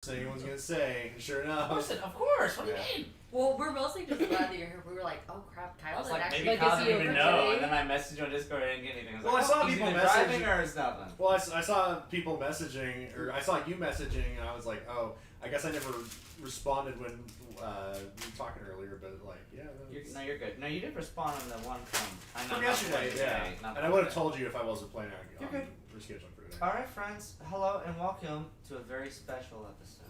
anyone's gonna say. Sure enough. Of course. What do you mean? Well, we're mostly just glad that you're here. We were like, oh crap, I Kyle was didn't like, actually maybe get Kyle to didn't see even you know, today. and then I messaged you on Discord and didn't get anything. Well, I saw people driving messaging. or is nothing. Well, I saw people messaging, or I saw you messaging, and I was like, oh, I guess I never responded when we were talking earlier, but like, yeah. You're good. No, you did respond on the one From yesterday, yeah. And I would have told you if I wasn't planning on rescheduling for today. Alright, friends. Hello and welcome to a very special episode.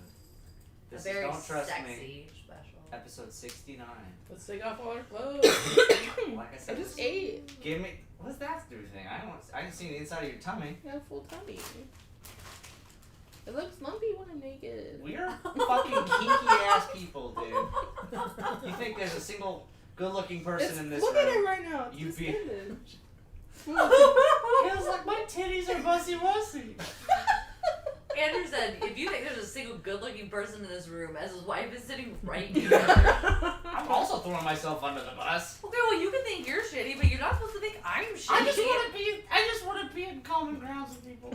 This A very is Don't Trust sexy Me, special. episode 69. Let's take off all our clothes. Like I I said, just ate. give me. What's that do thing? I didn't see the inside of your tummy. I have full tummy. It looks lumpy when I'm naked. We are fucking kinky ass people, dude. You think there's a single good-looking person in this look room? at it right now. It's You be- distended. Feels like my titties are bussy. Andrew said, if you think there's a single good-looking person in this room, as his wife is sitting right here. I'm also throwing myself under the bus. Okay, well, you can think you're shitty, but you're not supposed to think I'm shitty. I just want to be in common grounds with people.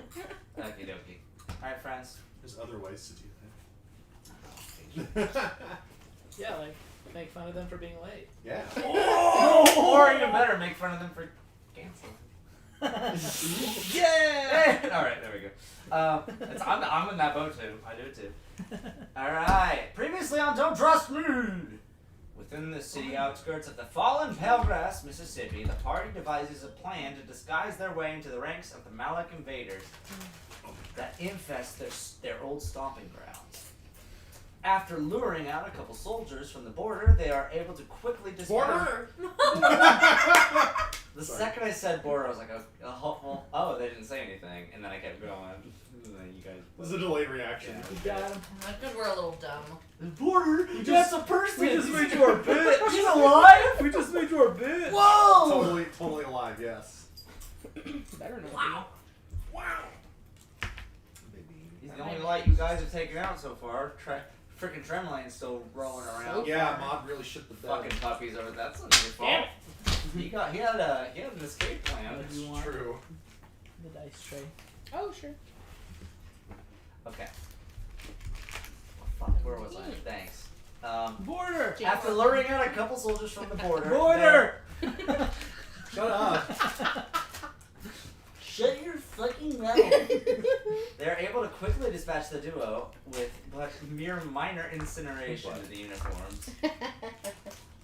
Okie dokie. Alright, friends. There's other ways to do that. Yeah, like make fun of them for being late. Yeah. Or even better, make fun of them for canceling. Yeah! Alright, there we go. I'm in that boat too. I do too. Alright. Previously on Don't Trust Me! Within the city outskirts of the fallen Palegrass, Mississippi, the party devises a plan to disguise their way into the ranks of the Malek invaders that infest their old stomping grounds. After luring out a couple soldiers from the border, they are able to quickly dispatch... Border! The second I said border, I was like, oh, they didn't say anything, and then I kept going. And then you guys... This is a delayed reaction. Yeah. We got him. That's because we're a little dumb. The border? That's a person! We just made you our bit. She's alive? We just made you our bit. Whoa! Totally alive, yes. Better not. Wow. Wow. He's the only light you guys have taken out so far. Frickin' Tremlane's still rolling around. Yeah, Mod really shit the bed. Fucking puppies over that's not your fault. He had an escape plan. What do you want? True. The dice tray. Oh, sure. Okay. Oh, fuck, where was I? Thanks. Border! After luring out a couple soldiers from the border. Border! Shut up. Shut your fucking mouth. They're able to quickly dispatch the duo with but mere minor incineration of the uniforms.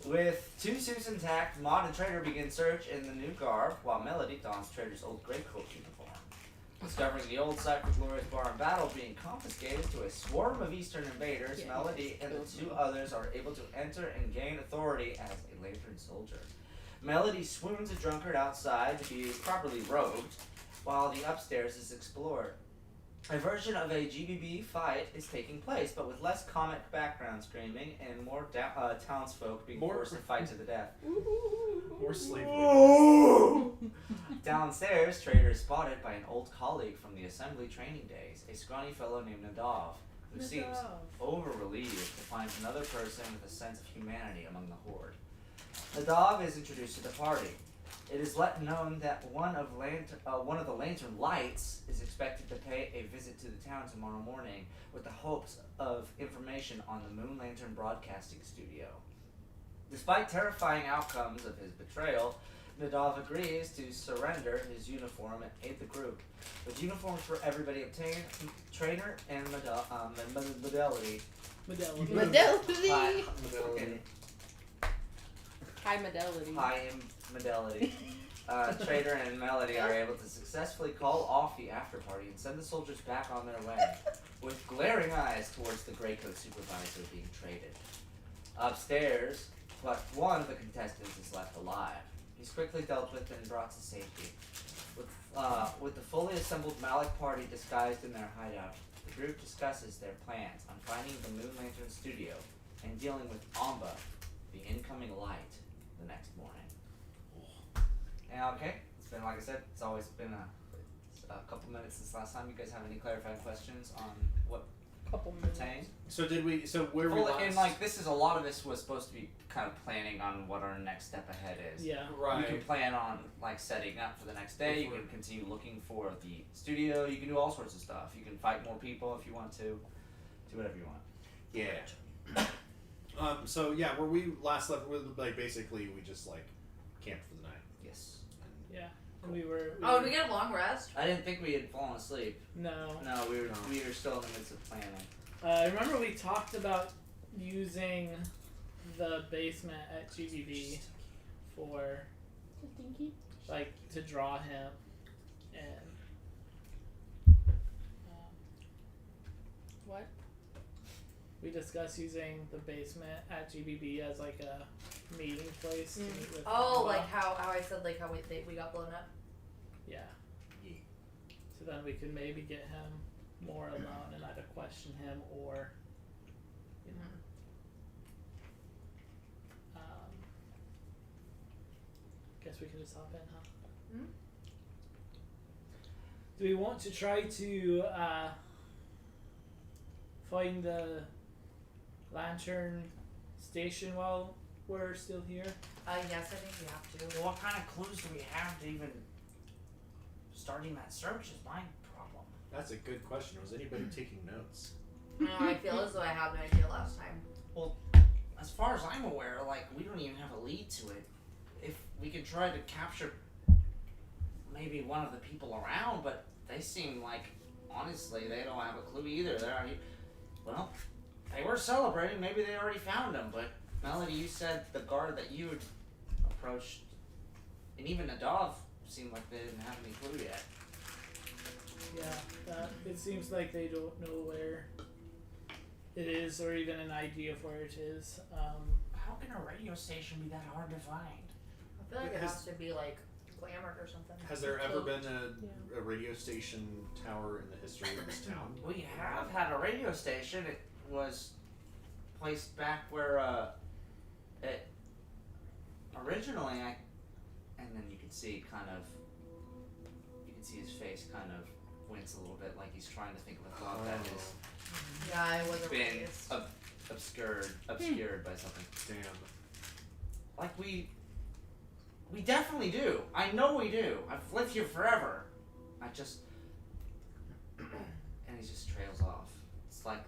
With two suits intact, Maud and Trader begin search in the new garb, while Melody dons Trader's old greatcoat uniform. Discovering the old site for Glorious Bar and Battle being confiscated to a swarm of Eastern invaders, Yeah, Melody and the two others are able to enter and gain authority as a lantern soldier. Melody swoons a drunkard outside to be properly robed, while the upstairs is explored. A version of a GBB fight is taking place, but with less comic background screaming and more townsfolk being forced to fight to the death. More sleep. Downstairs, Trader is spotted by an old colleague from the assembly training days, a scrawny fellow named Nadav, who seems over-relieved to find another person with a sense of humanity among the horde. Nadav is introduced to the party. It is let known that one of the Lantern Lights is expected to pay a visit to the town tomorrow morning with the hopes of information on the Moon Lantern Broadcasting Studio. Despite terrifying outcomes of his betrayal, Nadav agrees to surrender his uniform and aid the group. With uniforms for everybody obtained, Trainer and Modality. Modelity. High High modelity. Modality. Trader and Melody are able to successfully call off the after party and send the soldiers back on their way, with glaring eyes towards the Greycoat supervisor being traded. Upstairs, but one of the contestants is left alive. He's quickly dealt with and brought to safety. With the fully assembled Malek party disguised in their hideout, the group discusses their plans on finding the Moon Lantern studio and dealing with Amba, the incoming light, the next morning. And okay, it's been, like I said, it's always been a couple minutes since last time. You guys have any clarifying questions on what Couple minutes. pertains? So where we last? And like this is a lot of this was supposed to be kind of planning on what our next step ahead is. Yeah. Right. You can plan on like setting up for the next day. You can continue looking for the studio. You can do all sorts of stuff. You can fight more people if you want to. Do whatever you want. Yeah. So yeah, where we last left, like basically we just like camped for the night. Yes. And Yeah. And we were. Oh, did we get a long rest? I didn't think we had fallen asleep. No. No, we were still in the midst of planning. I remember we talked about using the basement at GBB for like to draw him, and What? we discussed using the basement at GBB as like a meeting place to meet with Oh, Amba. like how I said like how we got blown up. Yeah. Yeah. So then we could maybe get him more alone and either question him or, you know, guess we can just hop in, huh? Mhm. Do we want to try to find the lantern station while we're still here? Yes, I think we have to. Well, what kind of clues do we have to even starting that search is my problem. That's a good question. Was anybody taking notes? No, I feel as though I have no idea last time. As far as I'm aware, like, we don't even have a lead to it. If we could try to capture maybe one of the people around, but they seem like, honestly, they don't have a clue either. They're already, well, they were celebrating. Maybe they already found them, but Melody, you said the guard that you had approached, and even Nadav seemed like they didn't have any clue yet. Yeah, it seems like they don't know where it is or even an idea of where it is. How can a radio station be that hard to find? I feel like it has to be like glamored or something. Has there ever been Yeah. a radio station tower in the history of this town? We have had a radio station. It was placed back where it originally and then you can see his face kind of wince a little bit, like he's trying to think of a thought that has Yeah, I wasn't been really. obscured by something. Damn. Like we definitely do. I know we do. I've lived here forever. And he just trails off. It's like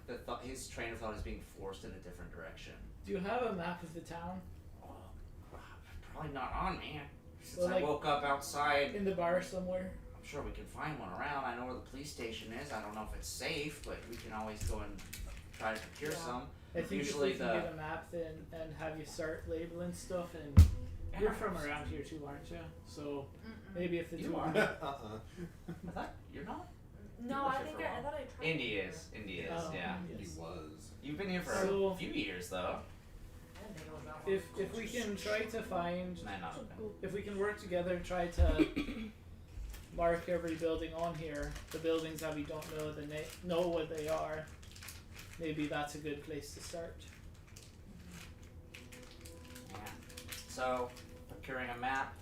his train of thought is being forced in a different direction. Do you have a map of the town? Probably not on me. Since Well, I like- woke up outside, In the bar somewhere? I'm sure we can find one around. I know where the police station is. I don't know if it's safe, but we can always go and try to procure Yeah. some. I think Usually if we can the- get a map then and have you start labeling stuff, and you're from around here too, aren't you? So maybe if the You two are. Uh-uh. I thought you're not. No, I think I thought I tried. Indy is. Oh, Yeah. He yes. was. You've been here for So- a few years though. I didn't think it was that long. If we can try to find, Might not have been. if we can work together, try to mark every building on here, the buildings that we don't know know what they are. Maybe that's a good place to start. Yeah. So, procuring a map,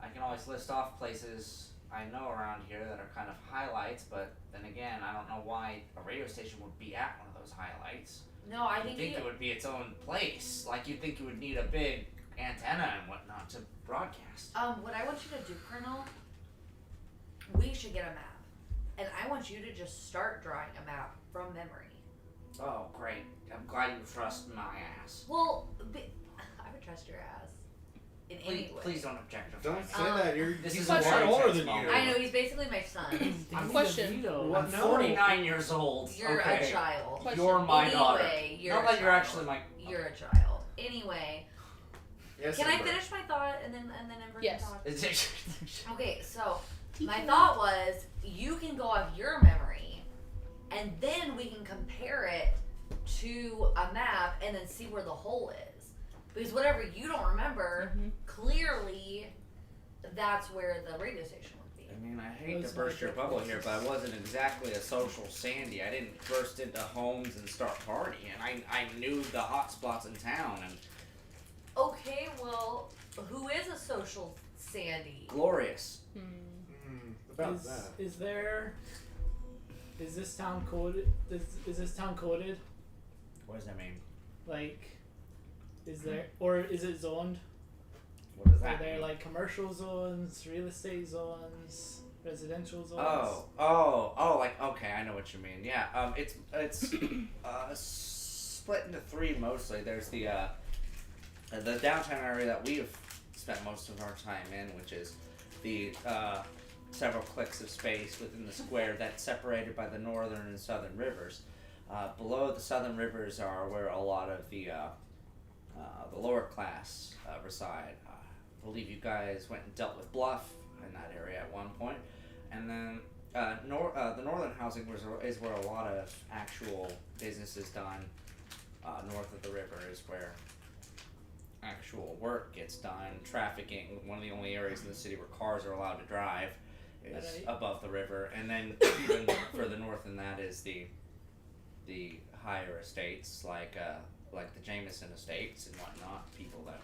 I can always list off places I know around here that are kind of highlights, but then again, I don't know why a radio station would be at one of those highlights. No, I You'd think think it would be its own place. Like, you'd think you would need a big antenna and whatnot to broadcast. what I want you to do, Colonel, we should get a map. And I want you to just start drawing a map from memory. Oh, great. I'm glad you trust my ass. Well, I would trust your ass in any way. Please don't objectify. Don't me. say that. This He's is a a lot very older tense than you. moment. I know, he's basically my son. I'm Question. I'm 49 years old. You're okay. a child. Question. You're my daughter. Anyway, you're Not a that you're child. actually my. You're a child. Anyway, Yes, can I Amber. finish my thought and then Ember can Yes. talk? Okay, so my thought was you can go off your memory and then we can compare it to a map and then see where the hole is. Because whatever you don't remember, clearly that's where the radio station would be. I mean, I hate Those to burst your micro bubble here, but I places. wasn't exactly a social Sandy. I didn't burst into homes and start partying. I knew the hot spots in town, and Okay, well, who is a social Sandy? glorious. About is, that. is this town coded? Is this town coded? What does that mean? Like, is there, or is it zoned? What does Are that there mean? like commercial zones, real estate zones? residential zones. Like okay, I know what you mean. Yeah, it's split into three mostly. There's the downtown area that we've spent most of our time in, which is the several clicks of space within the square that's separated by the northern and southern rivers. Below the southern rivers are where a lot of the lower class reside. I believe you guys went and dealt with Bluff in that area at one point, and then the northern housing is where a lot of actual business is done. North of the river is where actual work gets done. Trafficking, one of the only areas in the city where cars are allowed to drive, is Right. above the river, and then even further north than that is the higher estates like the Jameson estates and whatnot. People that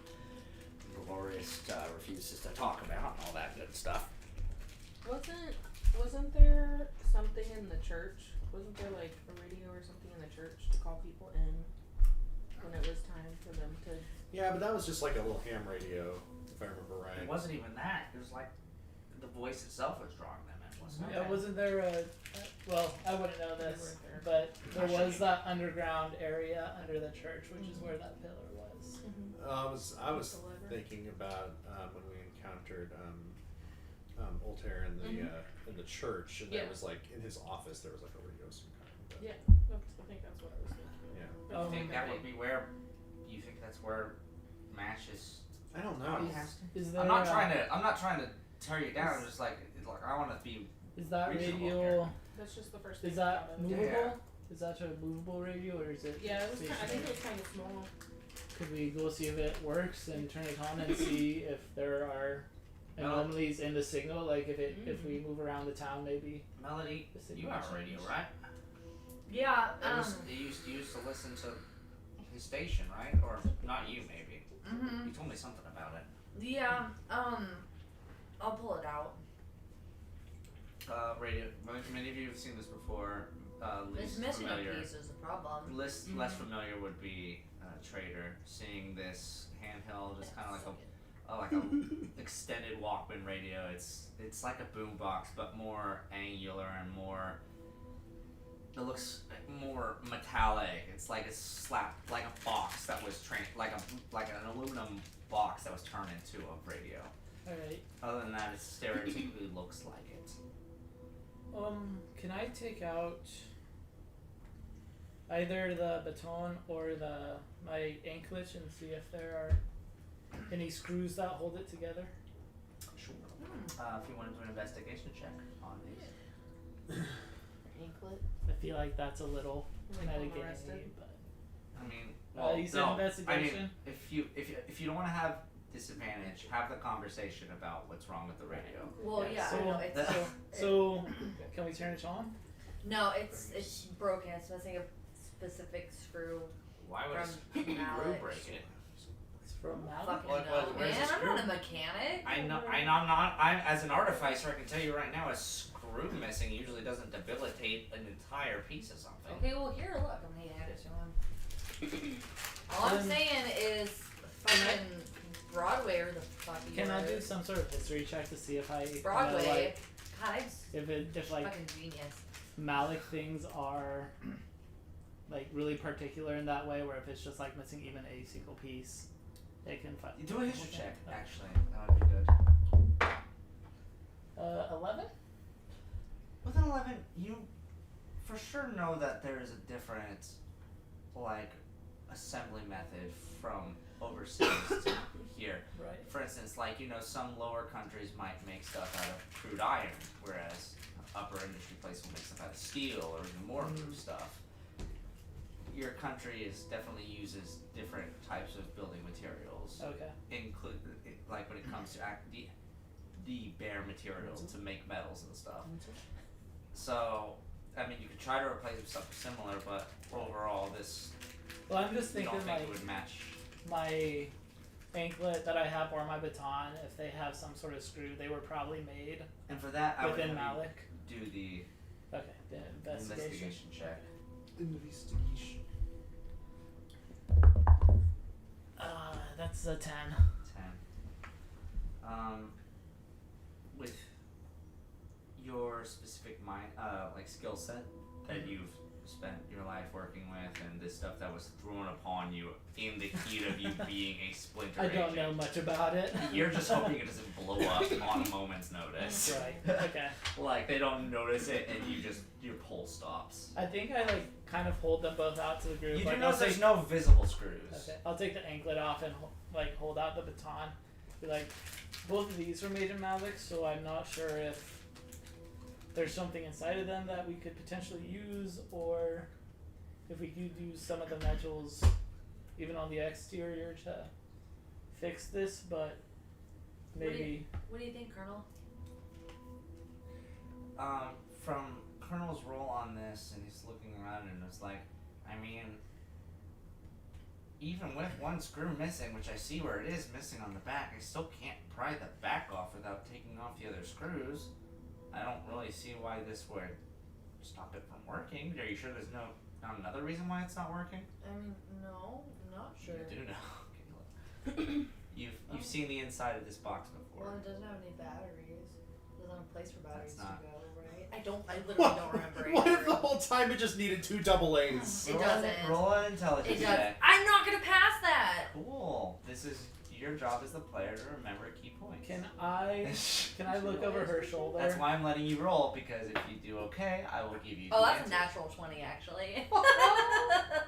Glorious refuses to talk about and all that good stuff. Wasn't there something in the church? Wasn't there like a radio or something in the church to call people in when it was time for them to? Yeah, but that was just like a little ham radio, if I remember right. It wasn't even that. It was like the voice itself was drawing them in, wasn't it? Yeah, wasn't there well, I wouldn't know this, weren't there. but there Actually- was that underground area under the church, which is where that pillar was. I was thinking about when we encountered Voltaire in the church, and there Yeah. was like in his office there was like a radio of some kind. But, Yeah, I think that's what I was thinking. yeah. Do Oh, you think okay. that would be where? You think that's where Mash is? I don't know. Probably has to. Is there I'm not trying to tear you down. I'm just like I want to be. is that reasonable radio here. That's just the first thing. is that thought of. movable? Yeah. Is that a movable radio or is it Yeah, it was. I think stationary? it was kind of small. Could we go see if it works and turn it on and see if there are anomalies in the signal? Like if we move around the town, maybe. Melody, The signal you have a radio, changes. right? Yeah. You used to listen to his station, right? Or not you, maybe. Mhm. You told me something about it. Yeah. I'll pull it out. Radio. Many of you have seen this before. It's Least missing familiar. a piece is the problem. Less familiar would be Trader seeing this handheld, just kind of like a extended Walkman radio. It's like a boombox, but more angular and more. It looks more metallic. It's like it's slapped like a box that was like an aluminum box that was turned into a radio. Alright. Other than that, it stereotypically looks like it. Can I take out either the baton or my anklet and see if there are any screws that hold it together? Sure. If you want to do an investigation check on these. Anklet. I feel like that's a little Like home metagamey, arrested. but I mean, you said no. investigation? I mean, if you don't want to have disadvantage, have the conversation about what's wrong with the radio. Well, Yeah, yeah. so- I know, it's so can we turn it on? no, it's broken. It's missing a specific screw. Why would From a screw Alex. break it? It's from Malik. Fucking What- no, where's the man. I'm not a screw? mechanic. I'm not. I'm as an artificer. I can tell you right now, a screw missing usually doesn't debilitate an entire piece of something. Okay, well here, look. I'm gonna add it to him. All I'm saying is fucking Broadway or the fuck you Can I were. do some sort of history check to see if I Broadway? God, I'm if like fucking genius. Malik things are like really particular in that way, where if it's just like missing even a single piece, it can find. You do a history check. Actually, that would be good. 11. With an 11, you for sure know that there is a different, like, assembly method from overseas to here. Right. For instance, like, some lower countries might make stuff out of crude iron, whereas upper industry places will make stuff out of steel or even more crude stuff. Your country definitely uses different types of building materials, Okay. like when it comes to the bare materials to make metals and stuff. So, I mean, you could try to replace it with something similar, but overall, Well, I'm just you thinking don't think like it would match. my anklet that I have or my baton, if they have some sort of screw, they were probably made And for that, I would within have Malik. you do the Okay. The investigation. check. Investigation. That's a 10. 10. With your specific mind, like skill set that you've spent your life working with, and this stuff that was thrown upon you in the heat of you being a splinter I don't agent. know much about it. You're just hoping it doesn't blow up on a moment's notice. Right. Okay. Like they don't notice it, and your pulse stops. I think I like kind of hold them both out to the group. You like, do know I'll there's take, no visible screws. okay, I'll take the anklet off and like hold out the baton. Be like, both of these were made in Malik, so I'm not sure if there's something inside of them that we could potentially use, or if we could use some of the modules even on the exterior to fix this, but maybe. What do you think, Colonel? From Colonel's role on this, and he's looking around and it's like, I mean, even with one screw missing, which I see where it is missing on the back, I still can't pry the back off without taking off the other screws. I don't really see why this would stop it from working. Are you sure there's not another reason why it's not working? I mean, no, I'm not sure. You do know. You've seen the inside of this box before. Well, it doesn't have any batteries. It doesn't have a place for batteries That's not- to go, right? I literally don't remember. What if the either. whole time it just needed 2 double A's? It doesn't. Roll an intelligence It does. check. I'm not gonna pass that. Cool. This is your job as the player to remember key points. Can I look over her shoulder? That's why I'm letting you roll, because if you do okay, I will give you Oh, the that's a answers. natural 20, actually.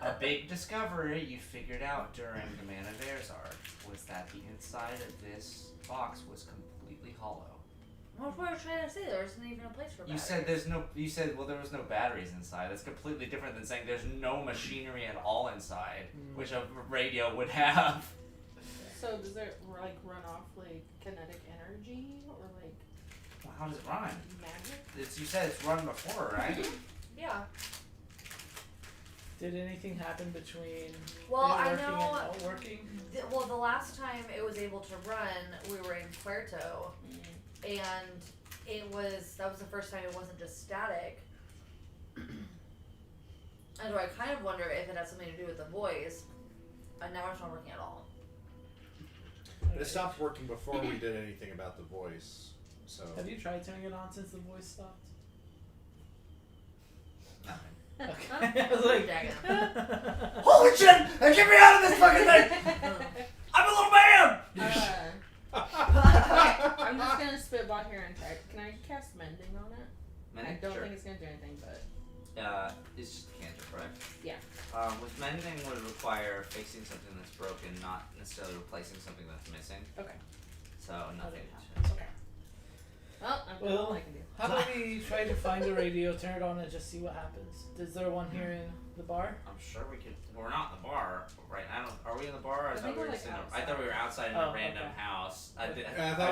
A big discovery you figured out during the Man of Air's arc was that the inside of this box was completely hollow. What was I trying to say? There wasn't even a place for batteries. You said well there was no batteries inside. That's completely different than saying there's no machinery at all inside, which a radio would have. So does it like run off like kinetic energy or like Well, how does it run? magic? You said it's run before, right? Yeah. Did anything happen between Well, it I working and know. not working? Well, the last time it was able to run, we were in Puerto, and that was the first time it wasn't just static. And so I kind of wonder if it has something to do with the voice, and now it's not working at all. But it stopped working before we did anything about the voice. So Have you tried turning it on since the voice stopped? Nothing. Okay. I was like, Daggum. Holy shit! Get me out of this fucking thing! I'm a little man! I'm just gonna spitball here and try. Can I cast mending on it? I don't Sure. think it's gonna do anything, but It's just a cantrip, correct? Yeah. With mending would require fixing something that's broken, not necessarily replacing something that's missing. okay. So nothing Okay. happens. Okay. Well, I've done all I can do. how about we try to find a radio, turn it on, and just see what happens? Is there one here in the bar? I'm sure we could. We're not in the bar, right? Are we in the bar? I think we're, like, I thought we were outside in Oh, a random okay. house. I thought we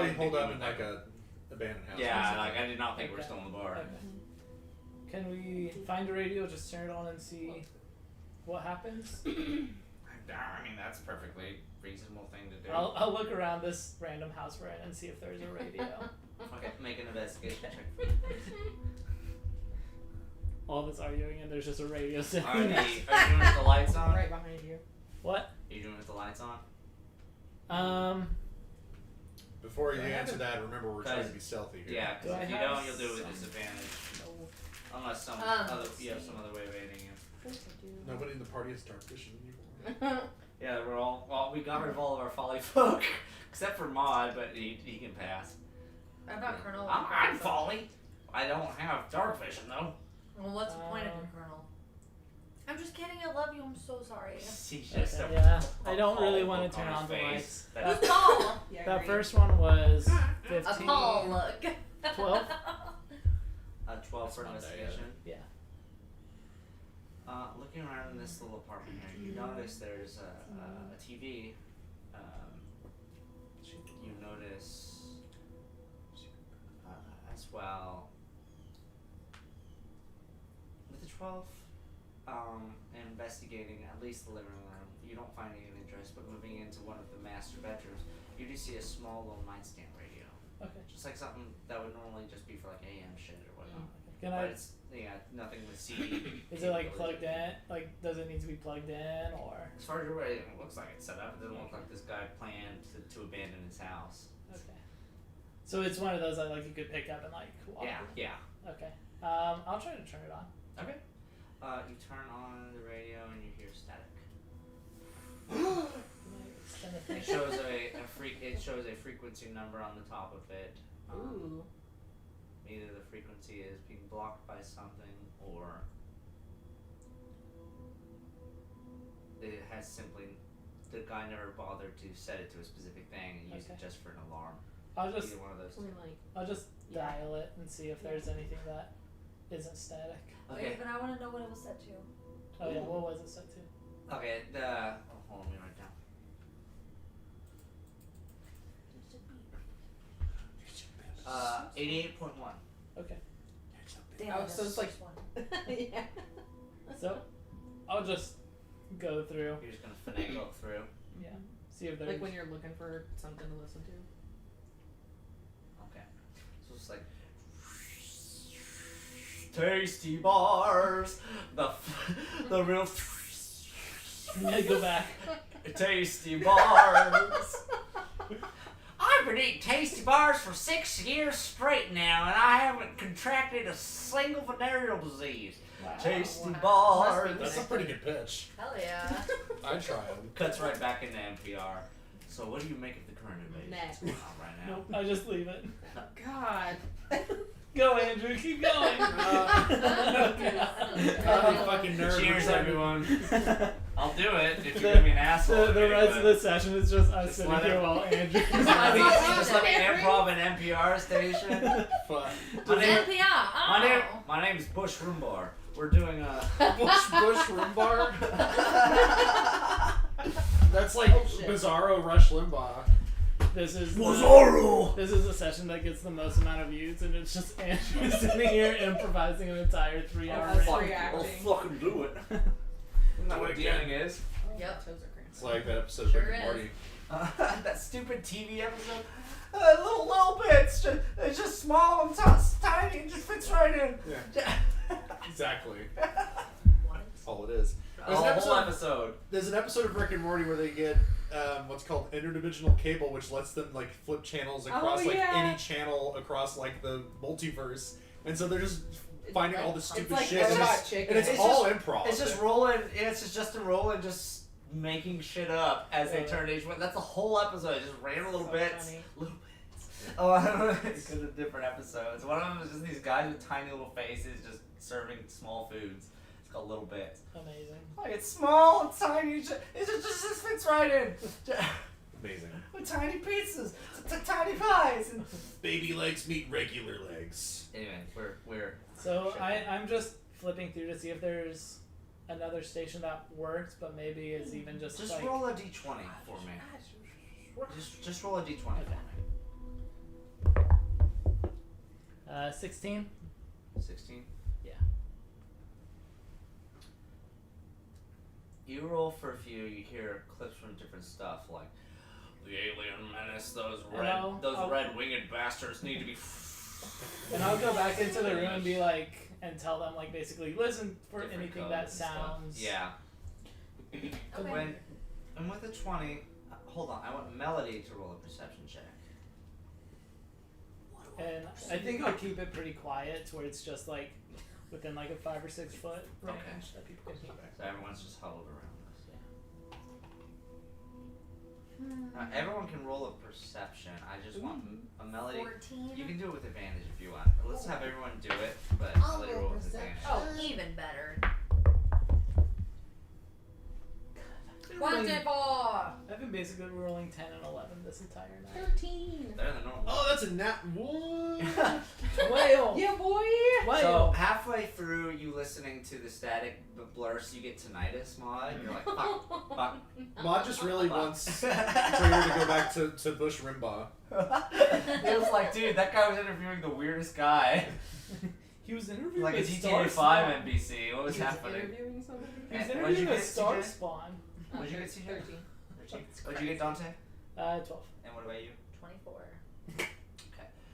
didn't pulled think up we in would like ever- a abandoned house. Yeah, like I did not think we were Okay. still in the bar. Okay. Can we find a radio, just turn it on and see what happens? I mean, that's a perfectly reasonable thing to do. I'll look around this random house we're in and see if there's a radio. Okay, make an investigation check. All of us arguing and there's just a radio sitting Are you there. doing it with the lights on? Right behind you. What? Are you doing it with the lights on? Before you Do I have answer it? that, remember we're trying Guys, to be stealthy here. Yeah, Do because I if you have don't, you'll do it with some- disadvantage. No. Unless you have some other way of aiding you. Of course I do. Nobody in the party has dark vision anymore. Yeah, we got rid of all of our folly folk, except for Maud, but he can pass. I thought Colonel. I'm folly. I don't have dark vision though. Well, what's the point of your Colonel? I'm just kidding. I love you. I'm so sorry. He's Okay, just a yeah, I don't Paul really look want to turn his on the face. lights. That- Who's Paul? Yeah, That agreed. first one was A 15. Paul look. 12? 12 for It's not that investigation. Yeah. Looking around in this little apartment here, you notice there's a TV. You notice as well with the 12 investigating at least the living room. You don't find any interest, but moving into one of the master bedrooms, you do see a small little nightstand radio. Okay. Just like something that would normally just be for like AM shit or whatnot. Can But I? it's nothing with CD. Is it like capability. plugged in? Like, does it need to be plugged in or? As far as your way, it looks like it's set up. It doesn't look like this guy planned to abandon his house. Okay. So it's one of those that like you could pick up and like walk. Yeah. Okay. I'll try to turn it on. Okay. You turn on the radio and you hear static. Extend the It thing. shows a frequency number on the top of it. Ooh. Either the frequency is being blocked by something, or it has simply the guy never bothered to set it to a specific thing and use it Okay. just for an alarm. I'll just Either one of those. I mean, like, I'll just Yeah. dial it and see if there's anything that isn't static. Okay. Wait, but I want to know what it was set to. Oh yeah, what was it set to? Okay. Hold on, let me write it down. 88.1. Okay. Damn, Oh, that's so it's the like- first one. yeah. So I'll just go through. You're just gonna finagle it through. Yeah. See if there's Like when you're looking for something to listen to. Okay. So it's like tasty bars. The real yeah, go back. tasty bars. I've been eating tasty bars for 6 years straight now, and I haven't contracted a single venereal disease. Wow. Tasty Wow. bars. That's a pretty good pitch. Hell yeah. I'd try them. Cuts right back into NPR. So what do you make of the current invasion Next. that's going on right now? Nope, I just leave it. God. Go, Andrew, keep going. Fucking nerd. Cheers, everyone. I'll do it if you The- give me an asshole. The rest of the session is just us Just sitting let here it- while Andrew. Just let me, just let me improv an NPR station. Fuck. My name, NPR. my name is Bush Rumbar. We're doing a Bush Rimbar. That's like Oh, shit. Bizarro Rush Limbaugh. This is Bizarro. this is the session that gets the most amount of views, and it's just Andrew sitting here improvising an entire 3-hour That's rant. reacting. I'll fucking do it. Isn't that what DMing is? Yep. Toes are cramped. It's like that episode of Sure Rick and is. Morty. That stupid TV episode. Little bits. It's just small and tiny. It just fits right in. Yeah. Exactly. What? That's all it is. A whole episode. There's an episode of Rick and Morty where they get what's called interdimensional cable, which lets them like flip channels across like yeah. any channel across like the multiverse, and so they're just finding all this It's stupid like shit, and Robot it's, Chicken. and it's It's all just- improv. It's just rolling. It's just Justin rolling, just making shit up as they Yeah. turn each one. That's a whole episode. Just random little So bits. funny. Little bits. Oh, I don't know. It's because of different episodes. One of them is just these guys with tiny little faces just serving small foods. It's called Little Bits. Amazing. Like it's small, it's tiny. It just fits right in. amazing. With tiny pizzas, tiny pies. And Baby legs meet regular legs. anyway, we're So I'm just flipping through to see if there's another station that works, but maybe it's even just like roll a d20 for me. Just roll a d20 for me. 16. 16. Yeah. You roll for a few. You hear clips from different stuff like the alien menace. Those I'll- red winged bastards need to be. And I'll go back into the room and be like, and tell them like basically listen for Different anything codes that and stuff. sounds. Yeah. Okay. When and with a 20, hold on. I want Melody to roll a perception check. And I think I'll keep it pretty quiet to where it's just like within like a 5 or 6 foot range Okay. that people can hear. So everyone's just huddled around this. Everyone can roll a perception. I just want a Melody. 14. You can do it with advantage if you want. Let's have everyone do it, but I'll Melody roll roll with perception. advantage. Oh, even better. Rolling- 24. I've been basically rolling 10 and 11 this entire night. 13. Better than normal. Oh, that's a nat one. Whale! Yeah, boy. So Whale! halfway through you listening to the static blurs, you get tinnitus, Maud, and you're like, fuck, fuck. Maud just really fuck. wants Trader to go back to Bush Rimbaugh. It was like, dude, that guy was interviewing the weirdest guy. He was interviewing Like a with GTA Star 5 Spawn. NPC. What was He was happening? interviewing somebody? He was What'd you interviewing get, with Star CJ? Spawn. What'd you get, CJ? 13. What'd you get, Dante? 12. And what about you? 24. Okay.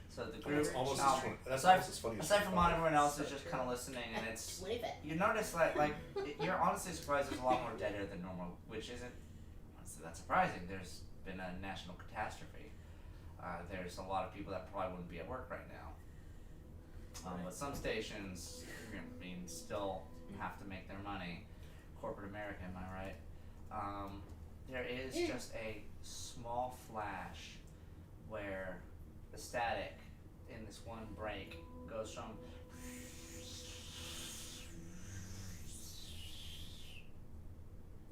So the That's group. almost now, as funny. That's aside- almost as funny. as Aside from Rimbaugh. everyone else is just kind of listening, and it's you notice like you're honestly surprised there's a lot more dead air than normal, which isn't honestly that surprising. There's been a national catastrophe. There's a lot of people that probably wouldn't be at work right now. But some stations, I mean, still have to make their money. Corporate America, am I right? There is just a small flash where the static in this one break goes from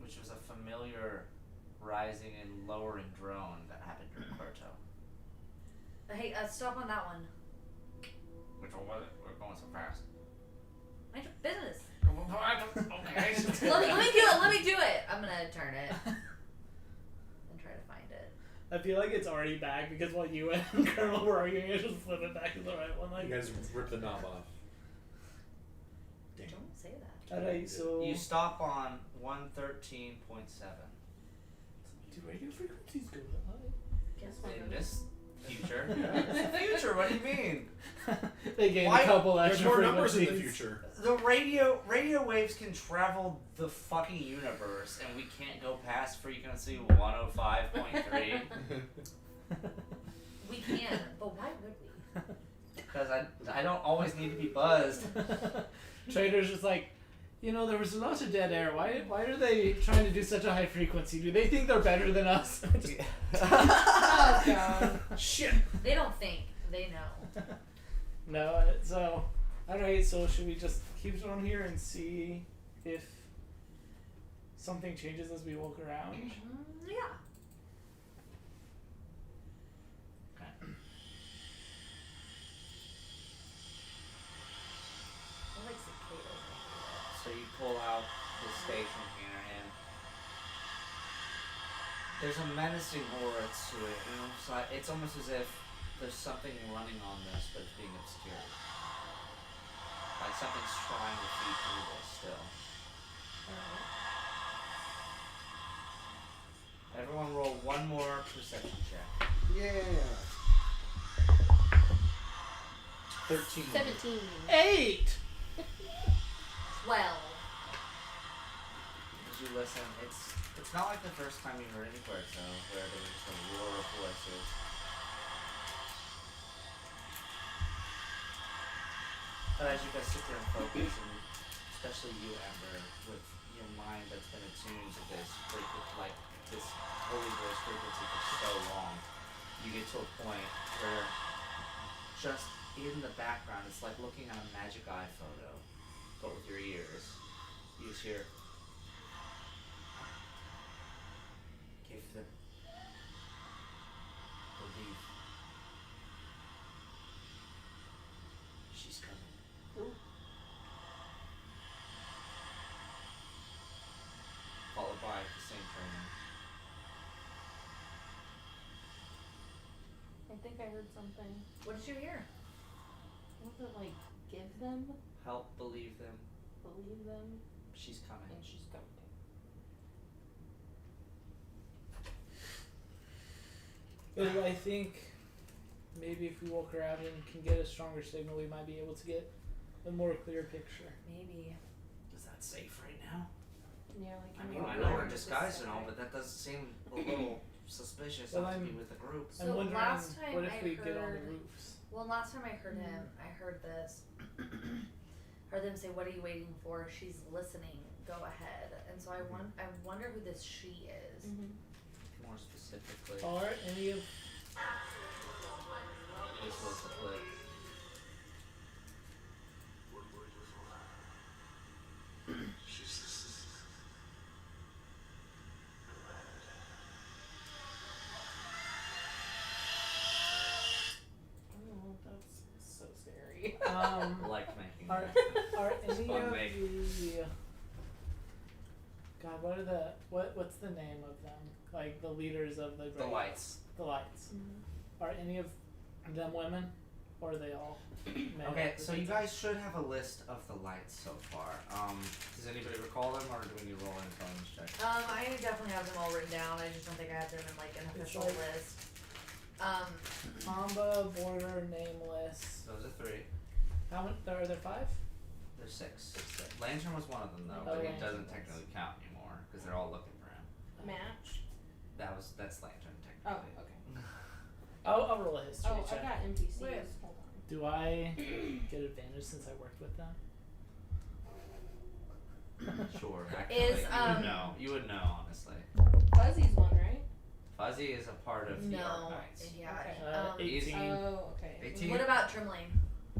which was a familiar rising and lowering drone that happened during Puerto. Hey, stop on that one. Which one was it? We're going so fast. Mind your business. Okay. Let me do it. I'm gonna turn it and try to find it. I feel like it's already back because while you and Colonel were arguing, I just flip it back to the right one. Like, You guys rip the knob off. Dang. Don't say that. alright, so You stop on 113.7. do radio frequencies go that high? Guess In what? this future. It's the future, what do you mean? They gained Why- a couple There's extra more numbers in the frequencies. future. The radio waves can travel the fucking universe, and we can't go past frequency 105.3 We can, but why would we? because I don't always need to be buzzed. Trader's just like, there was a lot of dead air. Why are they trying to do such a high frequency? Do they think they're better than us? Just- Oh god. Shit. They don't think. They know. No, so alright, so should we just keep it on here and see if something changes as we walk around? Yeah. I like cicadas. So you pull out the station here, and there's a menacing aura to it, and it's almost as if there's something running on this, but it's being obscured. Like something's trying to feed through this still. Everyone roll one more perception check. Yeah. 13. 17. 8! 12. As you listen, it's not like the first time you heard any Puerto, where there was just a roar of voices. But as you guys sit there and focus, and especially you, Amber, with your mind that's been attuned to this like this holy voice frequency for so long, you get to a point where just in the background, it's like looking at a magic eye photo, but with your ears. You just hear, give them belief. She's coming. Followed by the same training. I think I heard something. What did you hear? Was it like give them, Help believe them. believe them, She's coming. and she's coming? But I think maybe if we walk around and can get a stronger signal, we might be able to get a more clear picture. Maybe. Is that safe right now? Yeah, like I can mean, we I go know we're around disguised this and all, side? but that does seem a little suspicious Well, not to be I'm- with the group. So I'm wondering, last time what if I we get on the heard- roofs? Well, last time I heard him, I heard this. Heard them say, "What are you waiting for? She's listening. Go ahead." And so I wonder who this she is. Mhm. More specifically, Are any of this was the clip. Oh, that's so scary. Like making are that. are It's any fun of make. the God, what are the what's the name of them? Like the leaders of the The Grey lights. The lights. Mhm. Are any of them women? Or are they all men? Okay, so you guys should have a list of the lights so far. Does anybody recall them, or do we need to roll an intelligence check? I definitely have them all written down. I just don't think I have them in like an It's official like- list. Amba, Border, Nameless. Those are 3. How many are there 5? There's 6. Lantern was one of them though, Oh, but he Lantern doesn't was. technically count anymore because they're all looking for him. Match. That's Lantern Oh, technically. okay. I'll roll a history Oh, I check. got NPCs. Wait. Hold on. Do I get advantage since I worked with them? Sure. Actually, Is, you would know, honestly. Fuzzy's one, right? Fuzzy is a part of the No. Archites. Yeah. Okay. 18. Oh, okay. 18. What about Trimlane?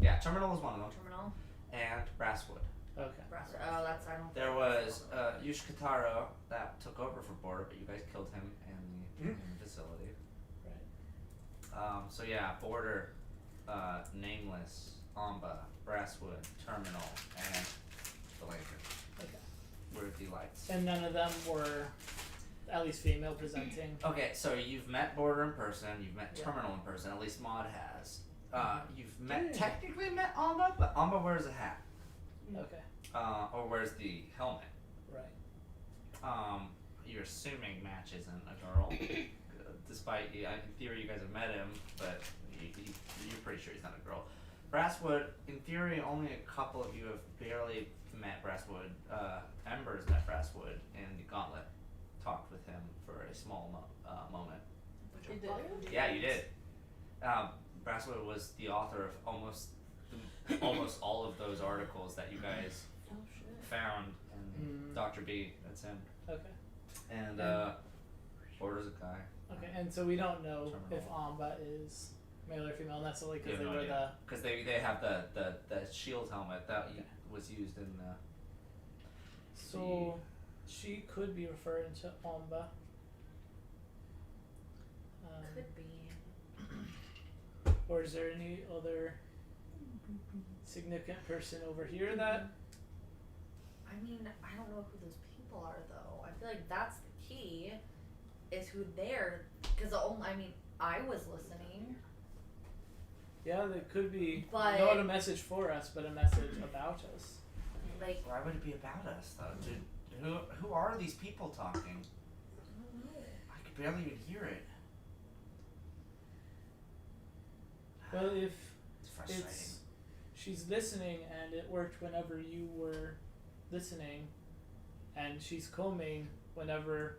Yeah, Terminal is one of them. Terminal? And Brasswood. Okay. Oh, that's I don't. There think was that's Yushkataro that took over for Border, but you guys killed him in the facility. Right. So yeah, Border, Nameless, Amba, Brasswood, Terminal, and the Lantern Okay. were the lights. And none of them were at least female presenting. Okay, so you've met Border in person, you've met Yeah. Terminal in person, at least Maud has. You've technically met Amba, but Amba wears a hat. Okay. Or wears the helmet. Right. You're assuming Match isn't a girl, despite in theory you guys have met him, but you're pretty sure he's not a girl. Brasswood, in theory, only a couple of you have barely met Brasswood. Ember's met Brasswood in the Gauntlet, talked with him for a small moment. You did? Yeah, you did. Brasswood was the author of almost all of those articles that you guys Oh shit. found in Dr. B. That's him. Okay. And Border's a guy. Okay. And so we don't know Terminal. if Amba is male or female. And that's only You because have they no were idea. Because they have the shield helmet that Okay. was used in the. So she could be referring to Amba. Could be. Or is there any other significant person over here that? I mean, I don't know who those people are though. I feel like that's the key, is who they're. Because I was listening. Yeah, there could be But- not a message for us, but a message about us. Like, Why would it be about us though? Who are these people talking? I don't know. I could barely even hear it. Well, if It's frustrating. she's listening and it worked whenever you were listening, and she's combing whenever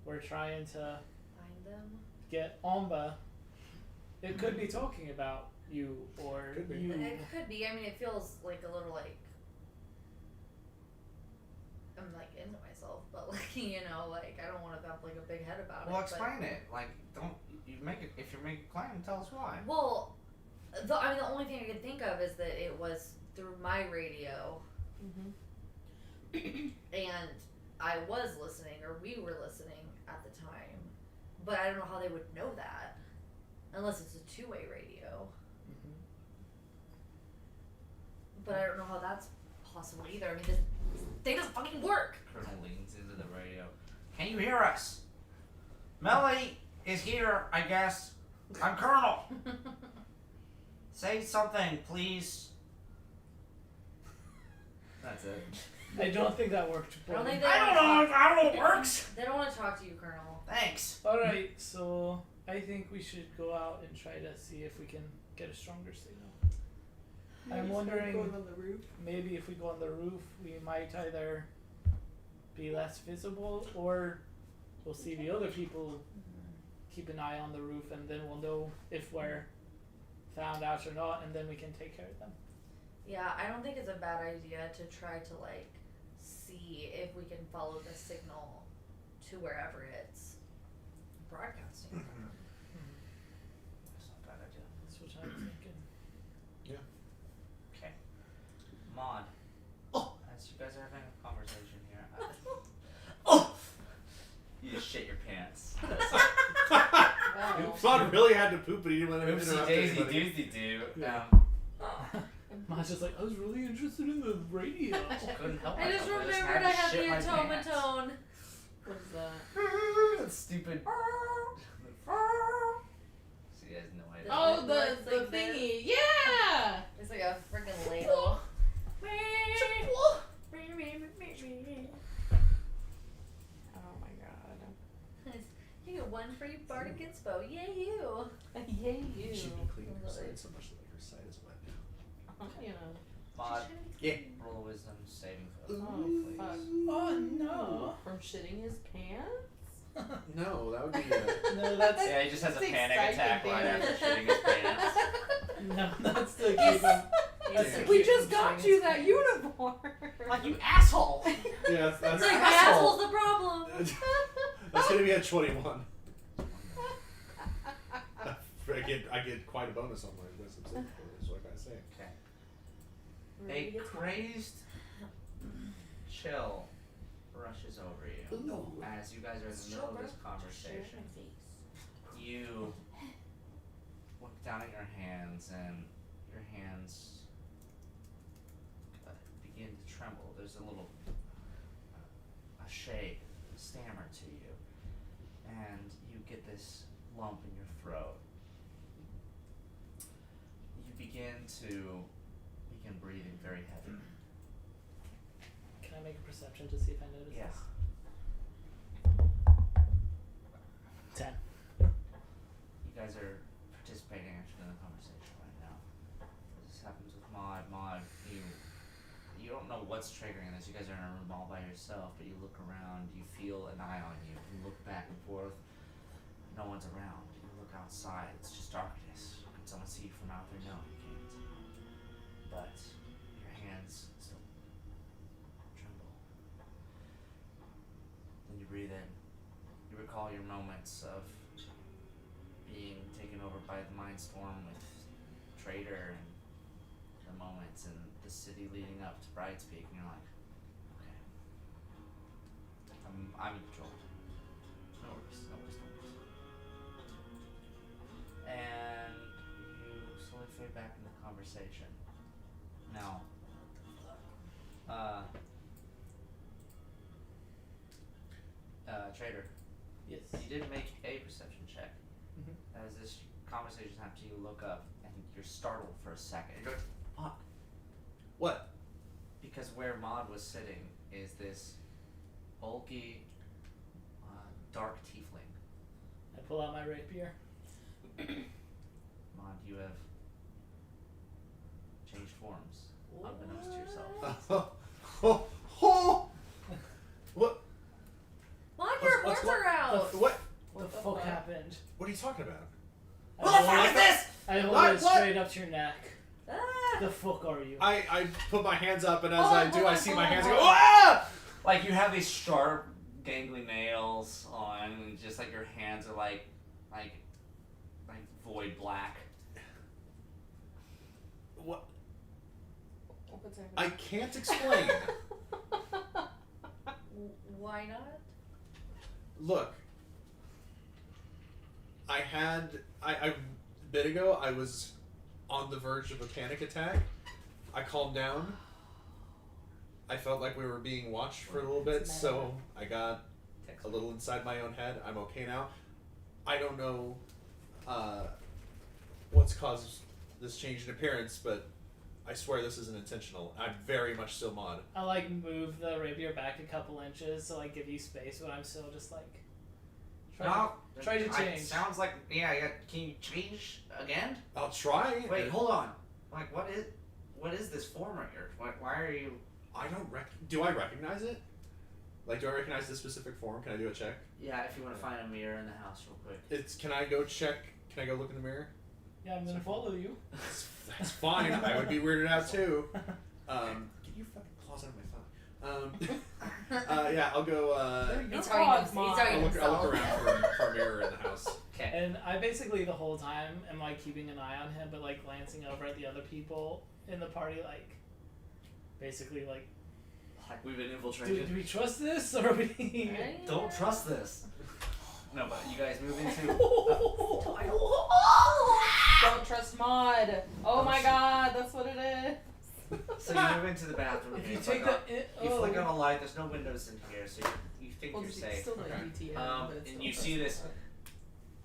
we're trying to Find them. get Amba, it could be talking about you or Could be. you. It could be. I mean, it feels like a little like I'm like into myself, but like like I don't want to have like a big head about Well, it. explain it. Like, don't you make it? If you're making a claim, tell us why. But, well, the only thing I could think of is that it was through my radio, and I was listening, or we were listening at the time, but I don't know how they would know that unless it's a two-way radio. Mhm. But I don't know how that's possible either. I mean, this thing doesn't fucking work. Colonel leans into the radio. Can you hear us? Melody is here, I guess. I'm Colonel. Say something, please. That's it. I don't think that worked. I don't think they I don't know if it works. They don't want to talk to you, Colonel. Thanks. Alright, so I think we should go out and try to see if we can get a stronger signal. I'm wondering, Going on the roof. maybe if we go on the roof, we might either be less visible, or we'll see the other people keep an eye on the roof, and then we'll know if we're found out or not, and then we can take care of them. Yeah, I don't think it's a bad idea to try to like see if we can follow the signal to wherever it's broadcasting from. That's not a bad idea. That's what I'm thinking. Okay. Maud. As you guys are having a conversation here. You just shit your pants. Wow. Claude really had to poop, but he didn't let him Oopsie interrupt daisy anybody. doozy doo. Yeah. Mom's just like, I was really interested in the radio. Couldn't help I just myself. remembered I had had to the shit my pants. automaton. What is that? That stupid. So you guys no idea. Oh, It's the like thingy. Yeah. It's like a freaking ladle. Oh my god. You get one free Bardic Inspo. Yay, you! Yay, you. She's been cleaning her side so much that like her side is wet now. You know. Maud, Yeah. roll a wisdom saving throw. Oh, please. fuck. Oh no. From shitting his pants? No, that would be. No, that's Yeah, he just has a It's panic exciting, attack right David. after shitting his pants. no, that's the keep him. That's the We keep just him got staying you in- that uniform. Like, you asshole! Yeah, It's that's, like, my asshole. asshole's the problem. that's gonna be a 21. I get quite a bonus on my wisdom saving throw. That's what I gotta say. Okay. Ready A to get crazed chill rushes over you as you guys are in the middle of this conversation. You look down at your hands and your hands begin to tremble. There's a little a shake, a stammer to you, and you get this lump in your throat. You begin breathing very heavy. Can I make a perception to see if I notice Yeah. this? 10. You guys are participating actually in the conversation right now. This happens with Maud. Maud, you don't know what's triggering this. You guys are in a room all by yourself, but you look around, you feel an eye on you. You look back and forth. No one's around. You look outside. It's just darkness. Can someone see you from out there? No, you can't. But your hands still tremble. Then you breathe in. You recall your moments of being taken over by the Mind Storm with Trader and the moments in the city leading up to Bride's Peak, and you're like, okay, I'm in control. No worries, no worries, no worries. And you slowly fade back in the conversation. Now, Trader, Yes. you did make a perception check. Mhm. As this conversation happens, you look up and you're startled for a second. You're like, fuck. What? Because where Maud was sitting is this bulky, dark tiefling. I pull out my rapier. Maud, you have changed forms, unbeknownst to yourself. What? Mom, your What's horns are out. What? What the fuck happened? What are you talking about? What the fuck is this? I hold What? it straight up to your neck. Ah. The fuck are you? I put my hands up, and as Hold I on, do, hold I on, see hold my on, hands and hold go, on. ah! Like you have these sharp, gangly nails on, and just like your hands are like void black. What? What's happening? I can't explain. Why not? Look, a bit ago, I was on the verge of a panic attack. I calmed down. I felt like we were being watched for a little bit, so I got a little inside my own head. I'm okay now. I don't know what's caused this change in appearance, but I swear this isn't intentional. I'm very much still Maud. I like move the rapier back a couple inches to like give you space, but I'm still just like try to change. Sounds like yeah. Can you change again? I'll try. Wait, hold on. Like what is this form right here? Why are you? I don't do I recognize it? Like, do I recognize this specific form? Can I do a check? Yeah, if you want to find a mirror in the house real quick. Can I go check? Can I go look in the mirror? Yeah, I'm gonna follow you. That's fine. I would be weirded out too. Get your fucking claws out of my phone. Yeah, I'll go. He's Your already paws, he's Mom. already I'll look himself. around for a mirror in the house. Okay. And I basically the whole time am like keeping an eye on him, but like glancing over at the other people in the party, like basically like, Like we've been do infiltrated. we trust this or are we? Don't trust this. No, but you guys move into. Don't trust Maud. Oh my god, that's what it is. So you move into the bathroom. If here, you take flick the on- you flick on a light. There's no windows in here, so you think Well, you're it's safe. still not Okay. UTM, but it's And still you trust see this- Maud.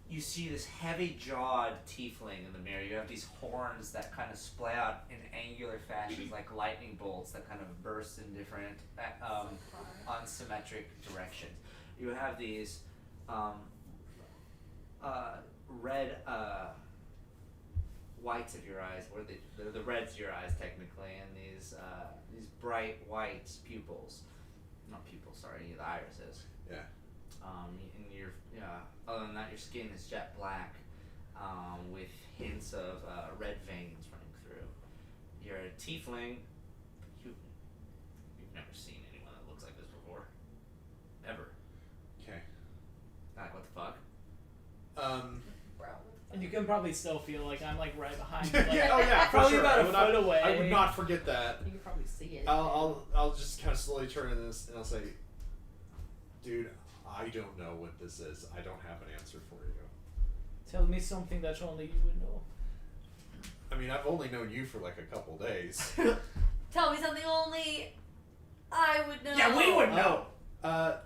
You see this heavy-jawed tiefling in the mirror. You have these horns that kind of splay out in angular fashions, like lightning bolts that kind of burst in different, unsymmetric directions. You have these red whites of your eyes, or they're the reds of your eyes technically, and these bright white pupils. Not pupils, sorry, the irises. Yeah. And Your skin is jet black, with hints of red veins running through. You're a tiefling. You've never seen anyone that looks like this before. Ever. Okay. Like, what the fuck? Bro. And you can probably still feel like I'm like right behind you. Like, Yeah, oh yeah, for probably sure. about I a would foot not, away. I would not forget that. You can probably see it. I'll just kind of slowly turn to this and I'll say, dude, I don't know what this is. I don't have an answer for you. Tell me something that only you would know. I mean, I've only known you for like a couple days. Tell me something only I would know. Yeah, we would know.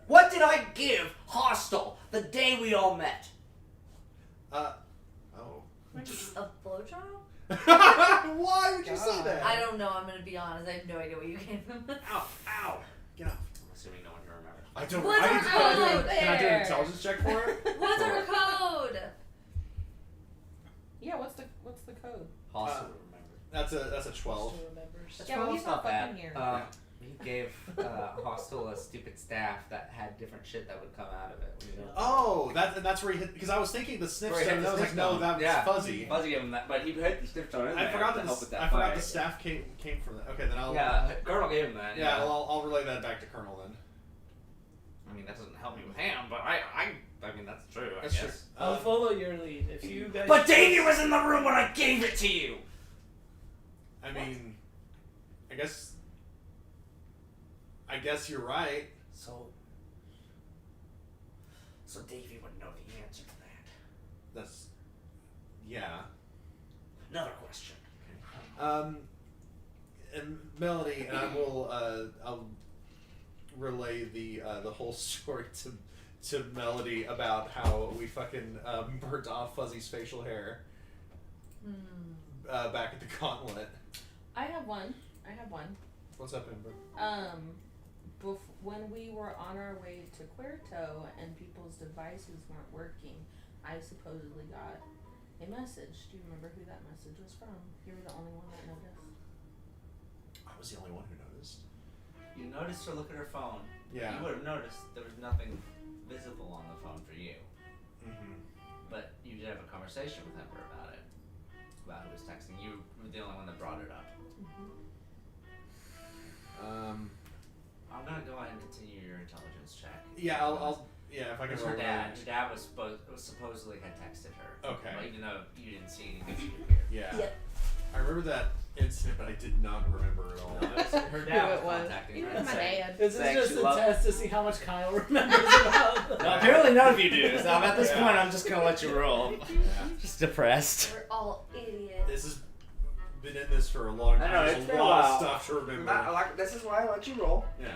What did I give Hostel the day we all met? Oh. A blowjob? Why would you say God. that? I don't know. I'm gonna be honest. I have no idea what you gave him. Ow! Ow! Get off! I'm assuming no one here remembers. I don't. What's I our can, can I do code can I do an there? intelligence check for it? What's our code? Yeah, what's the code? Hostel Uh, would remember. That's a 12. Still remembers. Yeah, but he's not fucking here. He gave Hostel a stupid staff that had different shit that would come out of it. You know? Oh, that's where he hit. Because I was thinking the sniff Where he stone. hit And I the was like, sniff no, stone. that was Yeah. fuzzy. Fuzzy gave him that, but he hit the sniff stone in I there forgot to that help with that I forgot fight. the staff came from that. Okay, then I'll. Yeah, Colonel gave him that. Yeah, well, I'll relay that back to Colonel then. I mean, that doesn't help me with him, but I mean, that's true, I That's guess. true. I'll follow your lead. If you guys. But Davey was in the room when I gave it to you! I mean, I guess you're right. So Davey would know the answer to that. That's. Yeah. Another question. And Melody, and I will. I'll relay the whole story to Melody about how we fucking burnt off Fuzzy's facial hair back at the gauntlet. I have one. What's up, Amber? When we were on our way to Puerto and people's devices weren't working, I supposedly got a message. Do you remember who that message was from? You were the only one that noticed. I was the only one who noticed. You noticed her look at her phone. Yeah. You would have noticed there was nothing visible on the phone for you. Mm-hmm. But you did have a conversation with Ember about it. About who was texting. You were the only one that brought it up. I'm gonna go ahead and continue your intelligence check. Yeah, I'll yeah, if I can Because roll her dad, one. your dad was supposedly had texted her. Okay. But even though you didn't see anything, she appeared. Yeah. Yep. I remember that incident, but I did not remember at all. No, it was her Who dad it was was. contacting It her. was and my saying- dad. This is Thanks, just you a love- test to see how much Kyle remembers about. No, apparently none of you do. So at this Yeah. point, I'm just gonna let you roll. Yeah. Just depressed. We're all idiots. This has been in this for a long time. I know, There's it's a been a lot while. of stuff to remember. This is why I let you roll. Yeah.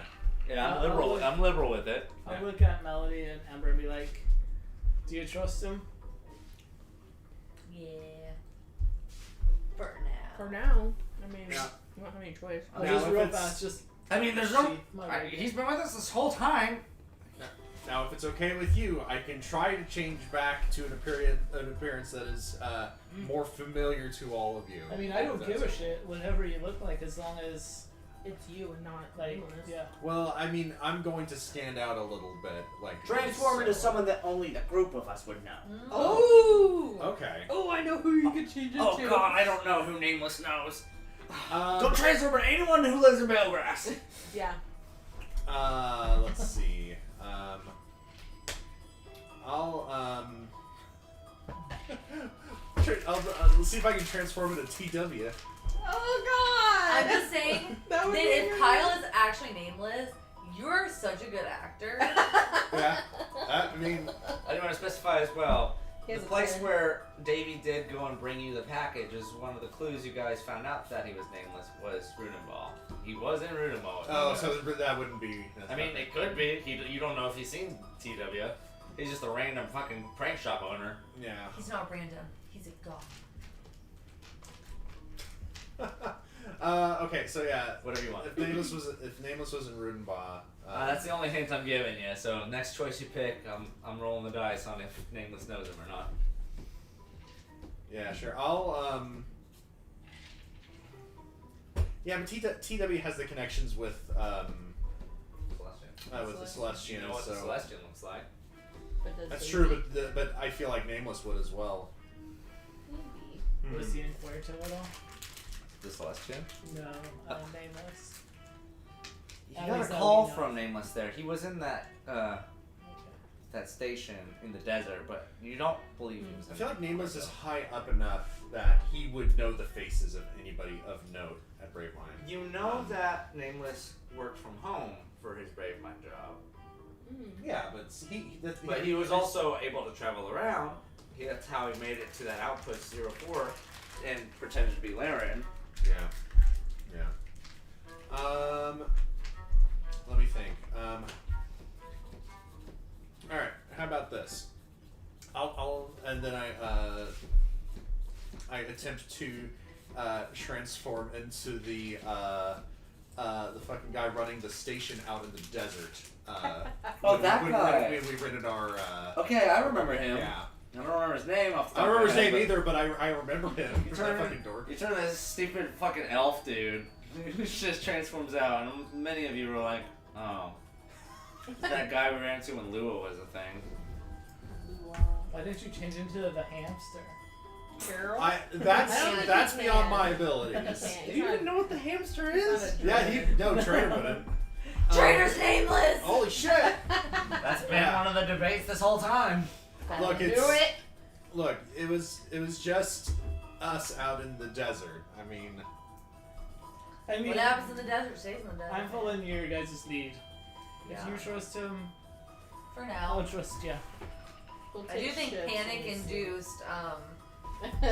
Yeah, I'm liberal. I'm liberal with it. I'll look at Melody and Amber and be like, "Do you trust him?" Yeah. For now. For now, I mean, Yeah. you don't have any choice. I'll Now, just if real it's- fast, just I mean, there's no. see my way. He's been with us this whole time. Now, if it's okay with you, I can try to change back to an appearance that is more familiar to all of you. I mean, I don't If give a that's- shit whatever you look like as long as It's you and not like Nicholas. yeah. Well, I mean, I'm going to stand out a little bit, like Transform into so- someone that only the group of us would know. Oh! Okay. Oh, I know who you could change it Oh to. god, I don't know who Nameless knows. Um, Don't transform into anyone who lives in Belgrass. Yeah. Let's see. I'll see if I can transform into TW. Oh god! I'm just saying That that would be if amazing. Kyle is actually nameless, you're such a good actor. Yeah. I mean, I do want to specify as well. He The has a place plan. where Davey did go and bring you the package is one of the clues you guys found out that he was nameless was Rudenball. He was in Rudenball. oh, so that wouldn't be. I mean, it could be. You don't know if he's seen TW. He's just a random fucking prank shop owner. Yeah. He's not random. He's a god. Okay, so yeah. Whatever you want. If Nameless was in Rudenbaugh, That's the only hint I'm giving you. So next choice you pick, I'm rolling the dice on if Nameless knows him or not. yeah, sure. I'll Yeah, but TW has the connections with Celestian. with the Celestians. You know what so the Celestian looks like. does That's he? true, but I feel like Nameless would as well. Maybe. Was he in Puerto at all? The Celestian? No, Nameless. You At got a least that call we know. from Nameless there. He was in that that station in the desert, but you don't believe he was in I feel like Puerto. Nameless is high up enough that he would know the faces of anybody of note at Bravemind. You know that Nameless worked from home for his Bravemind job. Yeah, but But he was also able to travel around. That's how he made it to that outpost 04 and pretended to be Laren. Yeah. Let me think. All right. How about this? I'll and then I attempt to transform into the fucking guy running the station out in the desert. Oh, that guy. When we rented our. Okay, I remember him. Yeah. I don't remember his name off the I top don't remember of his my name head, either, but I remember him. You That turn, fucking dork. you turn this stupid fucking elf dude who just transforms out, and many of you were like, oh. That guy we ran into when Lua was a thing. Why didn't you change into the hamster? Carol? That's he beyond can. my He abilities. can't. Do you even know what the hamster is? No, Trader wouldn't. Traitor's nameless. Holy shit! That's been Yeah. one of the debates this whole time. Look, Do it's it. look. It was just us out in the desert. I mean, I mean, What happens in the desert stays in the desert. I'm following your guys' lead. Yeah. If you trust him, For I'll now. trust you. We'll I do take think shifts panic-induced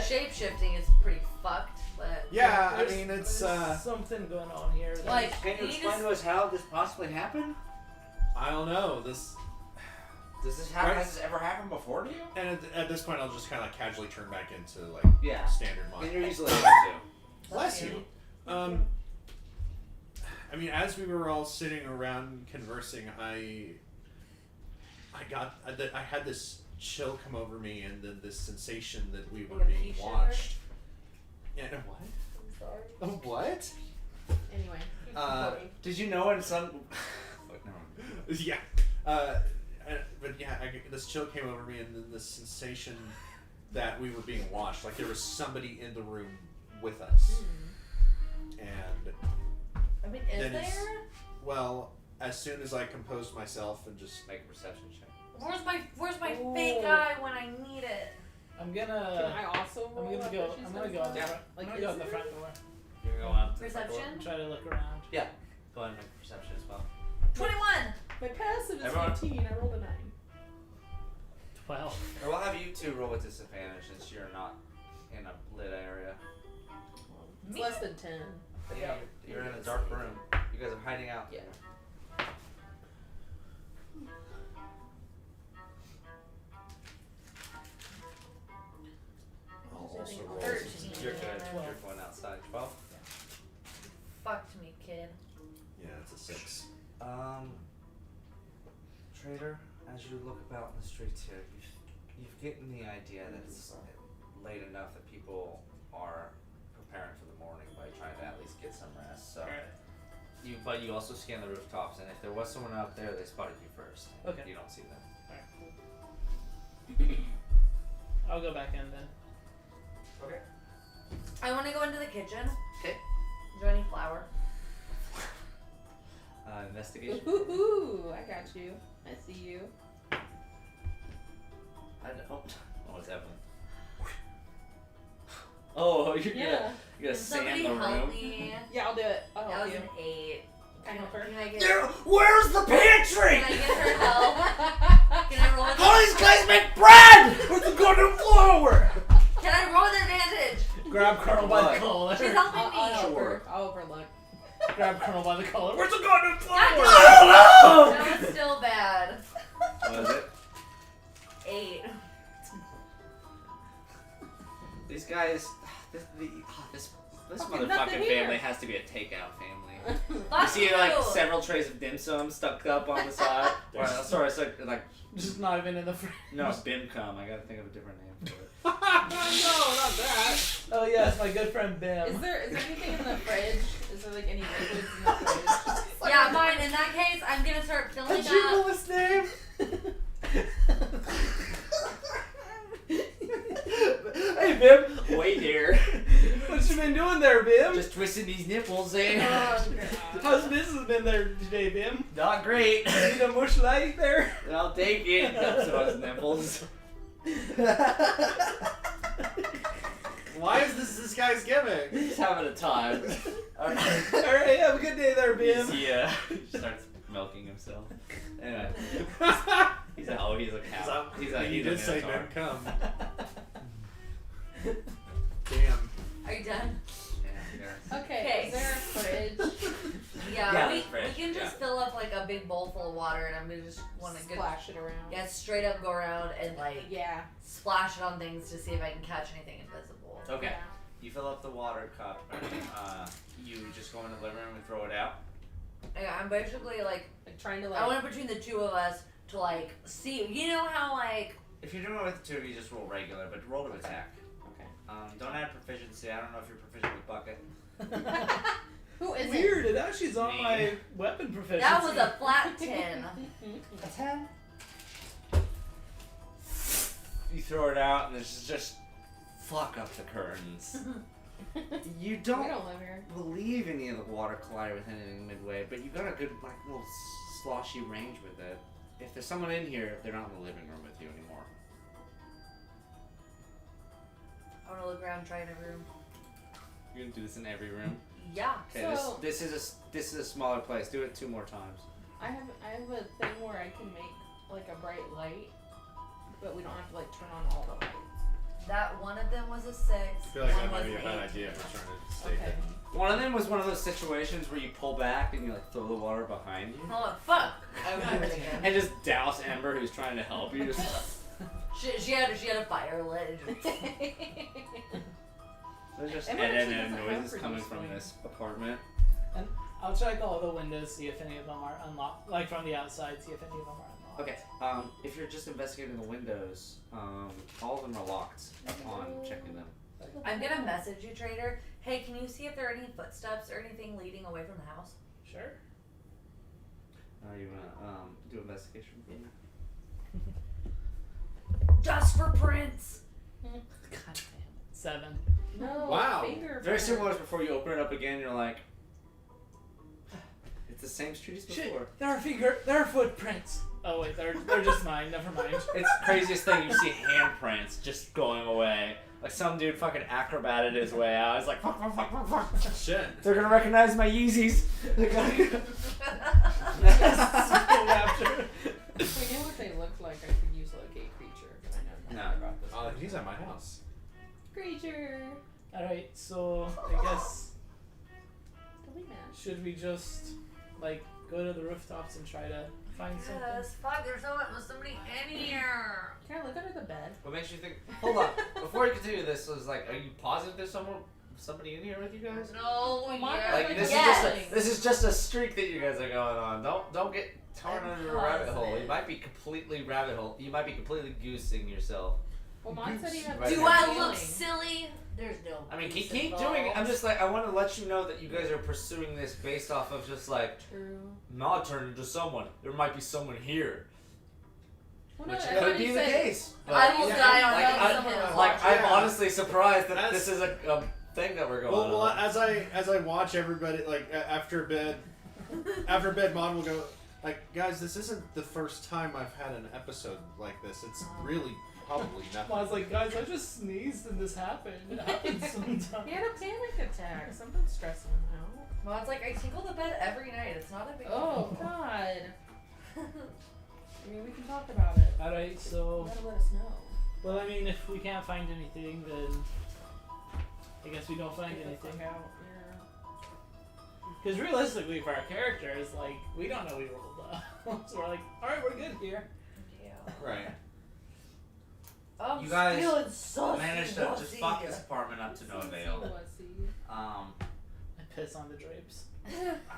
shape-shifting is pretty fucked, but yeah. I There's- mean, it's there's something going on here. that- like Can you he explain just to us how this possibly happened? I don't know this. Does this happen? Right. Has this ever happened before to you? And at this point, I'll just kind of like casually turn back into like Yeah. standard And mind. you're usually able to. Bless you. I mean, as we were all sitting around conversing, I had this chill come over me, and then this sensation that we were Like a being pea shiver? watched. Yeah. What? I'm sorry. Oh, what? Anyway. Did you know in some... Fuck, never mind. Yeah. But yeah, this chill came over me, and then this sensation that we were being watched, like there was somebody in the room with us. And I mean, is then it's- there? well, as soon as I composed myself and just Make a perception check. Where's my Ooh. fake eye when I need it? I'm Can gonna. I also roll I'm gonna after go. she I'm gonna says go out the that? front. Like, I'm gonna go out is the there? front door. You're going out to the front door? Perception? Try to look around. Yeah. Go ahead and make a perception as well. 21. My passive is Everyone- 15. I rolled a 9. 12. Or we'll have you two roll with disadvantage since you're not in a lit area. It's Me? less than 10. But Yeah, you're in a dark room. You guys are hiding out. Yeah. I'll also roll. 13. You're good. Yeah. You're going outside. 12? Fucked me, kid. Yeah, it's a 6. Trader, as you look about in the streets here, you've gotten the idea that it's late enough that people are preparing for the morning by trying to at least get some rest. So, but you also scan the rooftops, and if there was someone out there, they spotted you first. and Okay. You don't see them. I'll go back in then. Okay. I want to go into the kitchen. Okay. Is there any flour? Investigation. Ooh, I got you. I see you. I don't. Oh, what's happening? Oh, you're Yeah. gonna Can sand somebody the help room. me? Yeah, I'll do it. I'll That help was you. an 8. Can I help her? Can I get? There, where's the pantry? Can I get her help? Can I roll with? How these guys make bread with the golden flour? Can I roll with advantage? Grab Colonel by What? the collar. She's helping I'll me. help Sure. her. I'll overlook. Grab Colonel by the collar. Where's the golden flour? God damn I don't know. That was still bad. What is it? 8. These guys, this Fucking nothing motherfucking here. family has to be a takeout family. You Fuck see you. like several trays of dim sum stuck up on the side. Or, sorry, it's like Just not even in the fridge. no bimcum. I gotta think of a different name for it. No, not that. Oh yes, my good friend Bim. Is there anything in the fridge? Is there like any liquids in the fridge? Yeah, fine. In that case, I'm gonna start filling Did you up. know this name? Bim? Wait here. What you been doing there, Bim? Just twisting these nipples, eh? How's business been there today, Bim? Not great. Need a mush light there? I'll take it. That's those nipples. Why is this guy's gimmick? He's having a time. Alright, have a good day there, Bim. He starts milking himself. Anyway. He's a cow. You did say Minotaur. Ben come. Damn. Are you done? Yeah. Okay, is there a fridge? Yeah, Yeah, we that's fresh, can just fill up like a big bowl full of water, and I'm gonna just want to Splash it around. yeah, straight up go around and like Yeah. splash it on things to see if I can catch anything invisible. Okay. Yeah. You fill up the water cup and you just go in the living room and throw it out. Yeah, I'm basically like Like trying to I went between the two of us to like see. You know how like If you're doing it with the two of you, just roll regular, but roll to attack. Okay. Don't add proficiency. I don't know if you're proficient with bucket. Who is Weird, it actually is on Me. my weapon proficiency. that was a flat 10. A 10. You throw it out and it's just fuck up the curtains. You We don't don't live here. believe any of the water collide with anything midway, but you got a good like little sloshy range with it. If there's someone in here, they're not in the living room with you anymore. I want to look around, try in every room. You're gonna do this in every room. Yeah. Okay, So- this is a smaller place. Do it 2 more times. I have a thing where I can make like a bright light, but we don't have to like turn on all the lights. That one of them was a 6. I feel like one that might was be a an bad 8. idea if we're trying to stay Okay. hidden. One of them was one of those situations where you pull back and you like throw the water behind you Oh fuck! I would do it again. and just douse Amber, who's trying to help you. Just She had a fire lit. And just, there's just Amber and actually doesn't have noises for coming these from things. this apartment. I'll check all the windows, see if any of them are unlocked. Like from the outside, see if any of them are unlocked. Okay, if you're just investigating the windows, all of them are locked upon checking them. I'm gonna message you, trader. Hey, can you see if there are any footsteps or anything leading away from the house? Sure. You wanna do investigation for me? Just for prints. God damn it. 7. No. Wow. Finger Very similar as before you open it up again, you're like, it's the same street as Shit, before. there are footprints. Oh wait, they're just mine. Never mind. It's the craziest thing. You see handprints just going away. Like some dude fucking acrobated his way out. It's like, fuck, fuck, fuck, fuck, fuck. Shit. They're gonna recognize my Yeezys. They're gonna- Rapture. If we knew what they looked like, I could use locate creature, but I know nothing about this. Oh, he's at my house. Creature. All right, so I guess Delete that. should we just like go to the rooftops and try to find something? Yes, fuck, there's somebody in here. Can I look under the bed? What makes you think? Hold on. Before you continue this, was like, are you positive there's somebody in here with you guys? No, my yeah. Like this yes. is just this is just a streak that you guys are going on. Don't get torn I'm under a rabbit hole. You positive. might be completely rabbit hole. You might be completely goosing yourself. Well, mine said he had. Right Do there. I look silly? There's no. I mean, keep goose doing it. I'm involved. just like I want to let you know that you guys are pursuing this based off of just like True. not turn into someone. There might be someone here, Well, no, which everybody could be the said- case. But I will Yeah, die on like, knowing I- someone is like watching. I'm honestly surprised that That's- this is a thing that we're going Well, on. as I watch everybody like after bed, Mon will go like, guys, this isn't the first time I've had an episode like this. It's really probably I nothing. was like, guys, I just sneezed and this happened. It happens sometimes. He had a panic attack. Something's stressing him out. Well, it's like I tinkle the bed every night. It's not a big Oh deal. God. I mean, we can talk about it. All right, You so gotta let us know. well, I mean, if we can't find anything, then I guess we don't find Get the anything. fuck out. Yeah. Because realistically, for our characters, like we don't know we rolled so we're like, all right, we're good here. Yeah. Right. I'm You guys feeling so managed to just fuck this apartment up to no avail. I piss on the drapes.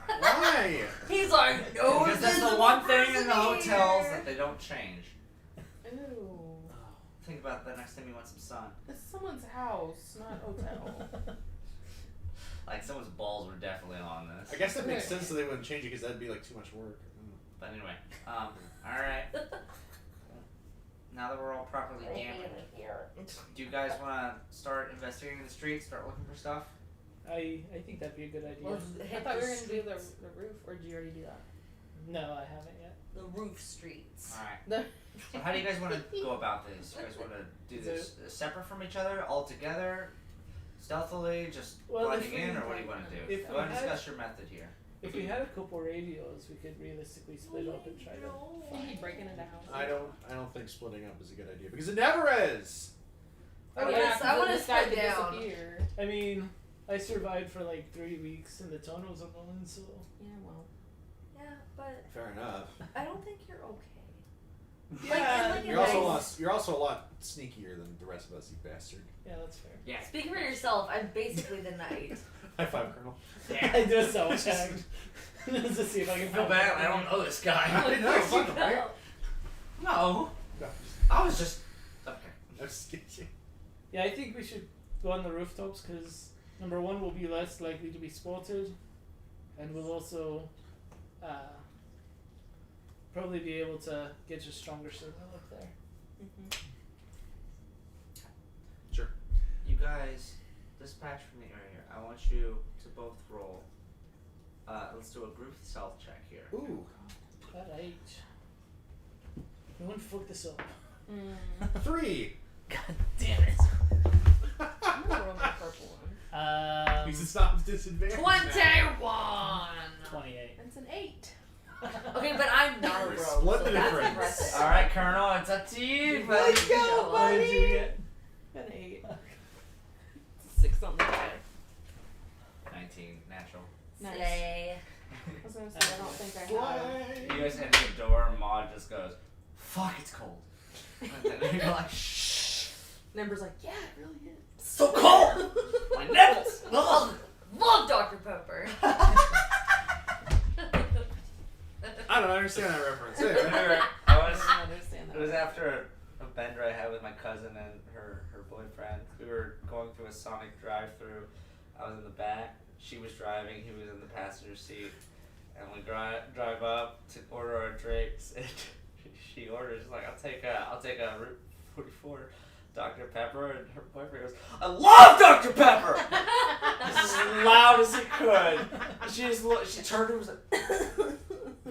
Why? He's like, no, Because that's the one thing in the hotels that they don't change. Ew. Think about that next time you want some sun. This is someone's house, not hotel. Like someone's balls were definitely on this. I guess that makes sense that they wouldn't change it because that'd be like too much work. But anyway, all right. now that we're all properly damaged, do you guys want to start investigating the streets, start looking for stuff? I think that'd be a good idea. Well, I hit thought we the were gonna do streets. the roof, or did you already do that? No, I haven't yet. The roof streets. Alright. So how do you guys want to go about this? You guys want to do this separate from each other, all together, stealthily, just Well, blending if we- in, or what do you want to do? if Go ahead and we had- discuss your method here. If we had a couple radios, we could realistically split up and try to. Can you breaking into houses? I don't think splitting up is a good idea because it never is. I wanna this guy split could down. disappear. I mean, I survived for like 3 weeks and the tunnels alone, so. Yeah, well. Yeah, but Fair enough. I don't think you're okay. Yeah, like You're also a lot. You're also a lot sneakier than the rest of us, you bastard. Yeah, that's fair. Yeah. Speak for yourself. I'm basically the knight. High five, Colonel. I do a self check. Just to see if I can Feel bad, I don't know this guy. I know, fuck him, right? No, No, I was just okay. I'm just kidding. Yeah, I think we should go on the rooftops because number one, we'll be less likely to be spotted, and we'll also probably be able to get a stronger signal up there. Sure. You guys dispatch from the area. I want you to both roll. Let's do a group stealth check here. Ooh. Alright. No one fuck this up. 3. God damn it. I'm gonna roll my purple one. Because it's not disadvantage. 21! 28. It's an 8. Okay, but I'm not a rogue, Split so the that's difference. impressive. All right, Colonel, it's up to you. Let's go, What did you get? An 8. 6 on the die. 19 natural. Nice. Slay. I was gonna say, I don't think I have. You guys enter the door, and Maud just goes, "Fuck, it's cold." And then you're like, "Shh, Number's like, yeah, it really is. it's so cold. My nipples." Love Dr. Pepper. I don't understand that reference. I Anyway. I understand that. It was after a bender I had with my cousin and her boyfriend. We were going through a Sonic drive-through. I was in the back. She was driving. He was in the passenger seat. And we drive up to order our drinks. And she orders, she's like, I'll take a Route 44 Dr. Pepper. And her boyfriend goes, I love Dr. Pepper! As loud as he could. She turned and was like,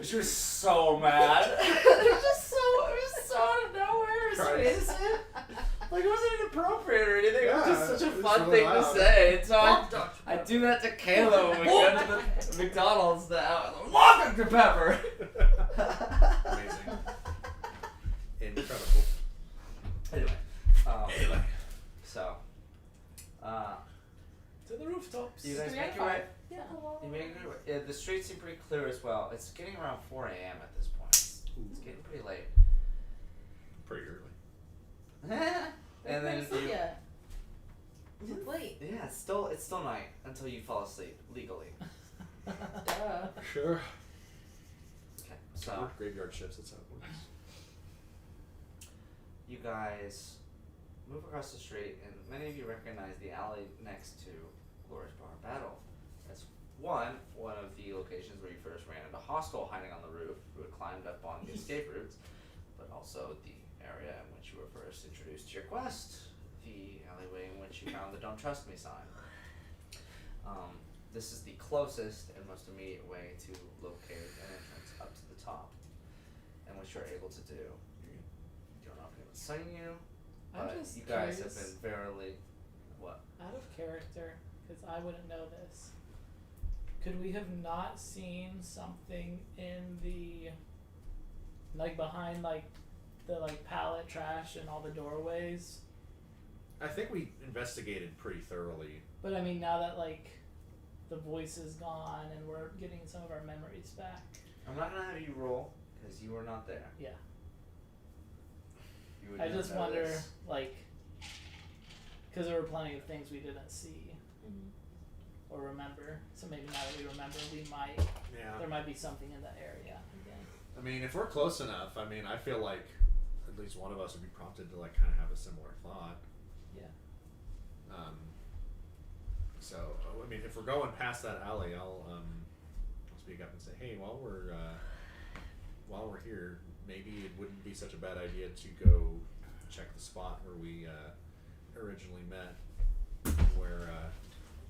she was so mad. It was so out of nowhere. It was so Christ. innocent. Like, it wasn't inappropriate or anything. It was just Yeah, such a it was fun really thing to loud. say. And so Love Dr. I Pepper. do that to Kayla when we go to the McDonald's now. I love Dr. Pepper. Amazing. Incredible. Anyway, so, To the rooftops. you guys 3 out make of your 5. way. Yeah. You make your way. Yeah, the streets seem pretty clear as well. It's getting around 4 a.m. at this point. It's getting pretty late. Pretty early. And then See you, ya. It's late. yeah, it's still night until you fall asleep legally. Duh. Sure. Okay, so Graveyard shifts, that's how it works. you guys move across the street, and many of you recognize the alley next to Glorious Bar Battle. That's one of the locations where you first ran into Hostile hiding on the roof, who had climbed up on the escape routes, but also the area in which you were first introduced to your quest, the alleyway in which you found the Don't Trust Me sign. This is the closest and most immediate way to locate an entrance up to the top, and what you're able to do. You don't know if anyone's citing you, I'm but just you guys curious, have been verily what? out of character, because I wouldn't know this. Could we have not seen something in the, like behind like the like pallet trash and all the doorways? I think we investigated pretty thoroughly. But I mean, now that like the voice is gone and we're getting some of our memories back. I'm not gonna have you roll because you were not there. Yeah. You would I not just know wonder, this. like, because there were plenty of things we didn't see or remember. So maybe now that we remember, we might Yeah. there might be something in that area again. I mean, if we're close enough, I mean, I feel like at least one of us would be prompted to like kind of have a similar thought. Yeah. So I mean, if we're going past that alley, I'll speak up and say, hey, while we're here, maybe it wouldn't be such a bad idea to go check the spot where we originally met, where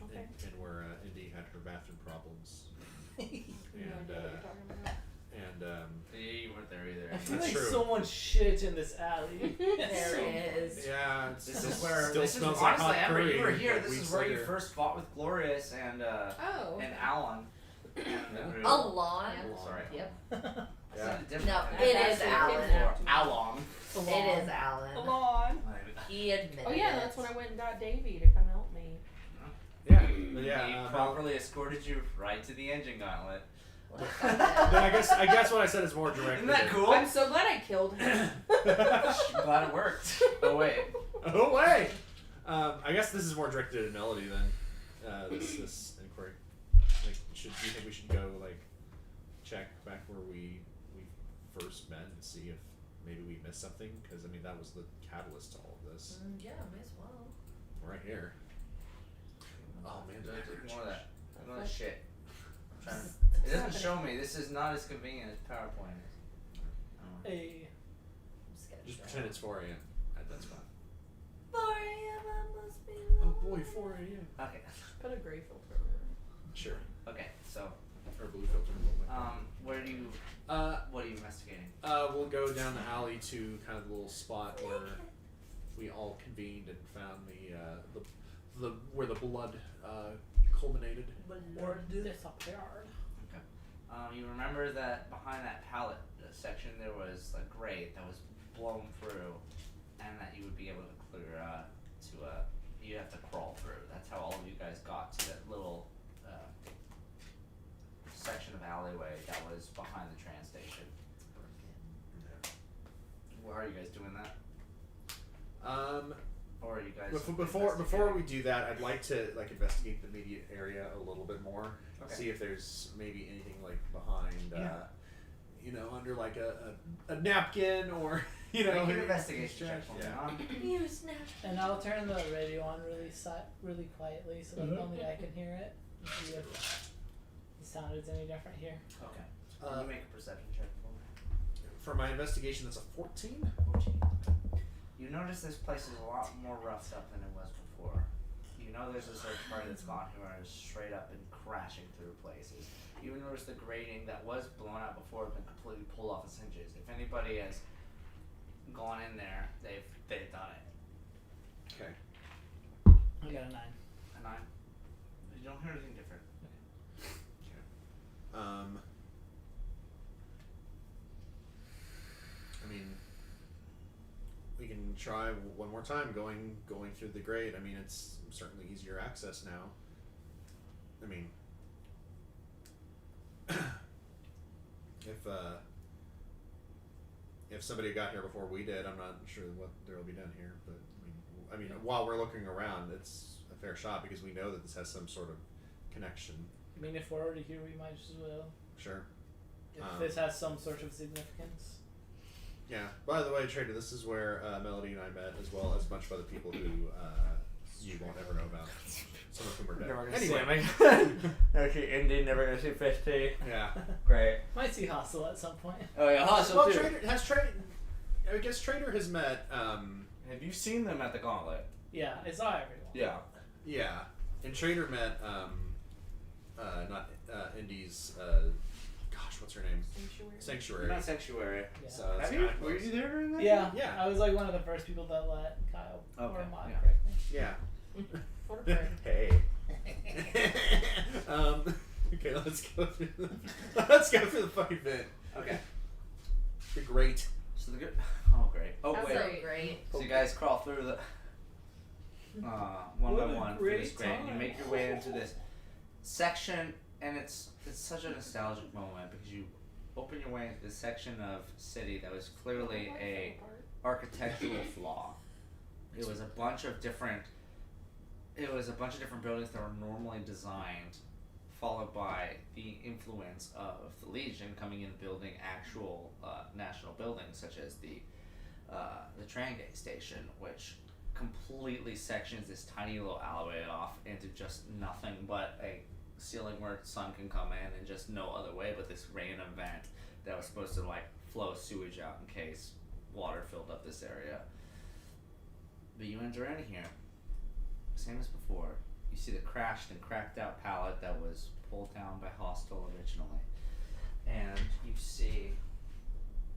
Okay. and where Indy had her bathroom problems, No and idea what you're talking about. and Yeah, you weren't there either. I feel That's like true. someone shit in this alley. There is. yeah, This is where still this is smells like honestly, hot Amber, curry. you were here. like This is weeks where you later. first fought with Glorious and Oh. Alan. And Yeah. the group. Alon. Sorry. Yep. I Yeah. said it different. No, I it asked is you Alan. before. Alon. It is Alan. Alon. He admitted Oh yeah, it. that's when I went and got Davey to come help me. Yeah, He yeah. properly escorted you right to the engine gauntlet. Well, Then I guess what I said is more direct. Isn't that cool? I'm so glad I killed him. I'm glad it worked. Oh wait. Oh wait. I guess this is more directed at Melody than this inquiry. Like, do you think we should go like check back where we first met and see if maybe we missed something? Because I mean that was the catalyst to all of this. yeah, may as well. Right here. Oh man, did I More of that. More of that That's shit. I'm trying to, it doesn't show me. This is not as convenient as PowerPoint is. Oh. Hey. I'm just gonna Just show. pretend it's 4 a.m. That's fine. 4 a.m. I must be Oh lonely. boy, 4 a.m. Okay. Put a gray filter over it. Sure. Okay. So, Or blue filter. where do you? Uh, What are you investigating? we'll go down the alley to kind of the little spot where we all convened and found the where the blood culminated. Or disappeared. Okay. You remember that behind that pallet section there was a grate that was blown through, and that you would be able to clear you have to crawl through. That's how all of you guys got to that little section of alleyway that was behind the train station. Where are you guys doing that? Or are you guys Before investigating? we do that, I'd like to like investigate the immediate area a little bit more. Okay. See if there's maybe anything like behind, Yeah. under like a napkin or Make an any- investigation check for me. Yeah. You snap. And I'll turn the radio on really quietly so that Mhm. only I can hear it. And see if the sound is any different here. Okay. Can you make a perception check for me? For my investigation, that's a 14. 14. You notice this place is a lot more roughed up than it was before. You know there's a search party that's gone here and is straight up and crashing through places. You even notice the grating that was blown out before has been completely pulled off its hinges. If anybody has gone in there, they've done it. Okay. I got a 9. A 9? You don't hear anything different. I mean, we can try one more time going through the grate. I mean, it's certainly easier access now. I mean, if somebody got here before we did, I'm not sure what there will be done here. But I mean, while we're looking around, it's a fair shot because we know that this has some sort of connection. I mean, if we're already here, we might as well. Sure. If this has some sort of significance. Yeah. By the way, Trader, this is where Melody and I met, as well as a bunch of other people who you won't ever know about. Some of whom are dead. Never gonna Anyway. see him. Never see Indy, never gonna see Fish Tea. Yeah. Great. Might see Hostel at some point. Oh yeah, Hostel Well, too. I guess Trader has met. Have you seen them at the Gauntlet? Yeah, I saw everyone. Yeah. Yeah, and Trader met. Not Indy's. Gosh, what's her name? Sanctuary. Not Sanctuary. Yeah. So it's Have you? kinda Were close. you there during that? Yeah, Yeah. I was like one of the first people that let Kyle or Okay, Mod yeah. correct me. Yeah. What a friend. Hey. Okay, let's go through the fucking bit. Okay. The great. So the good. Oh great. Oh That's wait. right. Great. So you guys crawl through the. One What by a one through this great grate, and you time. make your way into this section, and it's such a nostalgic moment because you open your way into this section of city that was clearly a architectural flaw. It was a bunch of different buildings that were normally designed, followed by the influence of the Legion coming in building actual national buildings such as the Trangate station, which completely sections this tiny little alleyway off into just nothing but a ceiling where sun can come in and just no other way but this random vent that was supposed to like flow sewage out in case water filled up this area. But you enter in here, same as before. You see the crashed and cracked out pallet that was pulled down by Hostel originally. And you see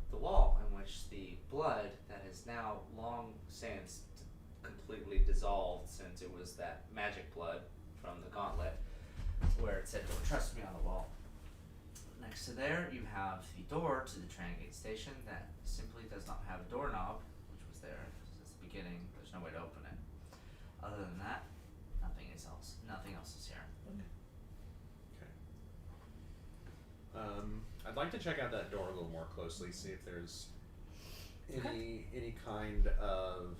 the wall in which the blood that is now long since completely dissolved, since it was that magic blood from the gauntlet where it said "Don't trust me" on the wall. Next to there you have the door to the Trangate station that simply does not have a doorknob, which was there since the beginning. There's no way to open it. Other than that, nothing else is here. I'd like to check out that door a little more closely, see if there's any kind of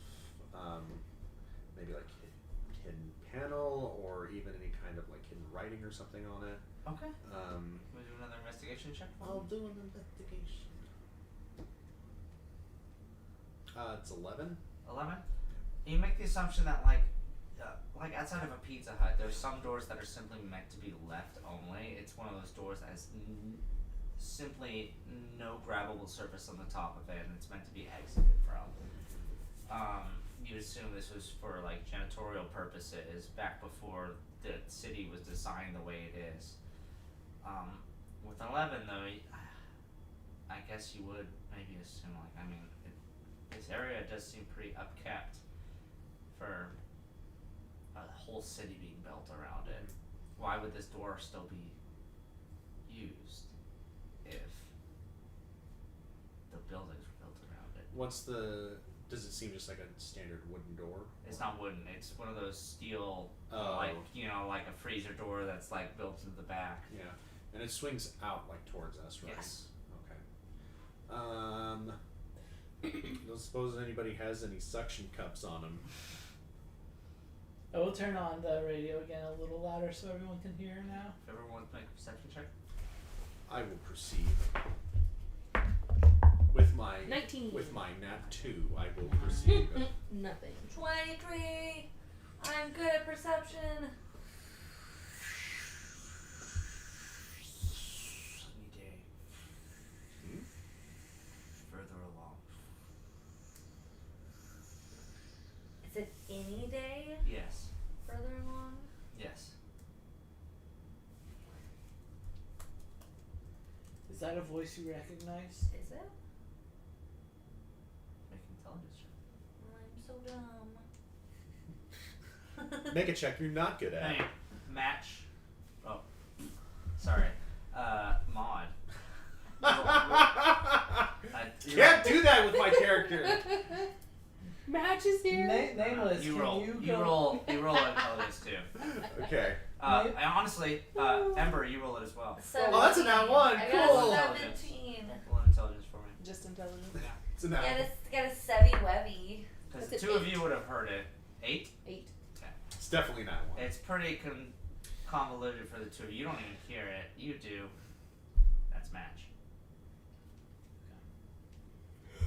maybe like hidden panel or even any kind of like hidden writing or something on it. Okay. We'll do another investigation check. I'll do an investigation. It's 11. 11. You make the assumption that like outside of a Pizza Hut, there's some doors that are simply meant to be left only. It's one of those doors that has simply no grabbable surface on the top of it, and it's meant to be exited from. You'd assume this was for like janitorial purposes back before the city was designed the way it is. With 11 though, I guess you would maybe assume this area does seem pretty upkept for a whole city being built around it. Why would this door still be used if the buildings were built around it? Does it seem just like a standard wooden door? It's not wooden. It's one of those steel, Oh. like a freezer door that's like built into the back. Yeah. And it swings out like towards us, right? Yes. Okay. Don't suppose anybody has any suction cups on them. I will turn on the radio again a little louder so everyone can hear now. If everyone wants to make a perception check. I will proceed. With my 19. With my nat 2, I will proceed. Nothing. 23. I'm good at perception. Sunny day. Further along. Is it any day Yes. further along? Yes. Is that a voice you recognize? Is it? Make an intelligence check. I'm so dumb. Make a check you're not good at. Hey, match. Oh, sorry. Maud. Can't do that with my character. Match is here. Nameless. You can roll. You You go? roll intelligence too. Okay. I honestly, Ember, you roll it as well. Oh, that's a nat 1. I Cool. got 17. Roll an intelligence for me. Just intelligence. It's a nat Got a Sevy Webby. Because What's the it, two of 8? you would have heard it. 8? 8. It's definitely nat 1. It's pretty convoluted for the two of you. You don't even hear it. You do. That's match.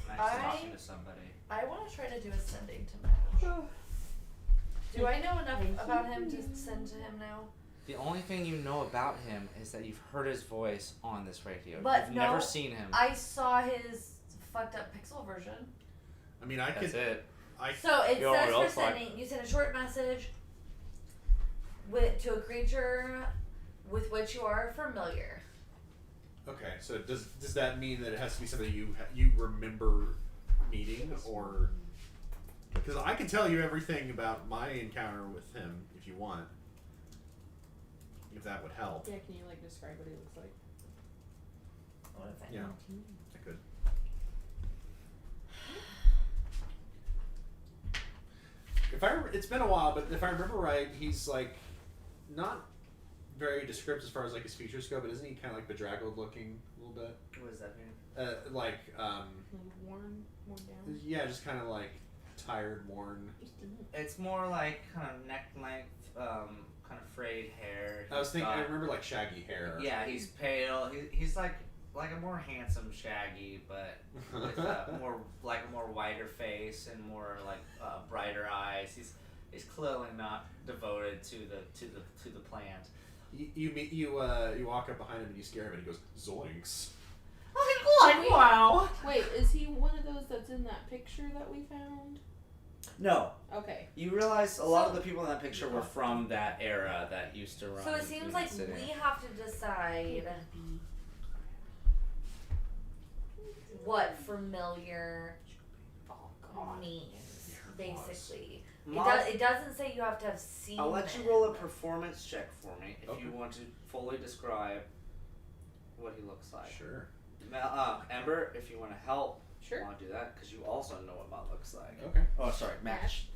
Match is talking to somebody. I want to try to do a sending to Match. Do I know enough about him to send to him now? The only thing you know about him is that you've heard his voice on this radio. But You've no, never seen him. I saw his fucked up pixel version. I mean, I That's could. it. So it You know what says else for like- sending, you send a short message to a creature with which you are familiar. Okay, so does that mean that it has to be somebody you remember meeting, or because I can tell you everything about my encounter with him if you want, if that would help. Yeah, can you like describe what he looks like? What if I Yeah, I could. It's been a while, but if I remember right, he's like not very descriptive as far as like his features go, but isn't he kind of like bedraggled looking a little bit? What does that mean? Like Worn down. yeah, just kind of like tired, worn. It's more like kind of neck length, kind of frayed hair. I was He's thinking, I got- remember like shaggy hair. Yeah, he's pale. He's like a more handsome Shaggy, but with a more wider face and more like brighter eyes. He's clearly not devoted to the plant. You walk up behind him and you scare him and he goes zoinks. Oh my god, wow! Wait, is he one of those that's in that picture that we found? No. Okay. You realize a lot of the people in that picture were from that era that used to run. So it seems like City. we have to decide what familiar means, basically. It doesn't say you have to have seen I'll let you him. roll a performance check for me if Okay. you want to fully describe what he looks like. Sure. Ember, if you want to help, Sure. want to do that because you also know what Matt looks like. Okay. Oh, sorry, Match.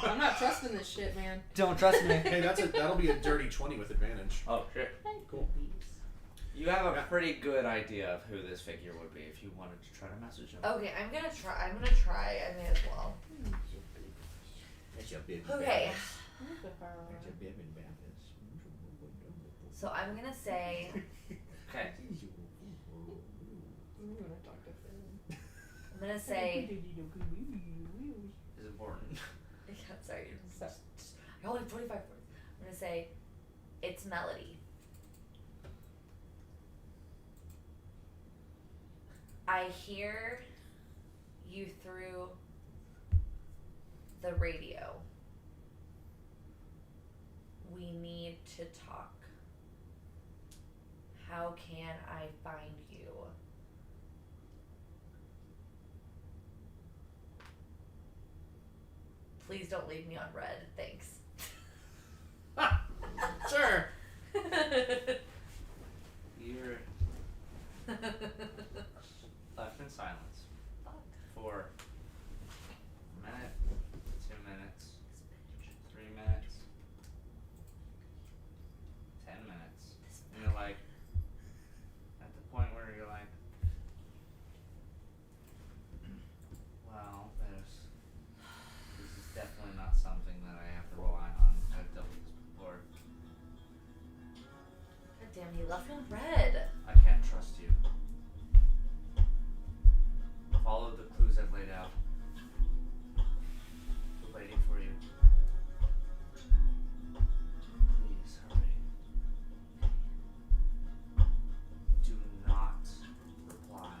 I'm not trusting this shit, man. Don't trust me. Hey, that'll be a dirty 20 with advantage. Oh shit. Cool. You have a Yeah. pretty good idea of who this figure would be if you wanted to try to message him. Okay, I'm gonna try. I may as well. That's your baby. Okay. That's your baby. So I'm gonna say. Okay. I'm gonna say. Is important. I'm sorry. I only have 25 words. I'm gonna say, it's Melody. I hear you through the radio. We need to talk. How can I find you? Please don't leave me on red. Thanks. Sure. You're left in silence for a minute, 2 minutes, 3 minutes, 10 minutes. And you're like, at the point where you're like, well, this is definitely not something that I have to rely on. I've dealt with this before. God damn, he left me on red. I can't trust you. Follow the clues I've laid out. We're waiting for you. Please hurry. Do not reply.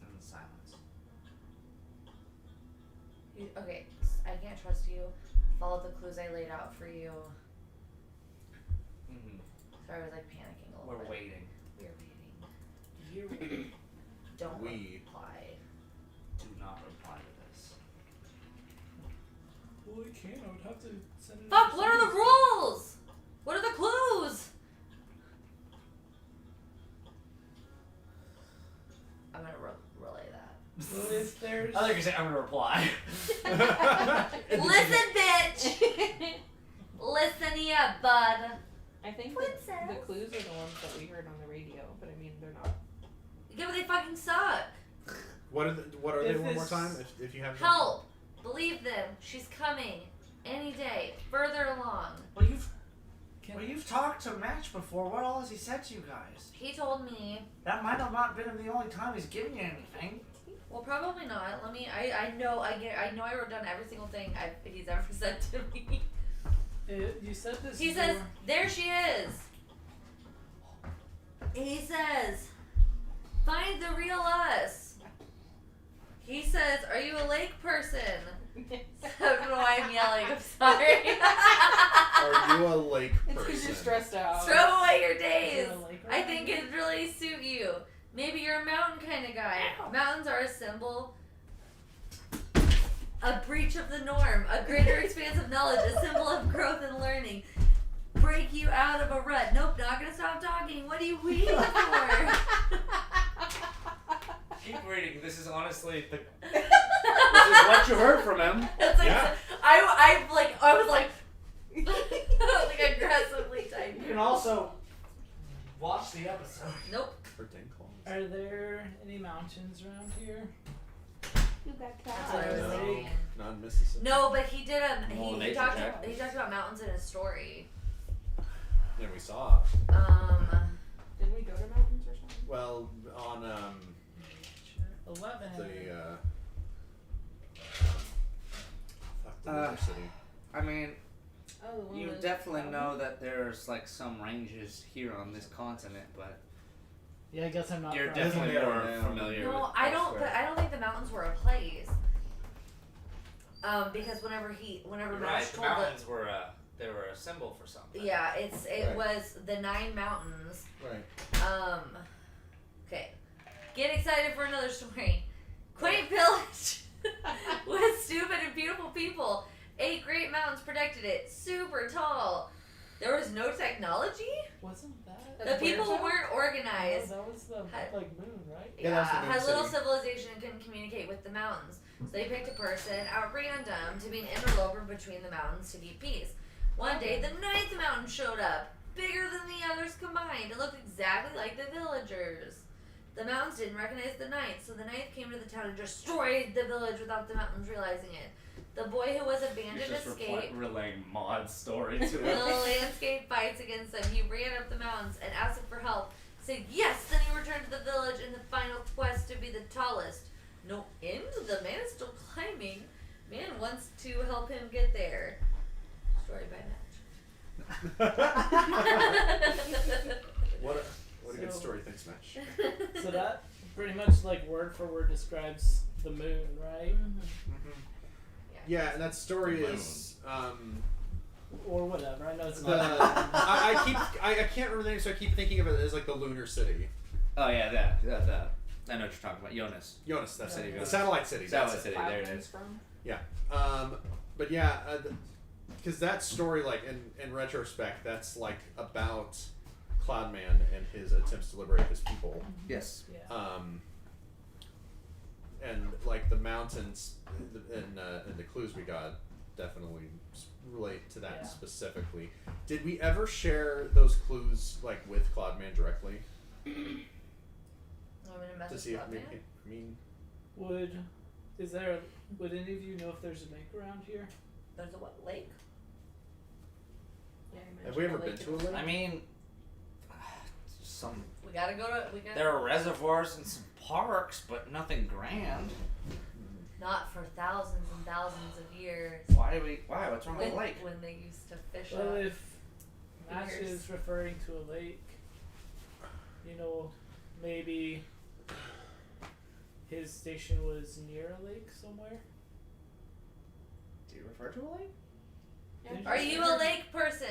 And the silence. Okay, I can't trust you. Follow the clues I laid out for you. Mm-hmm. Sorry, I was like panicking a little We're bit. waiting. We're waiting. Don't We. reply. Do not reply to this. Well, I can't. I would have to send it. Fuck, over what are the somebody. rules? What are the clues? I'm gonna relay that. Well, if there's. I thought you were saying I'm gonna reply. Listen, bitch! Listen here, bud. I think Princess. that the clues are the ones that we heard on the radio, but I mean, they're not. Yeah, but they fucking suck. What are they If one more this- time? If you have them? Help! Believe them. She's coming. Any day. Further along. Well, you've talked to Match before. What all has he said to you guys? He told me. That might have not been the only time he's given you anything. Well, probably not. Let me. I know. I wrote down every single thing he's ever said to me. You said this. He says, "There she is." He says, "Find the real us." He says, "Are you a lake person?" I don't know why I'm yelling. I'm sorry. Are you a lake It's person? because you're stressed out. Throw away your days. You're a lake I person? think it'd really suit you. Maybe you're a mountain kind of guy. Mountains are a symbol. A breach of the norm. A greater expanse of knowledge. A symbol of growth and learning. Break you out of a rut. Nope, not gonna stop talking. What are you waiting for? Keep reading. This is honestly the. This is what you heard from him. It's like, Yeah. I was like aggressively typing. You can also watch the episode. Nope. For 10 claws. Are there any mountains around here? You got That's what I was No. thinking. Not in Mississippi. No, but he did Roll a he nature talked check. he talked about mountains in his story. Yeah, we saw. Didn't we go to mountains or something? Well, on 11. fuck the other city. I mean, Oh, the one You with definitely Cloud know Mountain? that there's like some ranges here on this continent, but Yeah, I guess I'm not. you're from- definitely Doesn't more matter now. familiar No, with I don't. elsewhere. But I don't think the mountains were a place. Because whenever You're Mash right, the told mountains were they were a symbol for something. yeah, it Right. was the 9 mountains. Right. Okay. Get excited for another story. Quaint village with stupid and beautiful people. 8 great mountains protected it. Super tall. There was no technology. Wasn't that? The That's people Puerto? weren't No, organized. that was the Had- like moon, right? Yeah, that was the moon had little city. civilization and couldn't communicate with the mountains. So they picked a person at random to be an interloper between the mountains to keep peace. One day, the 9th mountain showed up, bigger than the others combined. It looked exactly like the villagers. The mountains didn't recognize the 9th, so the 9th came to the town and destroyed the village without the mountains realizing it. The boy who was abandoned escaped. relaying Maud's story to The landscape fights against them. He ran up the mountains and asked them for help. Said yes, then he returned to the village in the final quest to be the tallest. No end, the man is still climbing. Man wants to help him get there. Story by Match. What a good So- story. Thanks, Match. So that pretty much like word for word describes the moon, right? Yeah, and that story The is Or whatever. I know it's the not. I can't remember the name, so I keep thinking of it as like the lunar city. Oh yeah, that I know what you're talking about. Jonas. Jonas, that's City, it. The Jonas. satellite city. Satellite That's it. city. Cloud There it Mountain's is. from? But yeah, because that story, like in retrospect, that's like about Cloudman and his attempts to liberate his people. Yes. Yeah. And like the mountains and the clues we got definitely relate to that Yeah. specifically. Did we ever share those clues like with Cloudman directly Want me to to message see if Cloudman? maybe? I mean, Would any of you know if there's a lake around here? There's a what, lake? Yeah, you have we ever been mentioned to a lake? I mean, some We gotta go to. We got. there are reservoirs and some parks, but nothing grand. Not for thousands and thousands of years. Why? What's wrong with the lake? When they used to fish Well, up. if Nash Years. is referring to a lake, you know, maybe his station was near a lake somewhere. Do you refer to a lake? Yeah, Are you a lake person?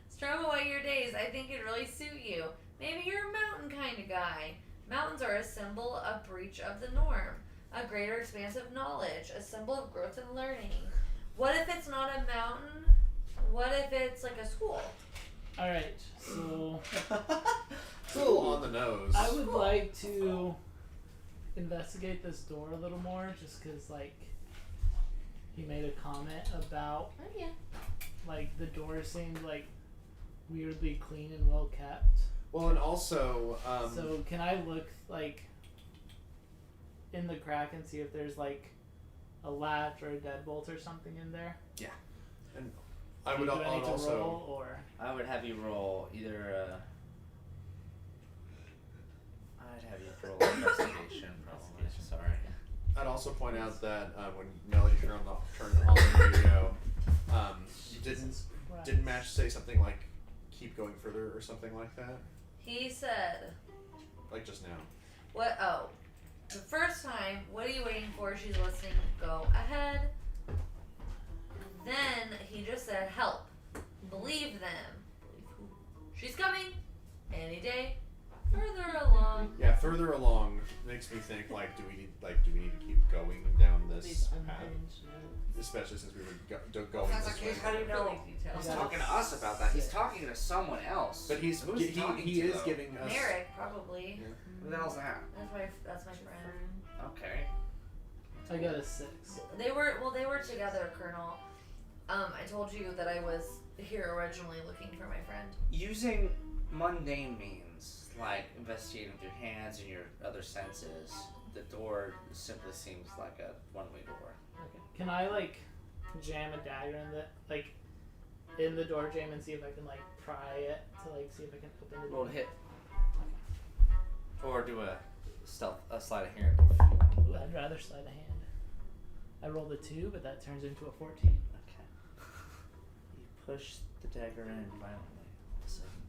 Struggle away your days. I think it'd really suit you. Maybe you're a mountain kind of guy. Mountains are a symbol of breach of the norm, a greater expanse of knowledge, a symbol of growth and learning. What if it's not a mountain? What if it's like a school? All right, so it's a little on the nose. I would like to investigate this door a little more, just because like he made a comment about Oh yeah. like the door seemed like weirdly clean and well kept. Well, and also, So can I look like in the crack and see if there's like a latch or a deadbolt or something in there? I would Do I need to also. roll or I would have you roll either. I'd have you roll investigation, probably. Sorry. I'd also point out that when Melody turned on the radio, didn't Match say something like "keep going further" or something like that? He said, Like just now. "What? Oh, the first time. What are you waiting for? She's listening. Go ahead." Then he just said, "Help. Believe them. Believe who? She's coming. Any day. Further along." Yeah, further along makes me think like, do we need to keep going down this These path? unhinged notes. Especially since we were going Well, if that's this the way. case, how do you know? Really detailed. He's talking to us about that. He's talking to someone else. But Who's he talking he to, is though? giving us. Merrick, probably. Yeah. Who the hell's that? That's my friend. Okay. I got a 6. They were together, Colonel. I told you that I was here originally looking for my friend. Using mundane means like investigating with your hands and your other senses, the door simply seems like a one-way door. Okay. Can I like jam a dagger in the door jam and see if I can like pry it to like see if I can open the Roll door? to hit. Or do a sleight of hand. If you want to do Ooh, it. I'd rather sleight of hand. I rolled a 2, but that turns into a 14. Okay. You push the dagger in violently. All of a sudden,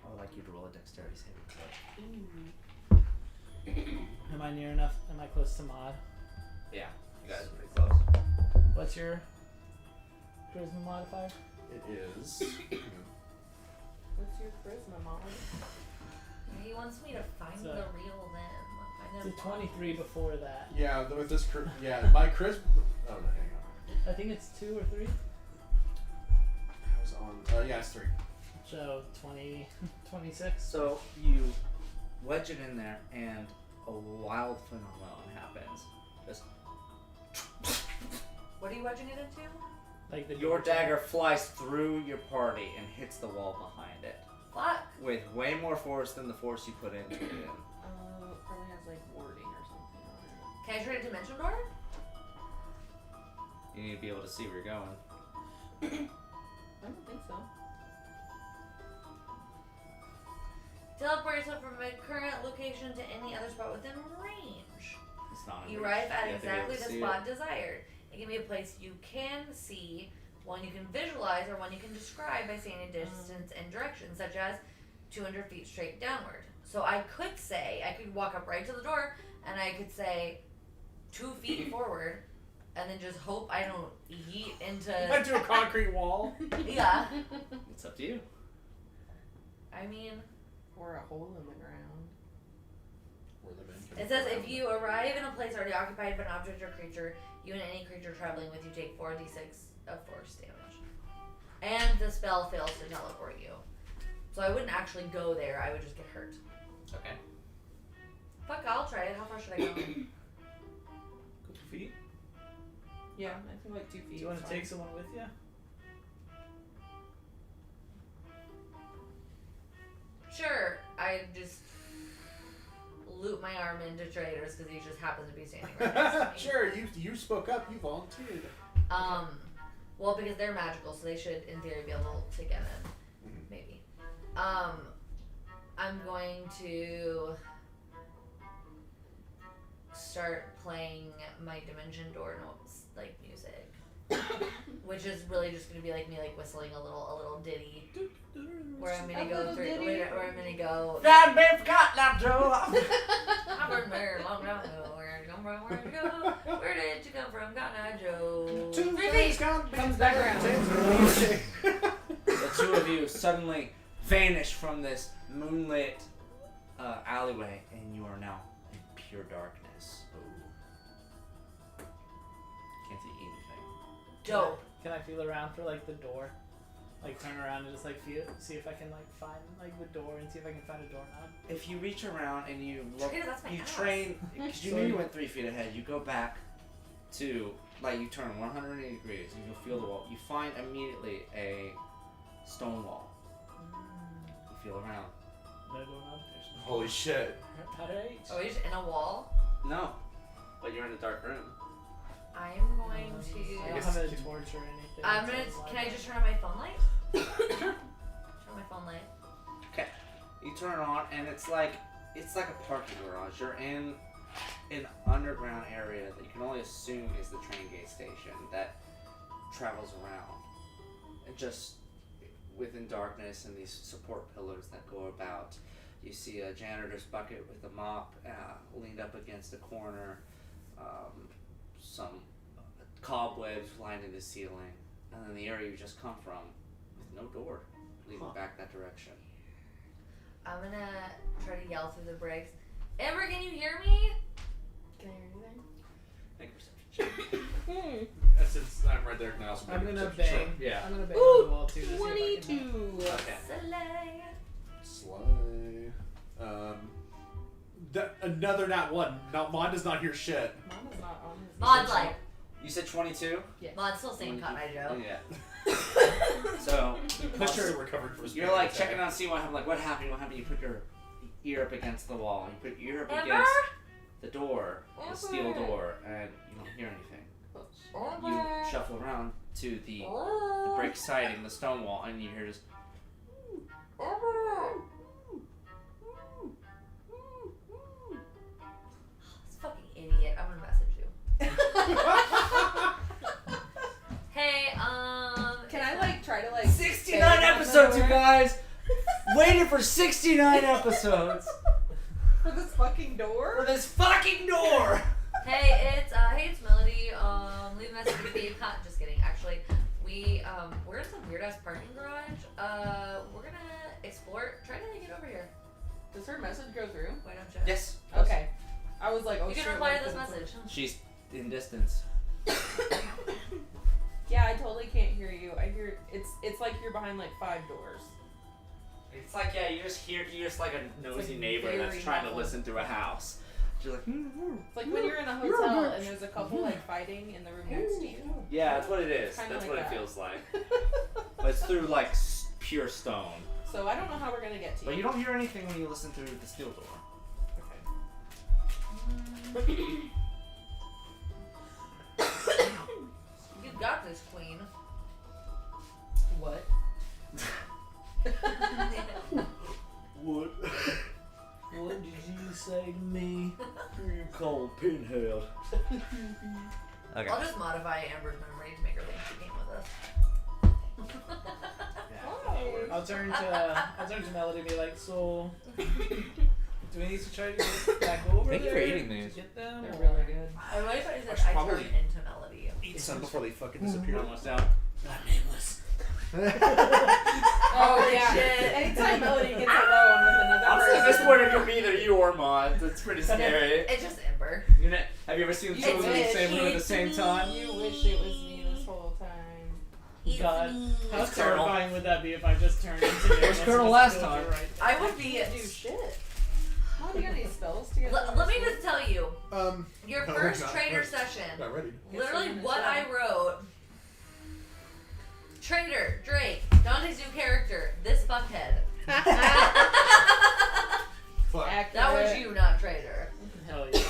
I would like you to roll a dexterity saving throw. Am I near enough? Am I close to Maud? Yeah, you guys are pretty close. What's your charisma modifier? It is. What's your charisma, Molly? He wants me to find So- the real them. Find It's a 23 before that. Yeah, with this. My charisma. Oh no, hang on. I think it's 2 or 3. I was on. Yeah, it's 3. So 20, 26. So you wedge it in there, and a wild phenomenon happens. Just What are you wedging it into? Like the your door. dagger flies through your party and hits the wall behind it Fuck. with way more force than the force you put into it. Probably has like wording or something on Can I try a dimension door? You need to be able to see where you're going. it. I don't think so. Teleport yourself from a current location to any other spot within range. It's not. in You reach. arrive at You have to be able exactly to the see spot desired. It can be a place you can see, one you can visualize, or one you can describe by saying a distance and direction, such as 200 feet straight downward. So I could say, I could walk up right to the door, and I could say 2 feet forward, and then just hope I don't yeet into. Into a concrete wall. Yeah. It's up to you. I mean, Or a hole in the ground. it says if you arrive in a place already occupied by an object or creature, you and any creature traveling with you take 4d6 of force damage. And the spell fails to teleport you. So I wouldn't actually go there, I would just get hurt. Okay. Fuck, I'll try it. How far should I go? Couple feet. Yeah, I think like 2 feet. Do you want is to fine. take someone with you? Sure, I just loop my arm into traders because he just happens to be standing right next to me. Sure, you spoke up. You volunteered. Well, because they're magical, so they should, in theory, be able to get in. Maybe. I'm going to start playing my Dimension Door notes, like music, which is really just gonna be like me, like whistling a little ditty, where I'm gonna A go little through, ditty. where I'm gonna go. That man forgot that Joe. I've been there long time ago. Where'd you come from? Where'd you go? Where did you come from? Cotton Eye Joe. 2 3 things feet. Comes back around. The two of you suddenly vanish from this moonlit alleyway, and you are now in pure darkness. Can't see anything. Dope. Can I feel around for like the door? Like turn around and just like feel, see if I can like find like the door and see if I can find a doorknob. If you reach around and you look, Trader, that's my you ass. train, because you knew you went 3 feet ahead, you go back to, like, you turn 180 degrees and you'll feel the wall. You find immediately a stone wall. You feel around. No doorknob. There's no Holy shit. How did I reach? Oh, you're just in a wall? No, but you're in a dark room. I am going I to. don't have a torch or anything. I'm so gonna. it's Can I like- just turn on my phone light? Turn on my phone light. You turn it on, and it's like a parking garage. You're in an underground area that you can only assume is the train gate station that travels around, and just within darkness and these support pillars that go about. You see a janitor's bucket with a mop leaned up against a corner, some cobwebs lining the ceiling, and then the area you just come from with no door leading back that direction. I'm gonna try to yell through the breaks. Amber, can you hear me? Can I hear anything? Make a perception check. Since I'm right there now, so I'm maybe gonna it's- bang. Yeah. I'm gonna bang Ooh, on the wall too. To see if I can help. 22. Okay. Slay. Slay. Another nat one. Mod does not hear shit. Mama's not on his. Mod's like, You said 22? Yes. Mod's still saying Cotton Eye Joe. Yeah. So you put Mod's your, still recovering from his you're panic like attack. checking out, seeing what happened. Like, what happened? What happened? You put your ear up against the wall. You put your ear up Amber? against the door, the steel Amber? door, and you don't hear anything. Amber? You shuffle around to the brick siding, the stone wall, and you hear just. Amber. This fucking idiot. I'm gonna message you. Hey, episodes, you guys. Waited for 69 episodes For this fucking for door? this fucking door. Hey, it's Melody. Leave a message with me. Just kidding. Actually, we're in some weird ass parking garage. We're gonna explore. Try to get over here. Does her message go through? Why don't you? Yes. Okay. I was like, oh You shit. can reply what to this if it's- message. She's in distance. Yeah, I totally can't hear you. I hear it's like you're behind like 5 doors. It's like you're just like a nosy like neighbor very that's trying to muffled. listen through a house. You're like, It's like when you're in a You're a hotel bitch. and there's a couple like fighting in the room next to you. yeah, that's what it is. Kinda That's like what that. it feels like. But it's through like pure stone. So I don't know how we're gonna get to But you. you don't hear anything when you listen through the steel door. Okay. You got this, queen. What? What? What did you say to me? You call Pinhead. Okay. I'll just modify Amber's memory to make her think she came with us. I'll turn to Melody and be like, so do we need to try to get back over Thank you for there eating to these. get them? They're or- really good. I like that I I should turn probably into Melody. Eat some before they fucking disappear. Almost out. I'm nameless. Oh yeah. shit. Anytime Melody gets alone with another Honestly, at person. this point, it could be either you or Mod. It's pretty scary. It's just Amber. Have you ever seen It's two of them in the same room at the it's same me. time? You wish it was me this whole time. God, how It's Colonel. terrifying would that be if I just turned into you? Where's Colonel last time? I would be. You can't do shit. Mom, you got any spells to get? Let me just tell you, your No, first not trader ready. session. Not ready. Literally, what I wrote. Trader, Drake, Dante's new character, this fuckhead. Fuck. Accurate. That was you, not Trader. Hell yeah.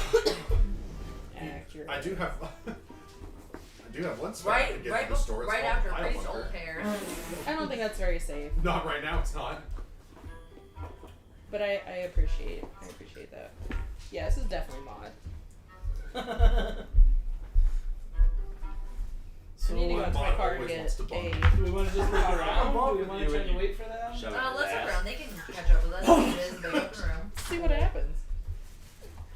Accurate. I do have. I do have one spell Right, to get right, to the store. It's right called after Pile Priest Bunker. old hair. I don't think that's very safe, Not right now. It's not. but I appreciate that. Yeah, this is definitely mod. So I need to go my into my mod car and always get wants to a. bump. do we want to just look around? Do we want to try to wait for them? Shove it in Let's his look ass. around. They can catch up with us. It is a big open room. See what happens.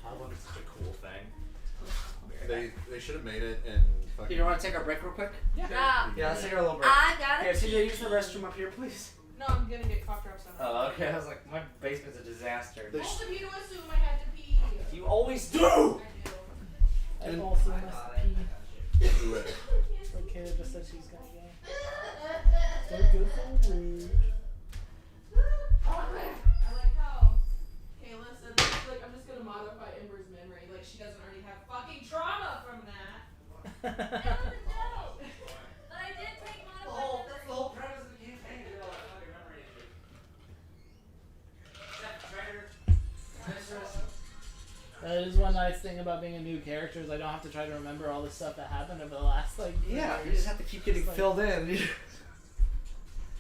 Pile Bunker's such a cool thing. They should have made it in fucking. You want to take our break real quick? Yeah. Yeah, let's take our little break. I got Here, it. CJ, use the restroom up here, please. No, I'm gonna get cough drops on. Oh, okay. I was like, my basement's a disaster. They Both of you assume I had to pee. You always do! I do. I And- also must pee. Do it. Okay, just said she's gonna go. So good for rude. I like how Kayla said, like, I'm just gonna modify Ember's memory. Like, she doesn't already have fucking trauma from that. But I did take modified That's the whole premise of the campaign. You're all like, fucking memory issue. That is one nice thing about being a new character is I don't have to try to remember all the stuff that happened over the last like. Yeah, you years. just have to keep getting Just like- filled in.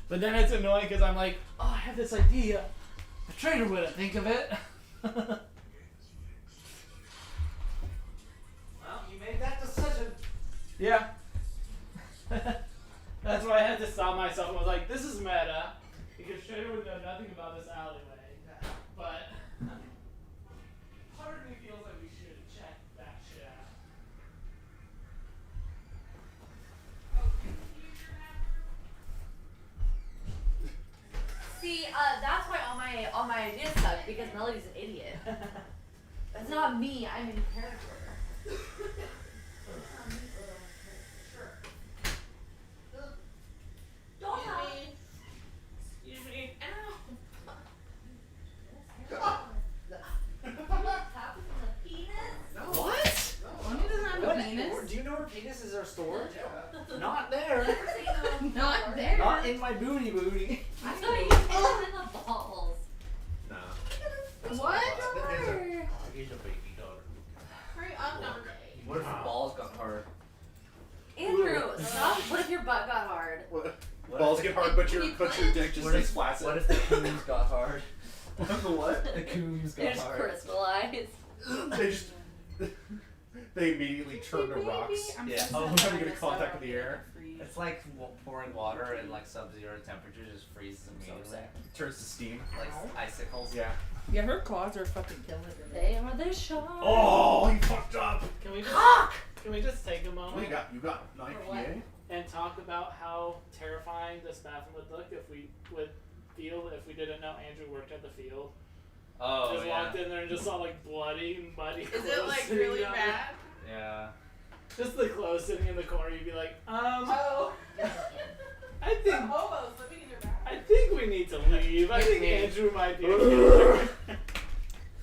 But then it's annoying because I'm like, oh, I have this idea. A trainer wouldn't think of it. Well, you made that decision. Yeah. That's why I had to stop myself and was like, this is meta. Because Trader would know nothing about this alleyway. But part of me feels like we should check that shit out. See, that's why all my ideas suck because Melody's an idiot. That's not me. I'm in character. Don't have. Excuse me. What? Mommy doesn't have a What? penis. Do you know where penises are stored? Not there. Not there. Not in my booty booty. I thought you put them in the balls. Nah. What? He's a baby daughter. Hurry up, number What if your balls got hard? Andrew, stop. What if your butt got hard? What? What Balls if get the- hard, but your dick just What stays if, flaccid. what if the coons got hard? What the what? The coons They got just hard. crystallize. They just. they immediately turn to rocks. I'm Yeah. so Oh, sad we I get a missed contact out with on the air. freeze. It's like pouring water in like sub-zero temperatures, just freezes immediately. Turns to steam. Like icicles. Yeah. Yeah, her claws are fucking killing her. They are the sharks. Oh, you fucked up. Can we just take a What moment you got? You got an IPA? and talk about how terrifying this bathroom would look if we would feel if we didn't know Andrew worked at the field? Oh Just yeah. walked in there and just saw like bloody, muddy Is clothes it like sitting really down bad? Yeah. there. Just the clothes sitting in the corner. You'd be like, Oh. I think Hobos living in your bathroom. I think we need to leave. I think Me. Andrew might be a killer.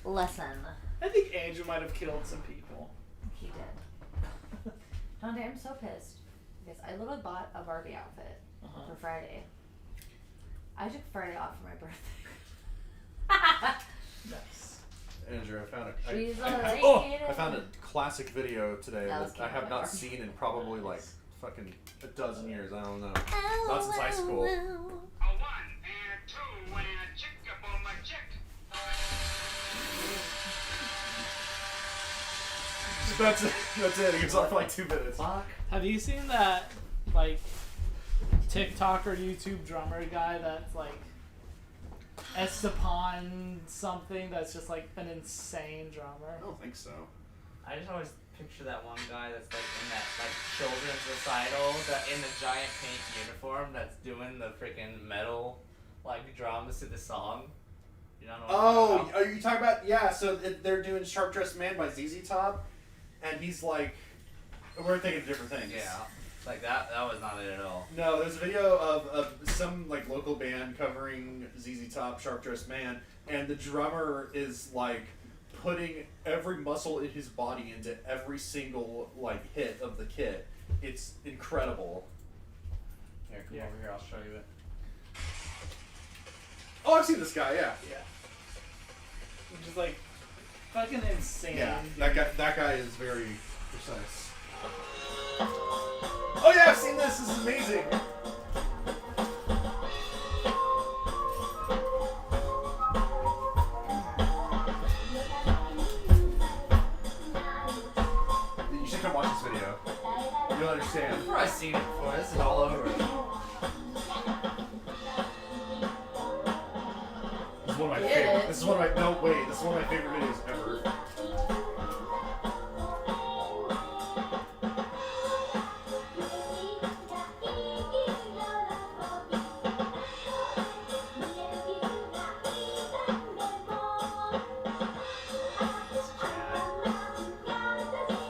Listen, I think Andrew might have killed some people. he did. Dante, I'm so pissed because I literally bought a Barbie outfit for Friday. I took Friday off for my birthday. Nice. Andrew, I found She's a I found a classic video today That was that I cute. have not seen in probably like fucking a dozen years. I don't know. Not since high school. A 1 and a 2 and a chick up on my chick. That's it. That's it. It goes on for like 2 minutes. Fuck. Have you seen that, like, TikTok or YouTube drummer guy that's like Esteban something that's just like an insane drummer? I don't think so. I just always picture that one guy that's like in that like children's recital, that in the giant pink uniform that's doing the freaking metal like drums to the song. You don't know what I'm Oh, talking are you talking about? Yeah. So they're doing "Sharp Dressed Man" by ZZ Top, and he's like, we're thinking of different things. Yeah. Like that was not it at all. No, there's a video of some like local band covering ZZ Top "Sharp Dressed Man," and the drummer is like putting every muscle in his body into every single like hit of the kit. It's incredible. Here, come Yeah. over here, I'll show you it. Oh, I've seen this guy. Yeah. Yeah. Which is like fucking insane. Yeah. dude. That guy is very precise. Oh yeah, I've seen this. This is amazing. You should come watch this video. You'll understand. I've probably seen it before. This is all over. This is one of my Get favorite. it. This is one of my no wait. This is one of my favorite videos ever.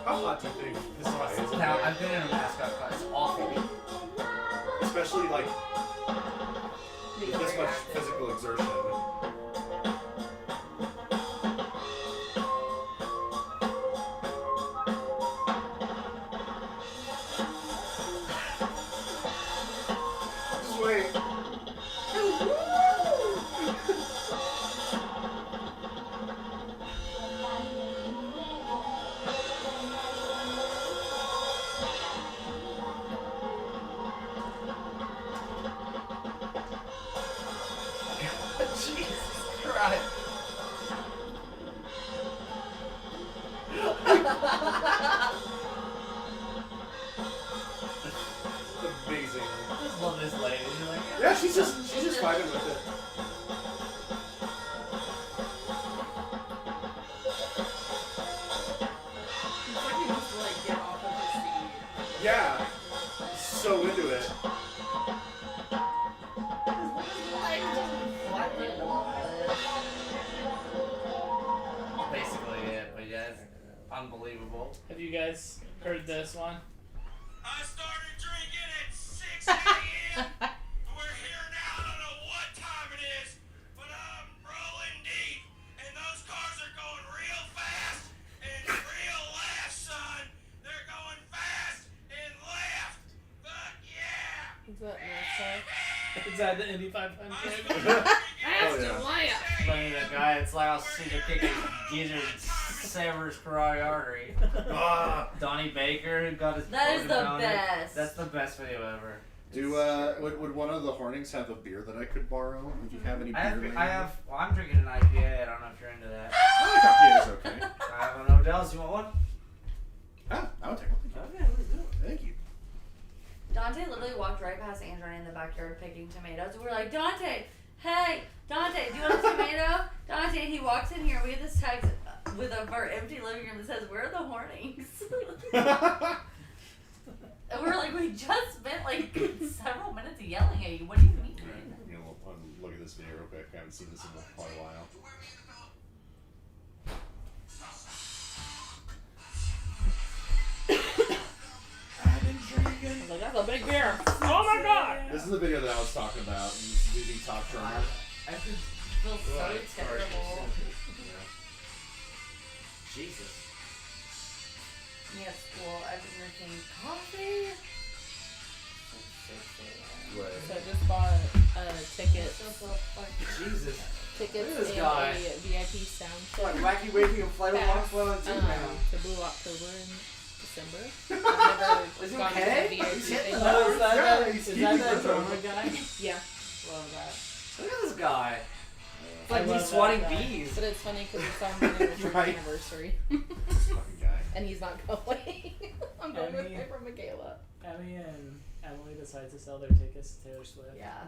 How hot do you think this guy is? Now, I've been in a mascot class. It's awful. Especially like with this much physical exertion. Just wait. Jesus Christ. Amazing. I just love this lady. You're like, Yeah, she's just vibing with it. It's like he wants to like get off of his seat. Yeah. So into it. basically it, but yeah, it's unbelievable. Have you guys heard this one? I started drinking at 6 a.m. We're here now. I don't know what time it is, but I'm rolling deep, and those cars are going real fast and real left, son. They're going fast and left. Fuck yeah! Is that NASCAR? Is that the Indy 500? Oh yeah. Funny that guy, it's like I'll see the kicking geezer severs carotid artery. Ah. Donnie Baker who got his That is boat the impounded. best. That's the best video ever. Would one of the Hornings have a beer that I could borrow? Would you have any beer? Well, I'm drinking an IPA. I don't know if you're into that. I like IPAs, okay. I have an Odell's. You want one? Dante literally walked right past Andrew in the backyard picking tomatoes. We were like, Dante, hey, Dante, do you want a tomato? Dante, and he walks in here. We have this text with our empty living room that says, "Where are the Hornings?" And we're like, we just spent like several minutes yelling at you. What do you mean? You know, look at this video real quick. I haven't seen this in quite a while. I was like, that's a big beer. Oh my god! This is the video that I was talking about. Losing top drummer. I feel so terrible. Jesus. Me at school, I've been drinking coffee. So I just bought tickets. Jesus. Tickets Look at this and guy. a VIP sound It's like check wacky wavy and flight of Rockwell and Superman. to Blue October in December. I've never Is he gone to okay? a VIP He's hitting thing. the Oh, is that He's that keeping drummer guy? Yeah, Love that. Look at this guy. It's I like love he's swatting that guy. bees. but it's funny because it's on my first Right. anniversary, This fucking guy. and he's not going. I'm going with Emmy. my friend Michaela. Emmy and Emily decided to sell their tickets to Taylor Swift. Yeah.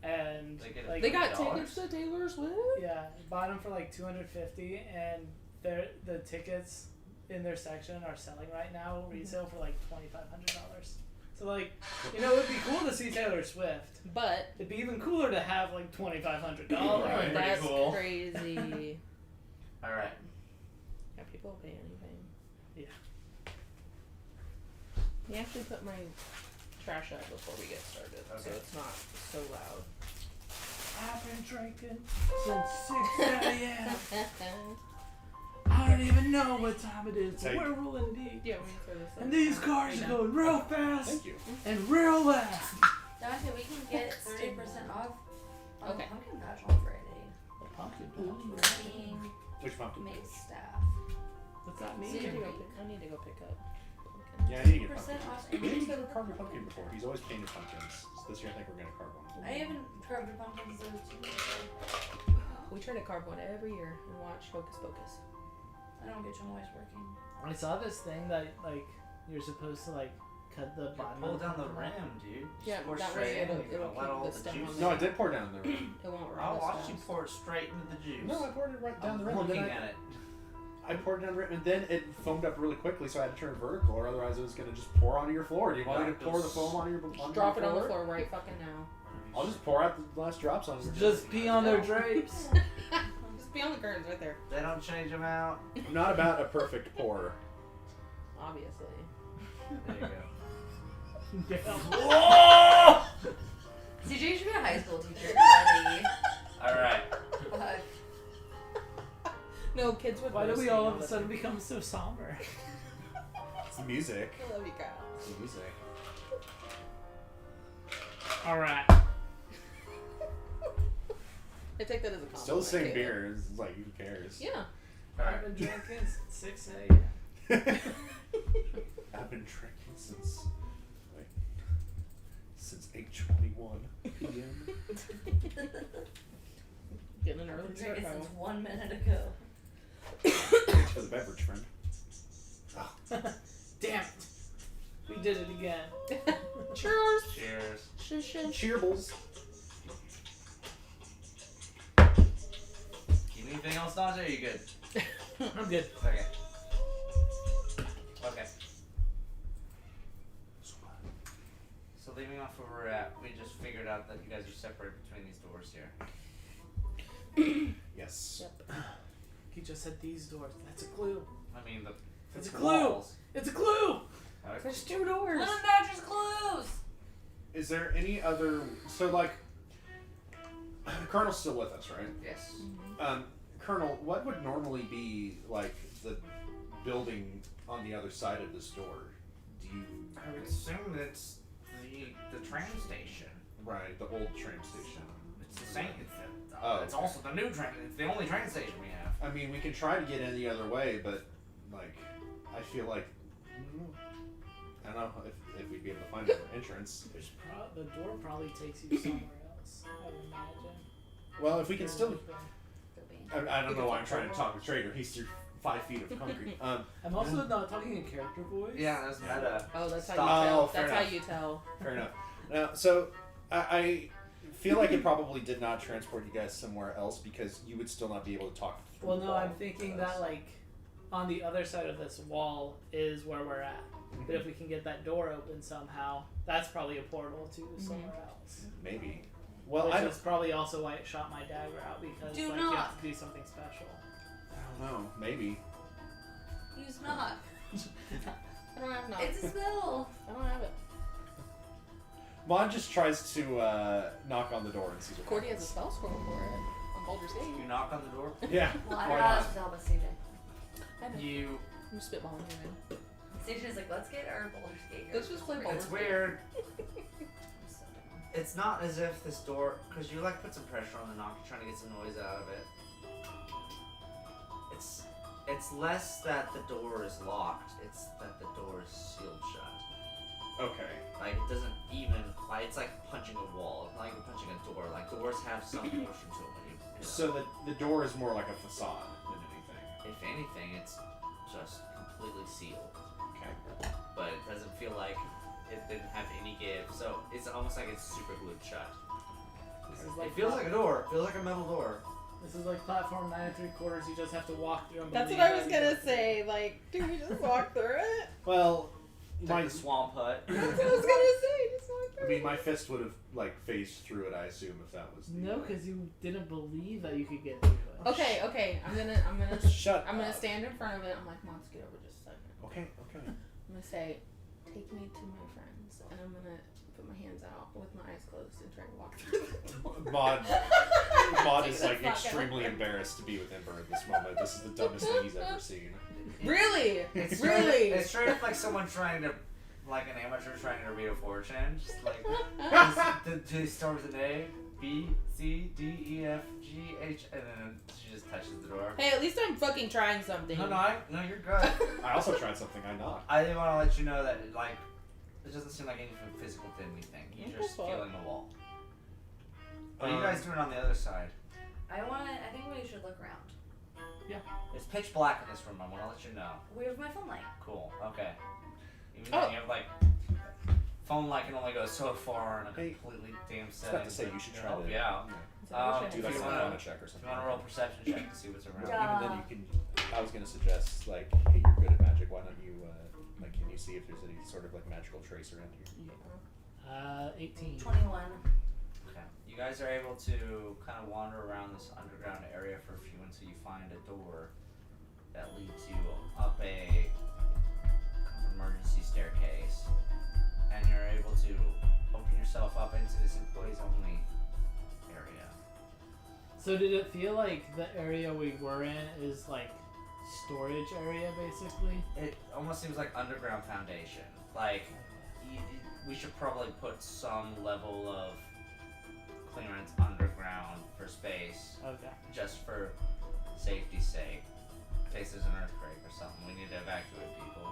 And They get like They got $20? tickets to Taylor Swift. yeah, bought them for like $250, and the tickets in their section are selling right now retail for like $2,500. So like, you know, it'd be cool to see Taylor Swift. But It'd be even cooler to have like $2,500. Right. that's cool. crazy. Alright. Yeah, people will pay anything. Yeah. You actually put my trash out before we get started, so Okay. it's not so loud. I've been drinking since 6 a.m. I don't even know what time it is, but Take- we're rolling deep. Yeah, we can throw this And up. these cars are going real fast Thank you. and real loud. Dante, we can get 30% off on Okay. Pumpkin Patch on Friday. Pumpkin Being Which pumpkin? May staff. What's that I need mean? to go pick up pumpkin. Yeah, I need to get 30% pumpkin. off. He's never carved a pumpkin before. He's always painted pumpkins. So this year I think we're gonna carve one. I haven't carved a pumpkin since 2 years ago. We try to carve one every year and watch Hocus Pocus. I don't get your voice working. I saw this thing that like you're supposed to like cut the bottom. Pull of down the pumpkin rim, off. dude. Yeah, Just pour that straight way in. it'll You're gonna let keep all the the stem juice. on No, I did pour down the rim. It won't rot I'll as watch fast. you pour it straight into the juice. No, I poured it right down the I'm rim. And looking then at it. I poured it down the rim, and then it foamed up really quickly, so I had to turn vertical, or otherwise it was gonna just pour onto your floor. Do you want me to pour the foam onto your Just drop it on the floor right fucking now. I'll just pour out the last drops on your. Just pee on their drapes. Just be on the curtains right there. They don't change them out. I'm not about a perfect pour. Obviously. There you go. Whoa! CJ, you should be a high school teacher. Buddy. Alright. Fuck. No, kids would Why do roast we me all on of a the sudden thing. become so somber? It's the music. I love you, Kyle. It's the music. Alright. I take that as a compliment. Still the same Caleb. beer. It's like, who cares? Yeah. I've been drinking since 6 a.m. I've been drinking since 8:21 p.m. Getting an I've early been start, drinking Kyle. since 1 minute ago. Thanks for the beverage, friend. Damn it. We did it again. Cheers. Cheers. Shush, shush. Cheerables. You need anything else, Dante? Or are you good? I'm good. Okay. Okay. So leaving off where we're at, we just figured out that you guys are separated between these doors here. Yes. Yep. He just said these doors. That's a clue. I mean, It's a the clue. walls. It's a clue. Okay. There's 2 doors. Little Badger's clues! Is there any other? So like, Colonel's still with us, right? Yes. Colonel, what would normally be like the building on the other side of this door? Do you? I would assume it's the train station. Right, the old train station. It's the same. Oh. It's also the new train. It's the only train station we have. I mean, we can try to get in the other way, but like, I feel like I don't know if we'd be able to find an entrance. There's the door probably takes you somewhere else, I would imagine. Well, if we can still, Could be. I don't know why I'm trying to talk to Trader. He's 5 feet of concrete. I'm also not talking in character voice. Yeah, that's meta. Oh, that's how Stop. you tell. fair That's how enough. you tell. Fair enough. Now, so I feel like it probably did not transport you guys somewhere else because you would still not be able to talk. Through Well, the no, wall I'm thinking with us. that like on the other side of this wall is where we're at. But if we can get that door open somehow, that's probably a portal to somewhere else. Maybe. Well, Which I is probably also why it shot my dagger out because Do like you not. have to do something special. don't know. Maybe. Use knock. I don't have knock. It's a spell. I don't have it. Mon just tries to knock on the door and sees what Cordy has a happens. spell scroll for it on Baldur's You Gate. knock on the door. Yeah. Well, I why don't know not? how to help us, CJ. I know. You. I'm spitballing here, man. CJ's like, let's get our Baldur's Gate here. Let's just play Baldur's It's Gate. weird. I'm so dumb. It's not as if this door, because you like put some pressure on the knock, you're trying to get some noise out of it. It's less that the door is locked, it's that the door is sealed shut. Okay. Like it doesn't even, like it's like punching a wall. It's not like you're punching a door. Like doors have some motion to them when you hit them. So the door is more like a facade than anything. If anything, it's just completely sealed. Okay. But it doesn't feel like it didn't have any give. So it's almost like it's super glued shut. This is like It feels like a door. It feels like a metal door. This is like platform 9 3/4. You just have to walk through them. That's what I was gonna say. Like, do we just walk through it? Well, It's my like the swamp hut. That's what I was gonna say. Just walk I through mean, it. my fist would have like phased through it. I assume if that was the, No, because you didn't believe that you could get through it. Okay. I'm gonna Shut. I'm gonna up. stand in front of it. I'm like, Mom, get over just a second. Okay. I'm gonna say, take me to my friends, and I'm gonna put my hands out with my eyes closed and try to walk through the door. Maud is That's like not gonna extremely work. embarrassed to be with Ember at this moment. This is the dumbest thing he's ever seen. Really? It's Really? It's straight up like someone trying to, like an amateur trying to read a fortune. Just like, to start with an A, B, C, D, E, F, G, H, and then she just touches the door. Hey, at least I'm fucking trying something. No, you're good. I also tried something. I knocked. I didn't want to let you know that, like, it doesn't seem like anything physical to anything. You're What just the fuck? feeling the wall. What are you guys doing on the other side? I think we should look around. It's pitch black in this room. I want to let you know. Where's my phone light? Cool. Okay. Even though Oh. you have like phone light can only go so far in a Hey, completely damn I was setting. about to say you should try help to you out. It's like, I wish I do had like a you something. wanna- Arcana check or If something. you want to roll a perception check to see what's around. Yeah. Even then, you can. I was gonna suggest like, hey, you're good at magic. Why don't you like? Can you see if there's any sort of like magical trace around here? 18. 21. Okay. You guys are able to kind of wander around this underground area for a few until you find a door that leads you up a kind of emergency staircase, and you're able to open yourself up into this employees only area. So did it feel like the area we were in is like storage area basically? It almost seems like underground foundation. Like we should probably put some level of clearance underground for space, Okay. just for safety's sake. In case there's an earthquake or something, we need to evacuate people.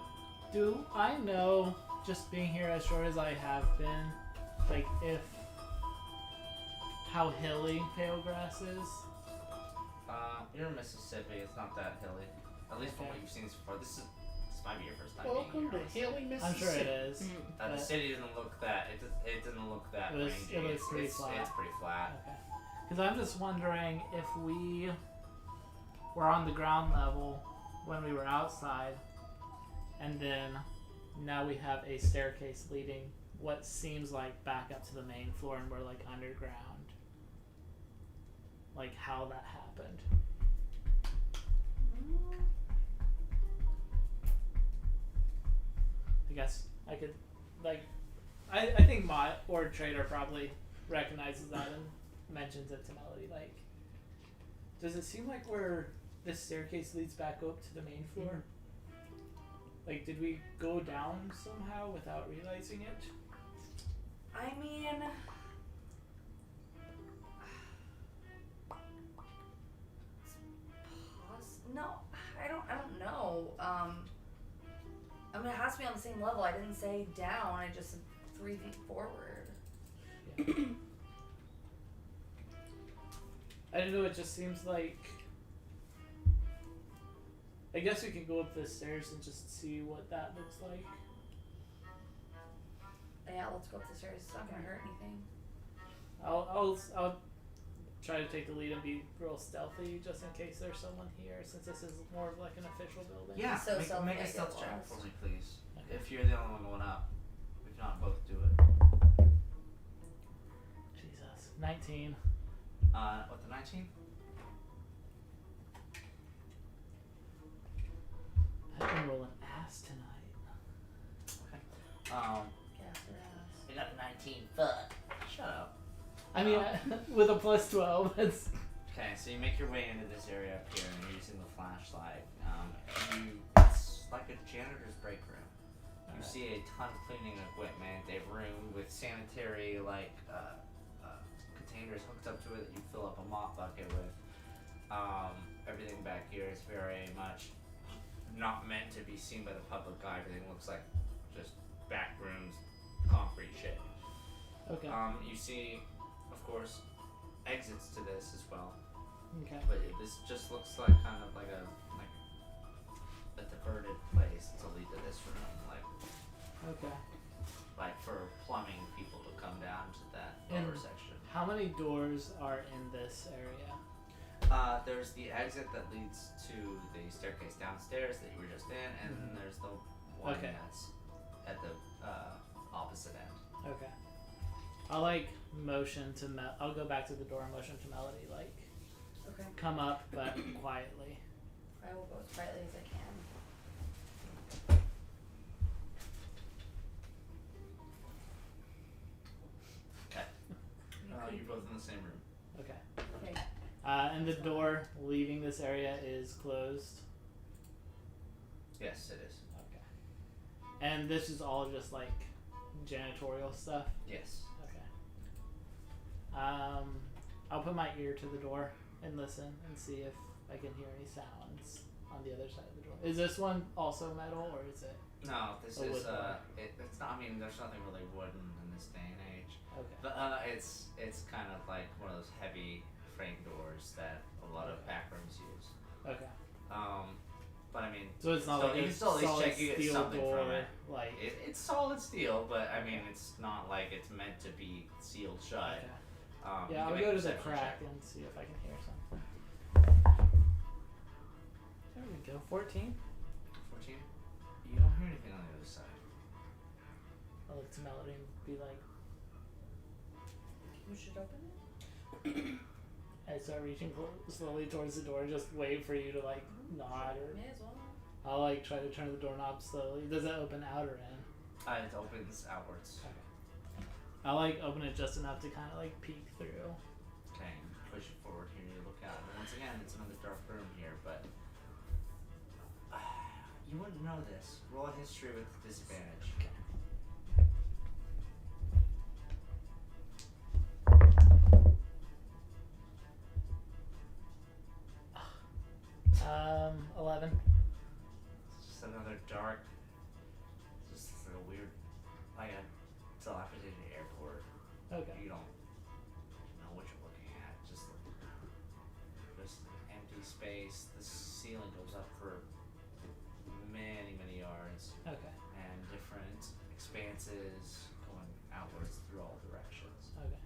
Do I know, just being here as short as I have been, like if how hilly Pale Grass is? You're in Mississippi. It's not that hilly, at least from Okay. what you've seen so far. This might be your first time Welcome being to here. Haley, I'm sure it Mississippi. is. Mm. The but- city doesn't look that. It doesn't look that It was- rangy. it looks pretty it's, flat. It's pretty flat. Okay. Because I'm just wondering if we were on the ground level when we were outside, and then now we have a staircase leading what seems like back up to the main floor, and we're like underground. Like how that happened. I guess I could, like, I think my Ord Trader probably recognizes that and mentions it to Melody. Like, does it seem like this staircase leads back up to the main floor? Like, did we go down somehow without realizing it? I mean, no, I don't know. I mean, it has to be on the same level. I didn't say down. I just said 3 feet forward. I don't know. It just seems like I guess we can go up the stairs and just see what that looks like. Yeah, let's go up the stairs. It's not gonna hurt anything. I'll try to take the lead and be real stealthy just in case there's someone here, since this is more of like an official building. Yeah, So make, stealthy, make I a get stealth check lost. for me, please. Okay. If you're the only one going up, we cannot both do it. Jesus. 19. What, the 19? I've been rolling ass tonight. Okay. Gas her ass. I got a 19. Fuck. Shut up. I mean, with a plus 12, that's. Okay, so you make your way into this area up here, and you're using the flashlight. It's like a janitor's break room. You see a ton of cleaning equipment, a room with sanitary containers hooked up to it that you fill up a mop bucket with. Everything back here is very much not meant to be seen by the public eye. Everything looks like just back rooms, concrete shit. Okay. You see, of course, exits to this as well. Okay. But this just looks like kind of like a diverted place to lead to this room, Okay. like for plumbing people to come down to that And lower section. how many doors are in this area? There's the exit that leads to the staircase downstairs that you were just in, and then there's the one Okay. that's at the opposite end. Okay. I'll like motion to I'll go back to the door and motion to Melody, like Okay. come up but quietly. I will go as quietly as I can. Okay. You're both in the same room. Okay. Okay. And the door leaving this area is closed. Yes, it is. Okay. And this is all just like janitorial stuff. Yes. Okay. I'll put my ear to the door and listen and see if I can hear any sounds on the other side of the door. Is this one also metal or is it? No, this A wood is door. it's not. I mean, there's nothing really wooden in this day and age. Okay. But it's kind of like one of those heavy frame doors that a lot of back rooms use. Okay. But I mean, So it's not still- like you a can still at least solid check you get steel something door, from it. like. It's solid steel, but I mean, it's not like it's meant to be sealed shut. Okay. You Yeah, can I'll make go a to the perception crack check. and see if I can hear something. There we go. 14. 14. You don't hear anything on the other side. I'll look to Melody and be like, You should open it. I start reaching slowly towards the door, just wait for you to like nod, or May as well. I'll like try to turn the doorknob slowly. Does it open out or in? It opens outwards. Okay. I'll like open it just enough to kind of like peek through. Okay, you push it forward here. You look out. And once again, it's another dark room here, but you wouldn't know this. Roll a history with disadvantage. Okay. 11. It's just another dark, just like a weird, like a dilapidated airport. Okay. You don't know what you're looking at. Just an empty space. The ceiling goes up for many, many yards, Okay. and different expanses going outwards through all directions. Okay.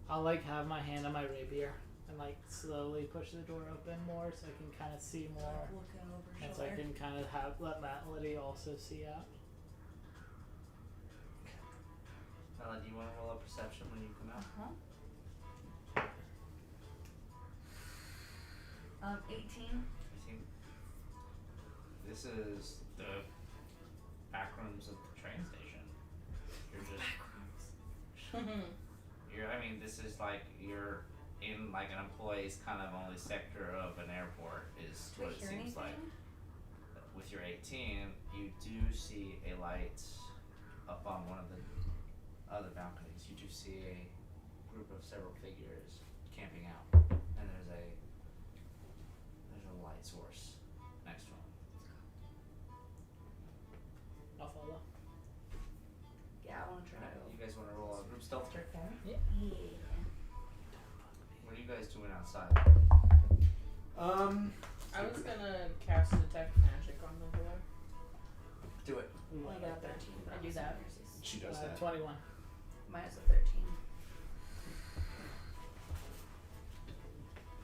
I'll like have my hand on my rapier and like slowly push the door open more so I can kind of see more. Looking over And so I shoulder. can kind of let Melody also see out. Bella, do you want to roll a perception when you come out? 18. 18. This is the back rooms of the train station. You're just I mean, this is like you're in like an employee's kind of only sector of an airport is Do I what it hear seems like. anything? With your 18, you do see a light up on one of the other balconies. You do see a group of several figures camping out, and there's a light source next to them. I'll follow. Yeah, I want to try to go. You guys want to roll a group stealth check for me? Yeah. What are you guys doing outside? I was gonna cast detect magic on the door. Do it. Ooh, I I got a like that. 13. I do that. She does that. 21. Mine's a 13.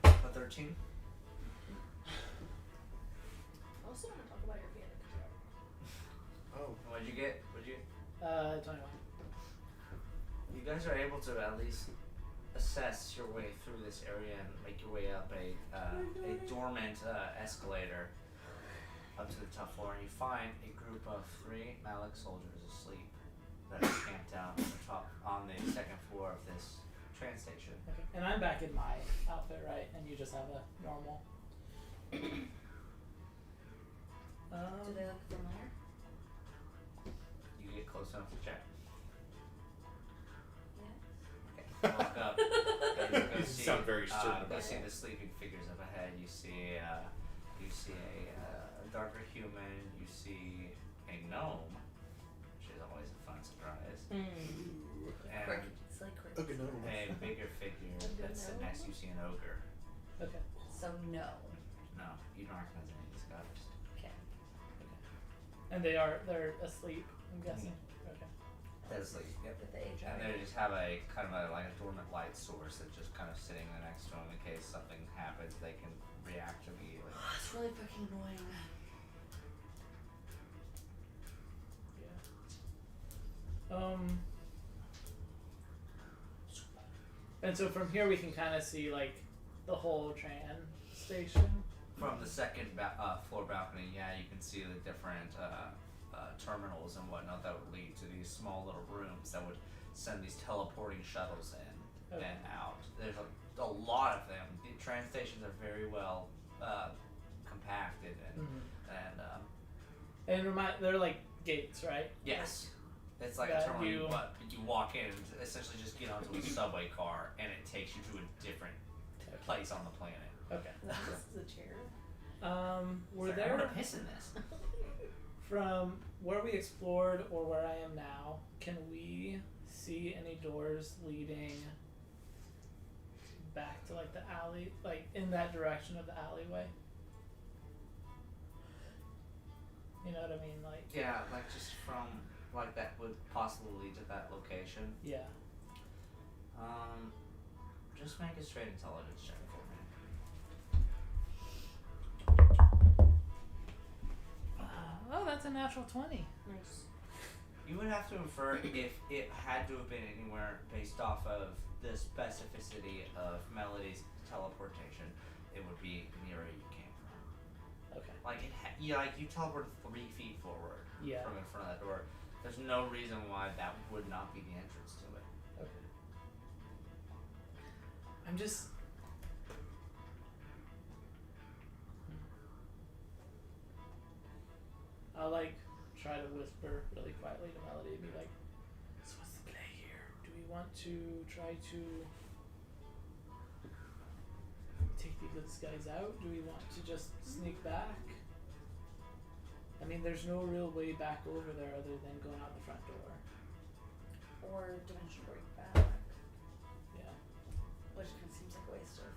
A 13. I also want to talk about your panic attack. Oh. What'd you get? 21. You guys are able to at least assess your way through this area and make your way up a dormant escalator up to the top floor, and you find a group of 3 Malik soldiers asleep that are camped out on the second floor of this train station. Okay. And I'm back in my outfit, right? And you just have a normal. Do they look familiar? You get close enough to check. Yes. Okay. You walk up. And you You sound very certain you about see that. the sleeping figures up ahead. You see a darker human. You see a gnome, which is always a fun surprise. And It's like crickets. Okay, no. a bigger figure that's sitting next to you. See an ogre. Okay. So no. No, you don't recognize any of these guys. Okay. And they're asleep, I'm guessing. Okay. Dead asleep. Yep. With the age And they just have a kind of like a dormant light source that's just kind of sitting there next to them in case something happens. They can react immediately. It's really fucking annoying. Yeah. And so from here we can kind of see like the whole train station. From the second floor balcony, yeah, you can see the different terminals and whatnot that would lead to these small little rooms that would send these teleporting shuttles in Okay. and out. There's a lot of them. The train stations are very well compacted and They're like gates, right? yes, it's like That a terminal. you- You walk in and essentially just get onto a subway car, and it takes you to a different place on the planet. Okay. This is a chair. Were Sorry, I there wanna piss in this. from where we explored or where I am now, can we see any doors leading back to like the alley, like in that direction of the alleyway? You know what I mean? Like, Yeah, like just from like that would possibly lead to that location. yeah. Just make a straight intelligence check for me. Oh, that's a natural 20. Nice. You would have to infer if it had to have been anywhere based off of the specificity of Melody's teleportation, it would be nearer you came from. Okay. Like you teleported 3 feet forward Yeah. from in front of that door. There's no reason why that would not be the entrance to it. Okay. I'm just. I'll like try to whisper really quietly to Melody and be like, "So what's the play here? Do we want to try to take these guys out? Do we want to just sneak back? I mean, there's no real way back over there other than going out the front door." Or dimension break back, Yeah. which kind of seems like a waste of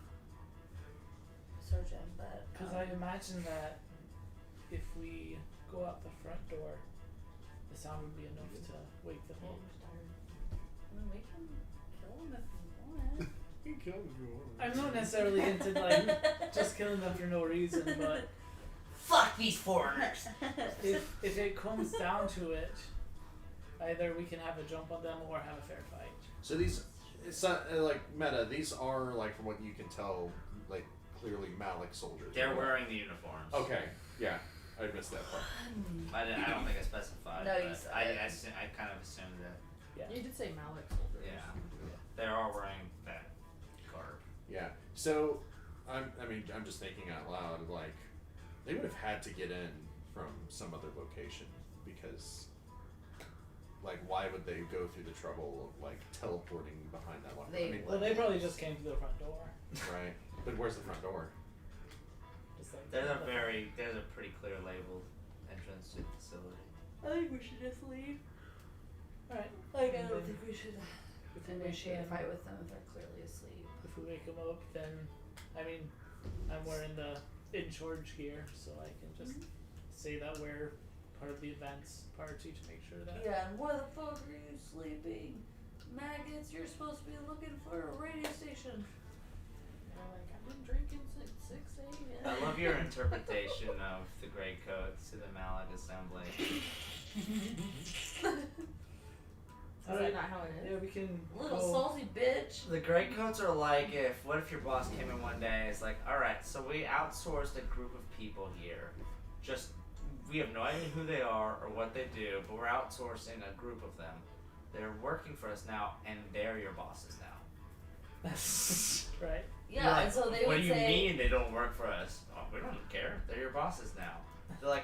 surgeon, but Because I imagine that if we go out the front door, the sound would be enough to wake them up. I mean, we can kill him if we want. You kill him if you want. I'm not necessarily into like just killing them for no reason, but Fuck these foreigners. if it comes down to it, either we can have a jump on them or have a fair fight. So these, it's not like meta. These are like from what you can tell, like clearly Malik soldiers. They're wearing the uniforms. Okay, yeah, I missed that part. I don't think I specified. No, but you said I it. I kind of assumed that. Yeah. You did say Malik soldiers. Yeah. They are wearing that garb. Yeah. So, I'm just thinking out loud. Like, they would have had to get in from some other location because, like, why would they go through the trouble of like teleporting behind that one? They Well, they probably just came to the front door. right. But where's the front door? Just like There's a pretty clear labeled entrance to the facility. I think we should just leave. Alright. Like, I And don't then think we should if we initiate a wake them- fight with them if they're clearly asleep. If we wake them up, then I mean, I'm wearing the in charge here, so I can just say that we're part of the events party to make sure that. Yeah, and why the fuck are you sleeping? Maggots, you're supposed to be looking for a radio station. And I'm like, I've been drinking since 6 a.m. I love your interpretation of the Grey Coats to the Mallet Assembly. Is that not how it is? Yeah, we can. Little go- salty bitch. The Grey Coats are like what if your boss came in one day and is like, alright, so we outsourced a group of people here. Just, we have no idea who they are or what they do, but we're outsourcing a group of them. They're working for us now, and they're your bosses now. Right. Yeah, You're like, and so they what would do you say, mean they don't work for us? Oh, we don't care. They're your bosses now. They're like,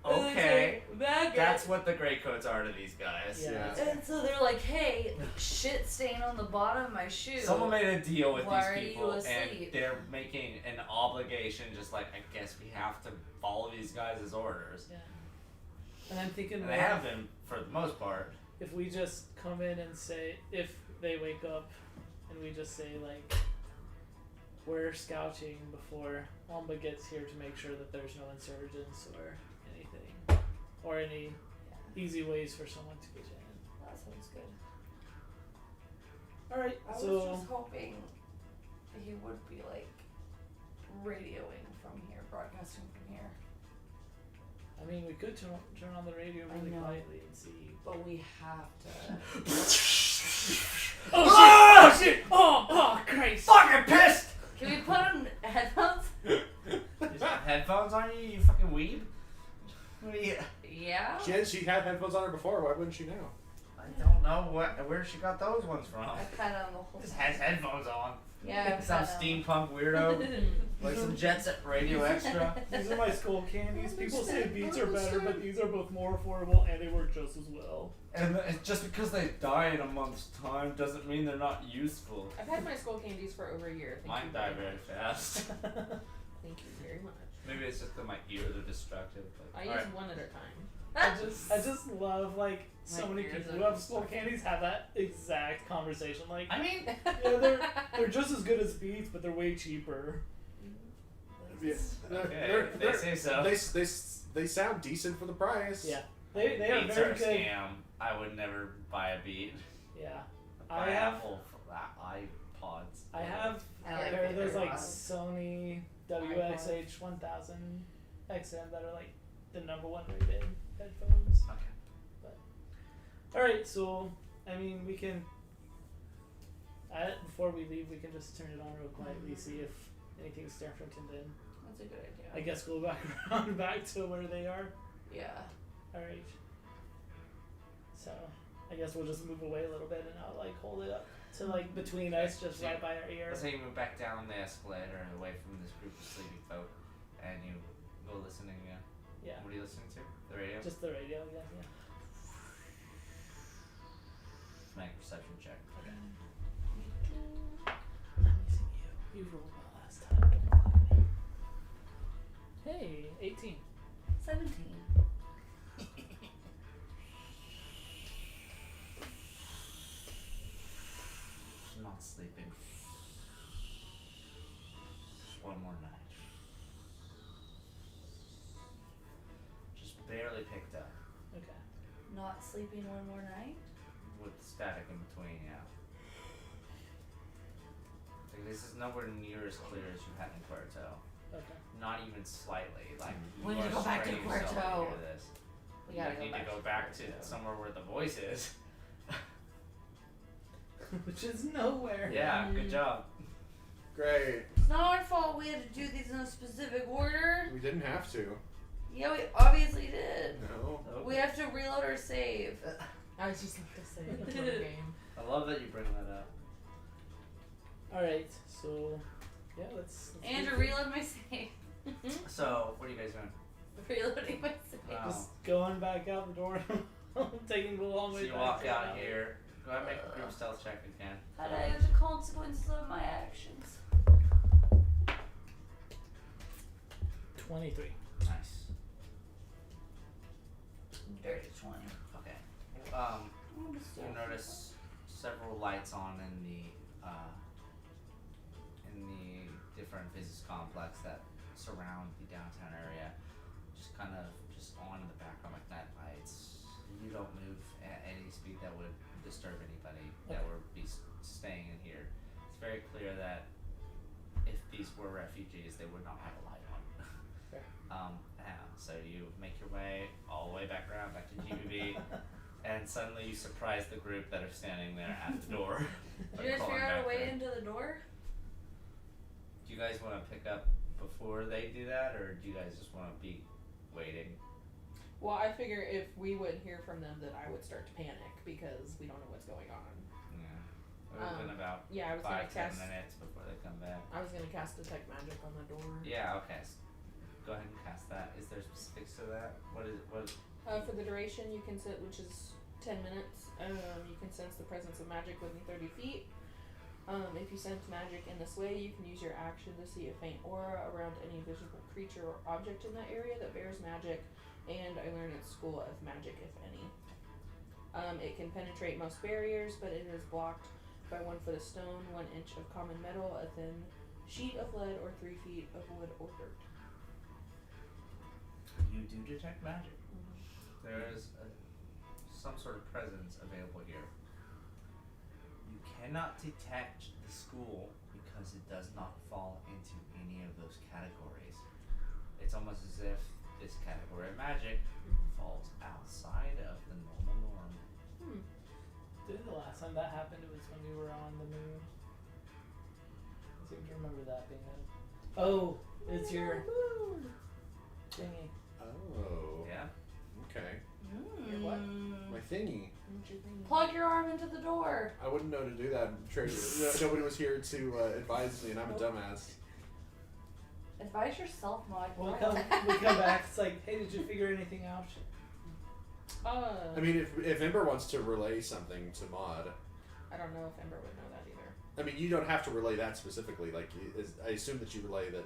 and they'd okay, say, Maggot. that's what the Grey Coats are to these guys. Yeah. And so they're like, hey, shit stain on the bottom of my shoe. Someone made a deal with Why are these you people, and asleep? they're making an obligation. Just like, I guess we have to follow these guys' orders. Yeah. And I'm thinking, And they have them for the most part. if we just come in and say, if they wake up, and we just say like, we're scouting before Amba gets here to make sure that there's no insurgents or anything, or any easy ways for someone to get in. That sounds good. All right, I was so just hoping he would be like radioing from here, broadcasting from here. I mean, we could turn on the radio I really know. quietly and see. But we have to. Oh shit! Oh Christ! Fucking pissed! Can we put on headphones? You have headphones on you fucking weeb? What are you? Yeah. She had headphones on her before. Why wouldn't she now? I don't know where she got those ones from. I've had it on the whole Just time. has headphones on. Yeah. I've Some had 'em. steampunk weirdo. Like some Jet Set Radio Extra. These are my skull candies. People say beats are better, but these are both more affordable and they work just as well. And just because they die in a month's time doesn't mean they're not useful. I've had my skull candies for over a year. Thank Mine you die very very much. fast. Thank you very much. Maybe it's just that my ears are destructive. But I use alright. one at a time. I just love like so My many ears people are who have just skull stuck. candies have that exact conversation. Like, I mean, yeah, they're just as good as beats, but they're way cheaper. Yeah. okay, if they say so. They sound decent for the price. Yeah, they are Beats very are a good. scam. I would never buy a beat. Yeah, Buy I have Apple iPods. I have I a like pair of it those very like much. Sony WXH 1000 XM that are like the #1 rated headphones. Okay. All right, so I mean we can. Before we leave, we can just turn it on real quietly, see if anything's different, and then That's a good idea. I guess go back around back to where they are. Yeah. All right. So I guess we'll just move away a little bit, and I'll like hold it up to like between us, just right by our ear. Let's say you move back down the escalator and away from this group of sleepy folk, and you go listening again. Yeah, What are you listening to? The radio? just the radio again. Yeah. Make a perception check. Okay. I'm missing you. You rolled well last time. Don't lie to me. Hey, 18. 17. I'm not sleeping. One more night. Just barely picked up. Okay. Not sleeping one more night? With static in between, yeah. Like, this is nowhere near as clear as you had in Puerto. Okay. Not even slightly. Like, We you need to are go back to straining yourself Puerto. hear this. We You gotta need to go back to somewhere where the voice is. Which is nowhere. Yeah, good job. Great. It's not our fault we had to do these in a specific order. We didn't have to. Yeah, we obviously did. No. We have to reload our save. I was just like to say it's one game. I love that you bring that up. All right. So, yeah, let's Andrew, do it. reload my save. So, what are you guys doing? Reloading my save. Wow. Just going back out the door. Taking the long So way you back. walk to out the here. Go ahead and make a group stealth check again. How do I have the consequences of my actions? 23. Nice. Dirty 20. Okay. I'm You still- notice several lights on in the different business complex that surround the downtown area, just kind of just on the background like night lights. You don't move at any speed that would disturb anybody that would be staying in here. It's very clear that if these were refugees, they would not have a light on. Fair. So you make your way all the way back around, back to GBB, and suddenly you surprise the group that are standing there at the door. Did you guys figure out a way into the door? Do you guys want to pick up before they do that, or do you guys just want to be waiting? Well, I figure if we would hear from them, then I would start to panic because we don't know what's going on. Yeah. It would have been about Yeah, I was gonna 5-10 cast. minutes before they come back. I was gonna cast detect magic on the door. Yeah, okay. Go ahead and cast that. Is there specifics to that? What is what? For the duration, you can set, which is 10 minutes. You can sense the presence of magic within 30 feet. If you sense magic in this way, you can use your action to see a faint aura around any visible creature or object in that area that bears magic. And I learned at school of magic, if any. It can penetrate most barriers, but it is blocked by 1 foot of stone, 1 inch of common metal, a thin sheet of lead, or 3 feet of wood or dirt. You do detect magic. There is some sort of presence available here. You cannot detect the school because it does not fall into any of those categories. It's almost as if this category of magic falls outside of the normal norm. I think the last time that happened was when we were on the moon. I seem to remember that being a... Oh, it's your thingy. Oh. Yeah? Okay. Your what? My thingy. What's your thing? Plug your arm into the door. I wouldn't know to do that. Nobody was here to advise me, and I'm a dumbass. Advise yourself, Maud. We come back, it's like, hey, did you figure anything out? I mean, if Ember wants to relay something to Maud, I don't know if Ember would know that either. I mean, you don't have to relay that specifically. Like, I assume that you relay that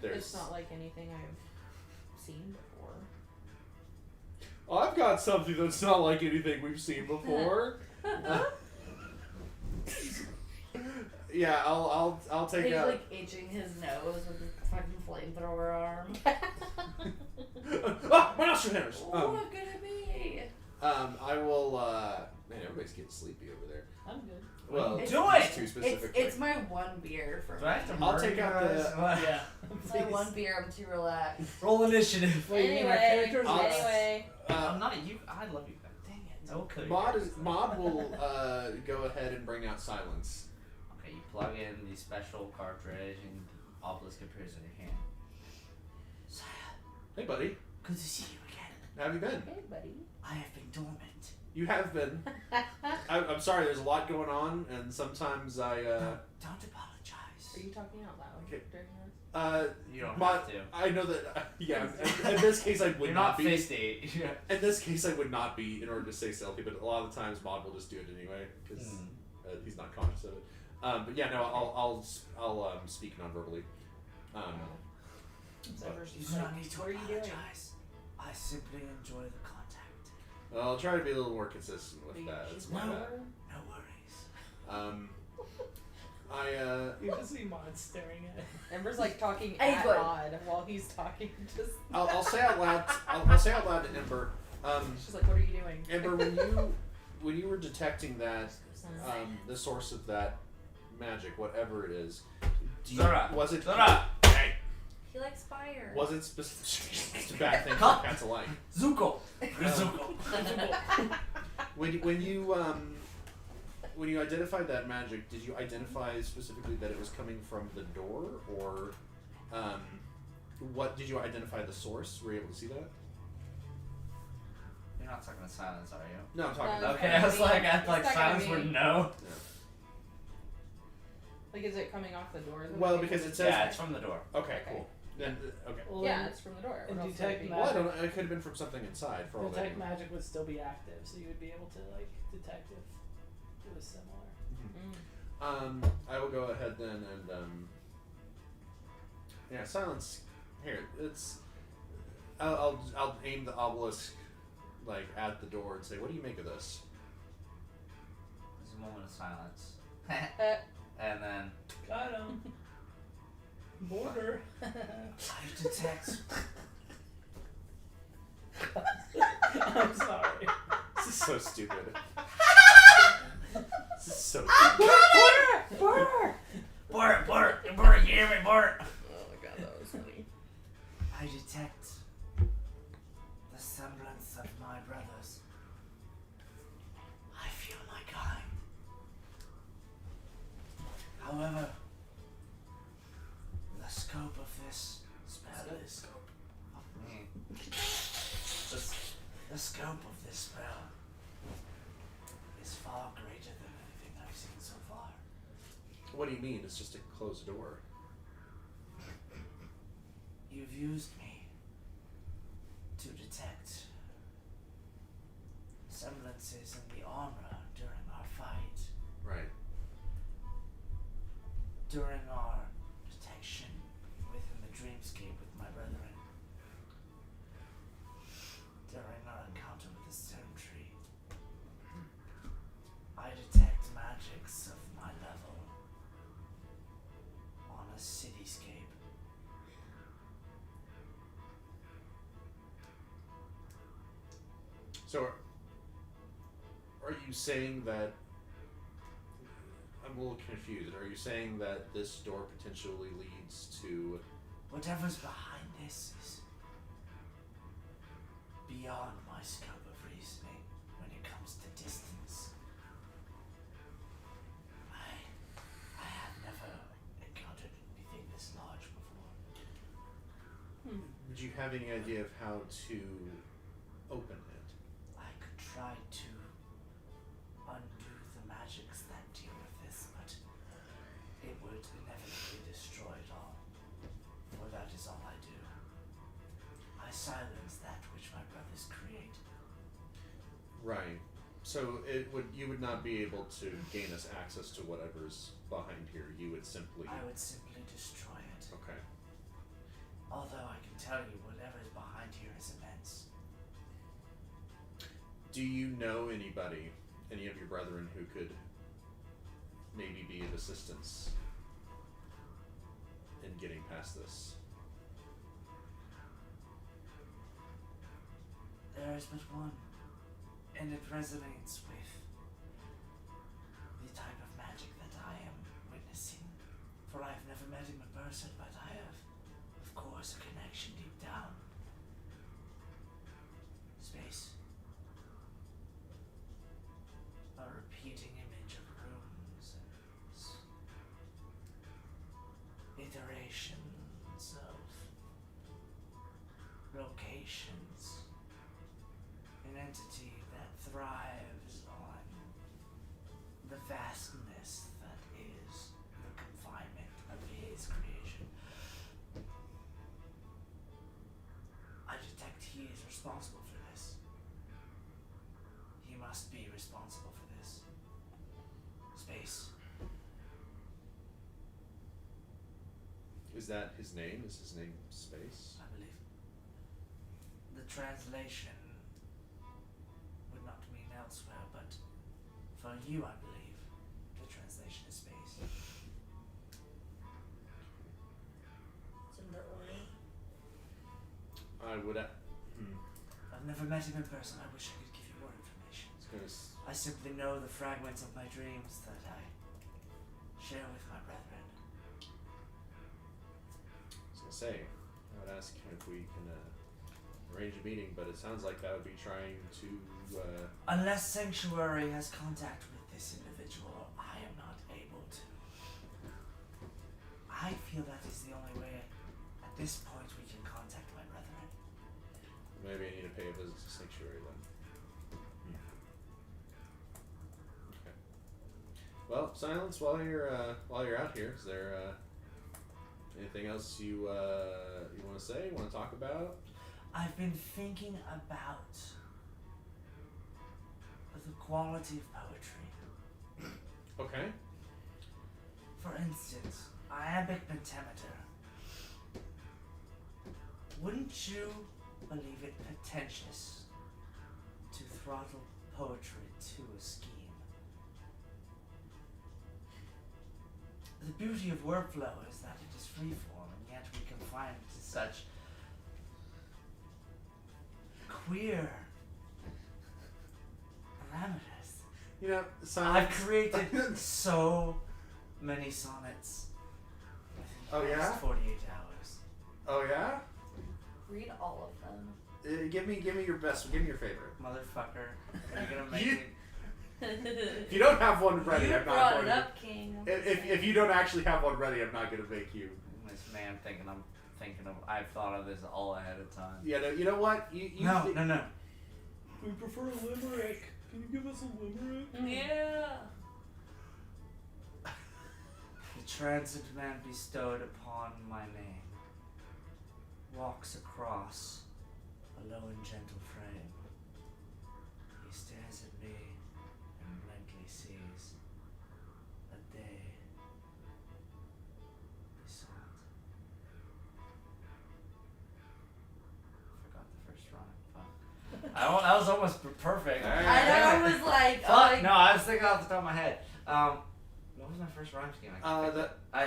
there's. It's not like anything I've seen before. I've got something that's not like anything we've seen before. Yeah, I'll take He's out. like itching his nose with his fucking flamethrower arm. Ah, my nostril hairs. What could it be? I will. Man, everybody's getting sleepy over there. I'm good. Well, It's- Do it! Too specifically. It's my one beer for Do I have to me. I'll murder take you out guys? the- What? Yeah. It's my one beer. I'm too relaxed. Roll initiative. Wait, you mean our Anyway, characters? I'll- anyway. I'm not you. I love you. Dang it. Don't kill your characters. Maud will go ahead and bring out silence. Okay, you plug in the special cartridge and the obelisk appears in your hand. Saya, Hey, buddy, good to see you again. how have you been? Hey, buddy. I have been dormant. You have been. I'm sorry. There's a lot going on, and sometimes I. Don't apologize. Are you talking out loud Okay. during this? You don't Maud, have to. I know that. Yeah. In this case, I would You're not not be. fisty. In this case, I would not be in order to stay stealthy, but a lot of the times Maud will just do it anyway because he's not conscious of it. But yeah, no, I'll speak non-verbally. Zephyr's You just do like, not need to what are you doing? apologize. I simply enjoy the contact. I'll try to be a little more consistent with that. It's my bad. No worries. You just see Maud staring at it. Ember's like talking Hey, at good. Odd while he's talking. Just I'll say out loud. I'll say out loud to Ember. she's like, what are you doing? Ember, when you were detecting that the source of that magic, whatever it is, Zora, was it? Zora. Hey, He likes fire. was it specific? It's a bad thing Come. for cats alike. Zuko. Zuko. When you identified that magic, did you identify specifically that it was coming from the door, or what? Did you identify the source? Were you able to see that? You're not talking to silence, are you? No, I'm talking. No, about Okay, I was like, It's not gonna silence be- would know. Like, is it coming off the door? that Well, we because can- it says. Yeah, it's from the door. Okay, Okay. cool. Then okay. Well, Yeah, then it's from the door. and What else detect would it be? Well, I magic. don't know. It could have been from something inside. For all that. Detect magic would still be active, so you would be able to like detect if it was similar. I will go ahead then and yeah, silence. Here, it's. I'll aim the obelisk like at the door and say, "What do you make of this?" There's a moment of silence. Uh, And then Got him. Border. I detect. I'm sorry. This is so stupid. This is so Ah, stupid. Bart, you hear me, Bart? Oh my god, that was funny. I detect the semblance of my brothers. I feel my kind. However, the scope of this spell is the scope of this spell is far greater than anything I've seen so far. What do you mean? It's just a closed door. You've used me to detect semblances in the armor during our fight, Right. during our detection within the dreamscape with my brethren, during our encounter with the stone tree. I detect magics of my level on a cityscape. So, are you saying that? I'm a little confused. Are you saying that this door potentially leads to? Whatever's behind this is beyond my scope of reasoning when it comes to distance. I have never encountered anything this large before. Would you have any idea of how to open it? I could try to undo the magics that deal with this, but it would inevitably destroy it all. For that is all I do. I silence that which my brothers create. Right. So you would not be able to gain us access to whatever's behind here. You would simply. I would simply destroy it. Okay. Although I can tell you whatever is behind here is immense. Do you know anybody, any of your brethren, who could maybe be of assistance in getting past this? There is but one, and it resonates with the type of magic that I am witnessing. For I have never met him in person, but I have, of course, a connection deep down. Space. A repeating image of rooms and iterations of locations. An entity that thrives on the vastness that is the confinement of his creation. I detect he is responsible for this. He must be responsible for this. Space. Is that his name? Is his name Space? I believe. The translation would not mean elsewhere, but for you, I believe, the translation is space. It's in the order. I would. I've never met him in person. I wish I could give you more information. It's gonna. I simply know the fragments of my dreams that I share with my brethren. I was gonna say. I would ask him if we can arrange a meeting, but it sounds like that would be trying to. Unless Sanctuary has contact with this individual, I am not able to. I feel that is the only way at this point we can contact my brethren. Maybe I need to pay a visit to Sanctuary then. Okay. Well, Silence. While you're out here, is there anything else you want to say? Want to talk about? I've been thinking about the quality of poetry. Okay. For instance, iambic pentameter. Wouldn't you believe it pretentious to throttle poetry to a scheme? The beauty of workflow is that it is freeform, find such queer parameters. You know, I've science. created so many sonnets. Oh, within the yeah? past 48 hours. Oh yeah. Read all of them. Give me your best. Give me your favorite. Motherfucker, are you gonna make You- me? If you don't have one ready, You I'm not brought going it to. up, King. If you don't actually have one ready, I'm not going to make you. This man I've thought of this all ahead of time. Yeah, no, you know what? You No, thi- no. We prefer a limerick. Can you give us a limerick? Yeah. The transit man bestowed upon my name walks across a low and gentle frame. He stares at me and blankly sees a day besought. Forgot the first rhyme. Fuck. That was almost perfect. Alright. I know. I was like, oh, Fuck, like, no, I was thinking off the top of my head. What was my first rhyme scheme? I can't think that.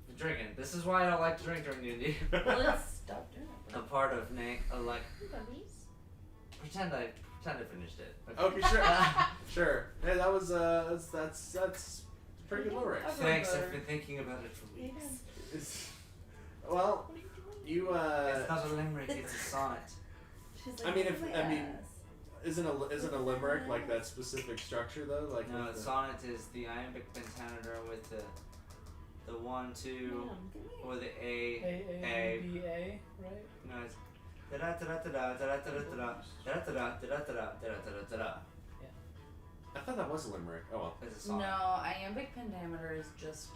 of drinking. This is why I don't like to drink during D&D. let's stop doing it. A part of Nick, like Gummies? pretend I finished it. Okay, sure, sure. Hey, that was that's pretty good lyrics. Thanks. I've been thinking about it for weeks. It's, well, you It's not a limerick. It's a sonnet. She's I mean, "Oh, isn't a limerick like that specific structure though? Like No, with the the- sonnet is the iambic pentameter with the 1, 2, or the A. A-A-B-A, right? No, it's da da da da da da da da da da da da da da da da. I thought that was a limerick. Oh well. It's a sonnet. No, iambic pentameter is just.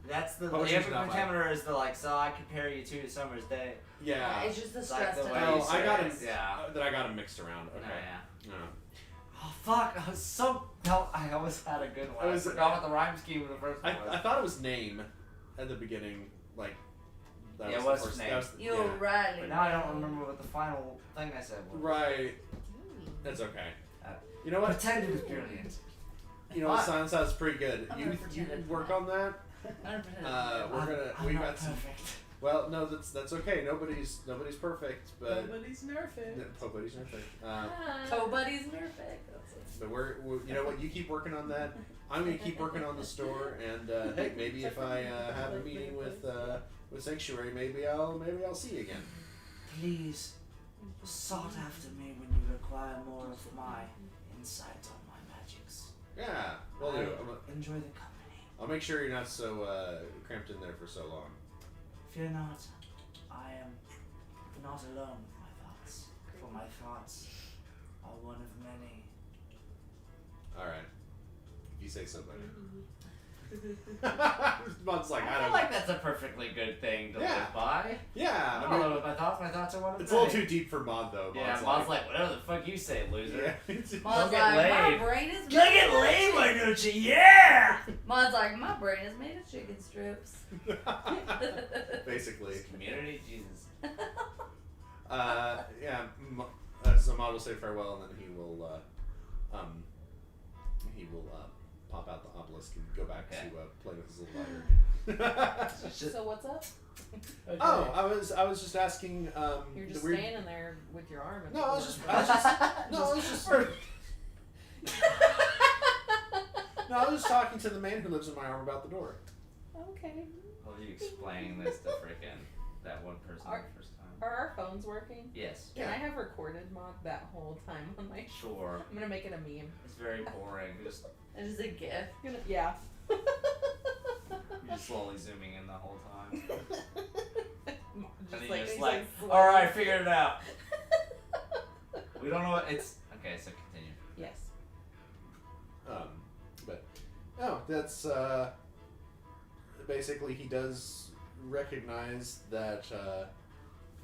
That's the Poetry's iambic not mine. pentameter is the like. So I compare you to summer's day. Yeah. It's just the It's like stress the to way it. you Oh, I got say him. it. Yeah. That I got him mixed around. Oh, Okay. yeah. No. Oh fuck! I was so. No, I almost had a good one. I I was- forgot what the rhyme scheme of the first one was. I thought it was name at the beginning, like. That Yeah, was it was the first, name. That was the, You're yeah. right. But now I don't remember what the final thing I said was. Right. That's okay. Uh, You know what? Pretend it was brilliant. You know, What? Silence House is pretty good. I'm You gonna pretend it's work not. on that. I'm pretending. We I'm not got some. perfect. Well, no, that's okay. Nobody's perfect, but Nobody's nerfing. nobody's perfect. Toe buddies perfect. That's it. But we're you know what? You keep working on that. I'm gonna keep working on the store, and hey, maybe if I have a meeting with Sanctuary, maybe I'll see you again. Please, sought after me when you require more of my insight on my magics. Yeah, we'll do. Enjoy the company. I'll make sure you're not so cramped in there for so long. Fear not, I am not alone with my thoughts, for my thoughts are one of many. All right, if you say so, buddy. Mom's like, I I don't. feel like that's a perfectly good thing to Yeah. live by. Yeah, I'm I not mean, alone with my thoughts are one of it's a little many. too deep for Mod though. Yeah, Mom's like, whatever the fuck you say, loser. Yeah. Mod's get like, my laid. brain is Go get laid, why don't you? Yeah! Mod's like, my brain is made of chicken strips. Basically. Community, Jesus. Yeah. So Mod will say farewell, and then he will pop out the obelisk and go back Okay. to play with his little lighter. So what's up? Okay. Oh, I was just asking. You're just the weird. standing there with your arm. No, I was just. No, I was just talking to the man who lives in my arm about the door. Okay. How are you explaining this to freaking that one person the first time? Are our phones working? Yes. Can I have recorded Mod that whole time on my? Sure. I'm gonna make it a meme. It's very boring. Just It's just a gift. Yeah. you're just slowly zooming in the whole time. And then you're just like, alright, figured it out. We don't know what it's okay, so continue. Yes. But no, that's basically he does recognize that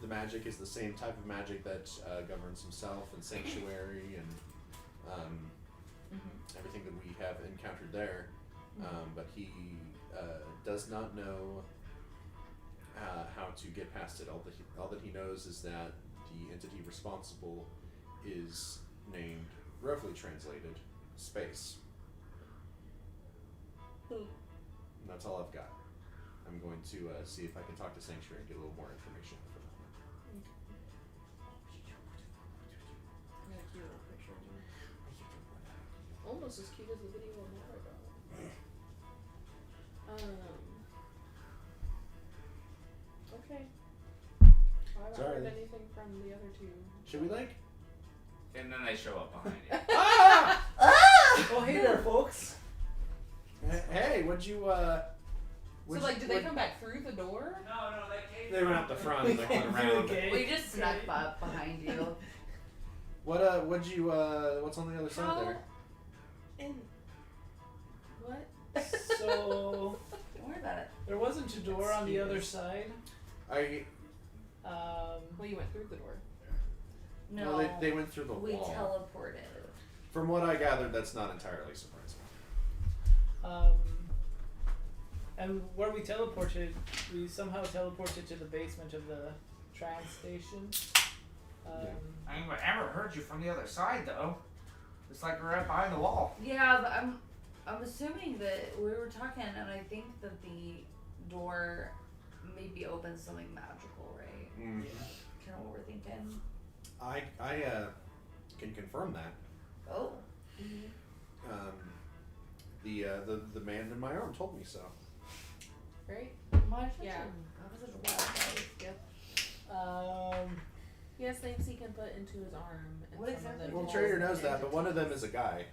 the magic is the same type of magic that governs himself and Sanctuary and everything that we have encountered there. But he does not know how to get past it. All that he knows is that the entity responsible is named, roughly translated, Space. And that's all I've got. I'm going to see if I can talk to Sanctuary and get a little more information from them. I got a cute little picture of him. Almost as cute as the video on Naruto. Okay. Well, I haven't Sorry. heard anything from the other two. Should we like? And then they show up behind you. Ah! Oh, hey there, folks. Hey, what'd you So like, did they come back through the door? No, they came. They went out the front and they went Through around. the gate. We just snuck up behind you. What'd you what's on the other side there? And what? So Don't worry about it. there wasn't a door on the other side. Well, you went through the door. No. Well, they went through the we wall. teleported. From what I gathered, that's not entirely surprising. And where we teleported, we somehow teleported to the basement of the train station. I ain't ever heard you from the other side though. It's like we're right behind the wall. Yeah, but I'm assuming that we were talking, and I think that the door maybe opens something magical, right? Mm. Kind of what we're thinking. I can confirm that. Oh. The man in my arm told me so. Right? My Yeah. That was such a wild day. Yep. He has things he can put into his arm. And What some exactly of them Well, Yeah. Trader knows that, but one of them is a guy.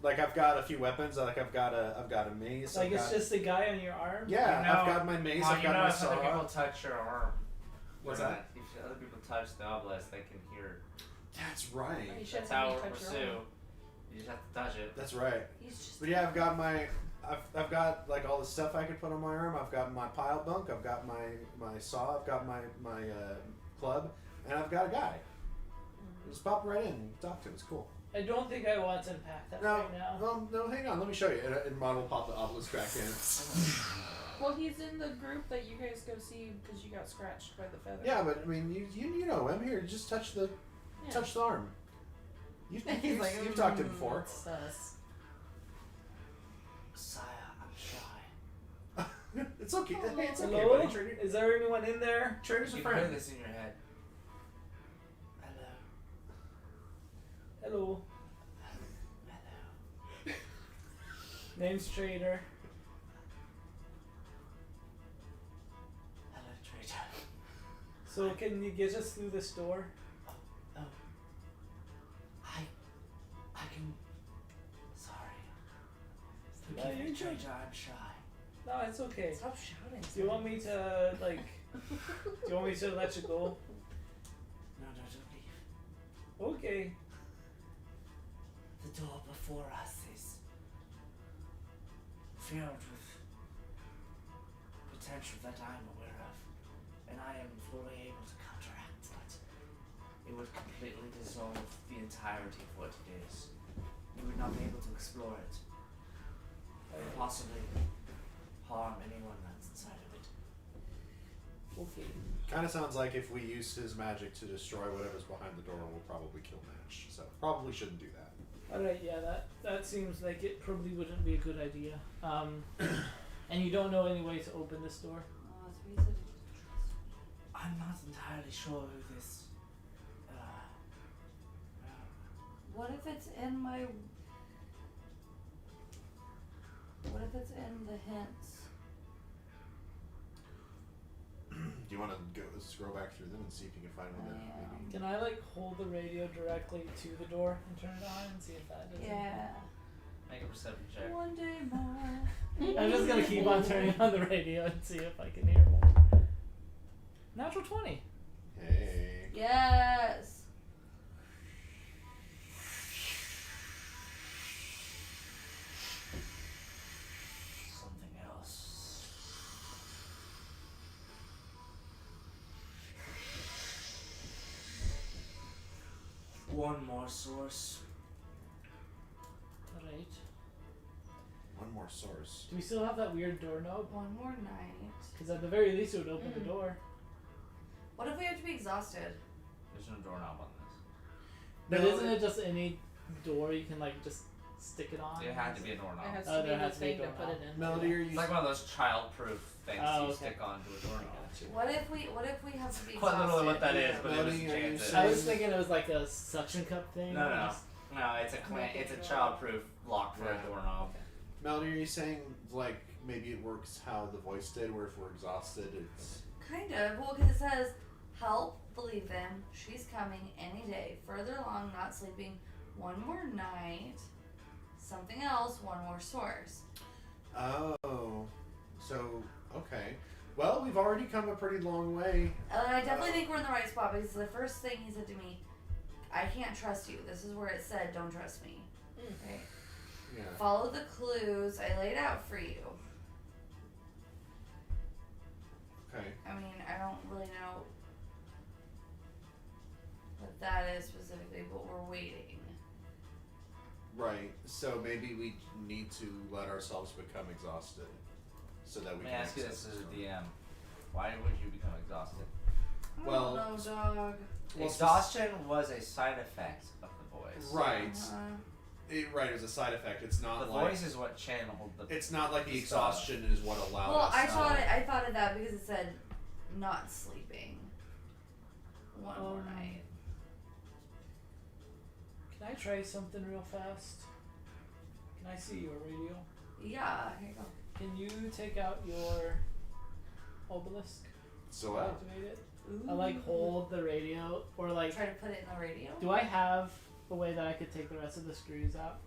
Like I've got a few weapons. Like I've got a mace. Like I've it's got, just a guy on your arm. yeah. You know- I've got my mace. Well, I've got my if other people saw. touch your arm. What's When that? If other people touch the obelisk, they can hear. That's right. You should That's have how me we touch your pursue. arm. You just have to touch it. That's right. He's just. But yeah, I've got like all the stuff I could put on my arm. I've got my pile bunk. I've got my saw. I've got my club, and I've got a guy. Just pop right in and talk to him. It's cool. I don't think I want to unpack that No, right now. no, hang on. Let me show you. And Mon will pop the obelisk back in. Well, he's in the group that you guys go see because you got scratched by the feather. Yeah, but I mean, you know him. Here, just touch the arm. You've talked to him before. Sus. Sire, I'm shy. It's okay. Hey, it's okay, Hello? buddy. Trader, Is there anyone in there? Trader's a You can hear friend. this in your head. Hello. Hello. Hello. Name's Trader. Hello, traitor. So can you get us through this door? I can. Sorry. No, Forgive me, you're good. traitor. I'm shy. No, it's okay. Stop shouting. Do you want me to like? Do you want me to let you go? No, don't leave. Okay. The door before us is filled with potential that I'm aware of, and I am fully able to counteract it. It would completely dissolve the entirety of what it is. You would not be able to explore it, and possibly harm anyone that's inside of it. Okay. Kind of sounds like if we use his magic to destroy whatever's behind the door, we'll probably kill Match. So probably shouldn't do that. Alright, yeah, that seems like it probably wouldn't be a good idea. And you don't know any way to open this door? Oh, that's what he said. I'm not entirely sure who this. What if it's in my? What if it's in the hints? Do you want to scroll back through them and see if you can find one that maybe? Can I like hold the radio directly to the door and turn it on and see if that does Yeah. Make a perception check. One day more. I'm just gonna keep on turning on the radio and see if I can hear more. Natural 20. Hey. Yes. Something else. One more source. Alright. One more source. Do we still have that weird doorknob? One more night. Because at the very least it would open the door. What if we have to be exhausted? There's no doorknob on this. But No, isn't it just any door you can like just stick it on? It had to be a It doorknob. has Oh, to be there the has to be a thing to put it in. Melody, are It's you? like one of those child-proof things Oh, you okay. stick onto a doorknob. What if we have to be Quite literally what that exhausted? is, but it was Melody, are you enchanted. I was thinking it was like a suction cup thing. No, it's a child-proof lock for Yeah. a doorknob. Melody, are you saying like maybe it works how the voice did, where if we're exhausted, it's Kind of. Well, because it says, help, believe them, she's coming any day. Further along, not sleeping, one more night. Something else, one more source. oh, so okay. Well, we've already come a pretty long way. And I definitely think we're in the right spot because the first thing he said to me, I can't trust you. This is where it said, don't trust me. Right? Yeah. Follow the clues I laid out for you. Okay. I mean, I don't really know what that is specifically, but we're waiting. Right. So maybe we need to let ourselves become exhausted, so that we Let me can ask you access this as a the DM. Why would you become exhausted? Well- I don't know, dog. Well, Exhaustion was a side effect of the voice. Right. Uh, It was a side effect. It's not The like voice is what channeled the. it's not like the the exhaustion is what allowed well, us. I to- thought of that because it said not sleeping. One more night. Can I try something real fast? Can I see your radio? Yeah, here you go. Can you take out your obelisk? So Activate it. I like hold the radio, or like, Try to put it in the radio. do I have a way that I could take the rest of the screws out?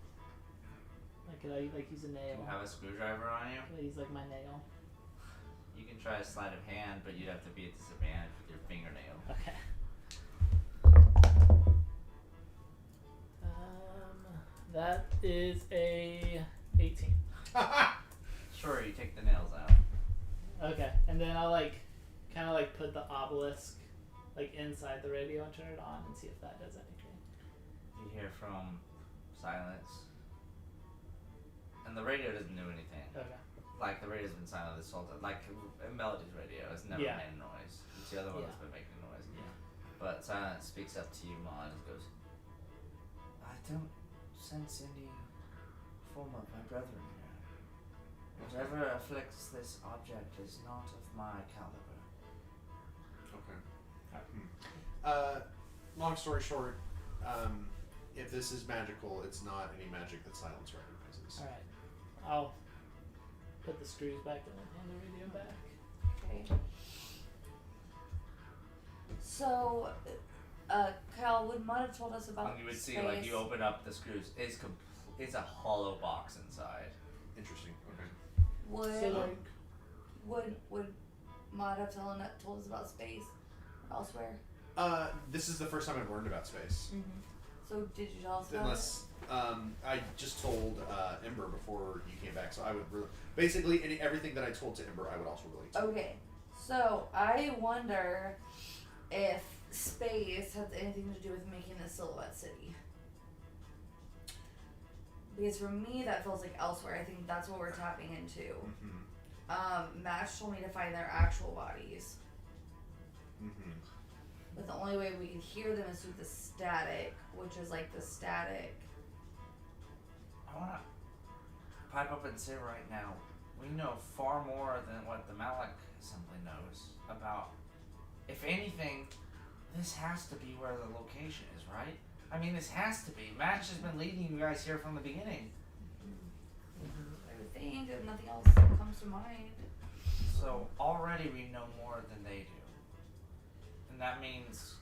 Like, could I like use a You nail? have a screwdriver on you. Could I use like my nail? You can try a sleight of hand, but you'd have to be at disadvantage with your fingernail. Okay. That is a 18. Sure, you take the nails out. Okay, and then I'll like, kind of like put the obelisk like inside the radio and turn it on and see if that does anything. You hear from silence, and the radio doesn't do anything. Okay. Like the radio's been silent this whole time. Like Melody's radio has never Yeah. made a noise. It's the other one Yeah. that's been making noise. Yeah. But silence speaks up to you, Maud, and goes, "I don't sense any form of my brethren here. Whatever afflicts this object is not of my caliber." Okay. Long story short, if this is magical, it's not any magic that silence recognizes. All right. I'll put the screws back in and the radio back. Okay. So, Kyle, would Mud have told us about And you would see, space? like, you open up the screws. It's a hollow box inside. Interesting. Okay. Would So like, would Mud have told us about space elsewhere? This is the first time I've learned about space. Mm-hmm. So did you tell us about Unless I just told Ember before you came back, so I would basically everything that I told to Ember, I would also relate it? to. Okay. So I wonder if space has anything to do with making the Silhouette City. Because for me, that feels like elsewhere. I think that's what we're tapping into. Mm-hmm. Match told me to find their actual bodies. Mm-hmm. But the only way we can hear them is through the static, which is like the static. I want to pipe up and say right now, we know far more than what the Malak Assembly knows about. If anything, this has to be where the location is, right? I mean, this has to be. Match has been leading you guys here from the beginning. I would think if nothing else comes to mind. So already we know more than they do. And that means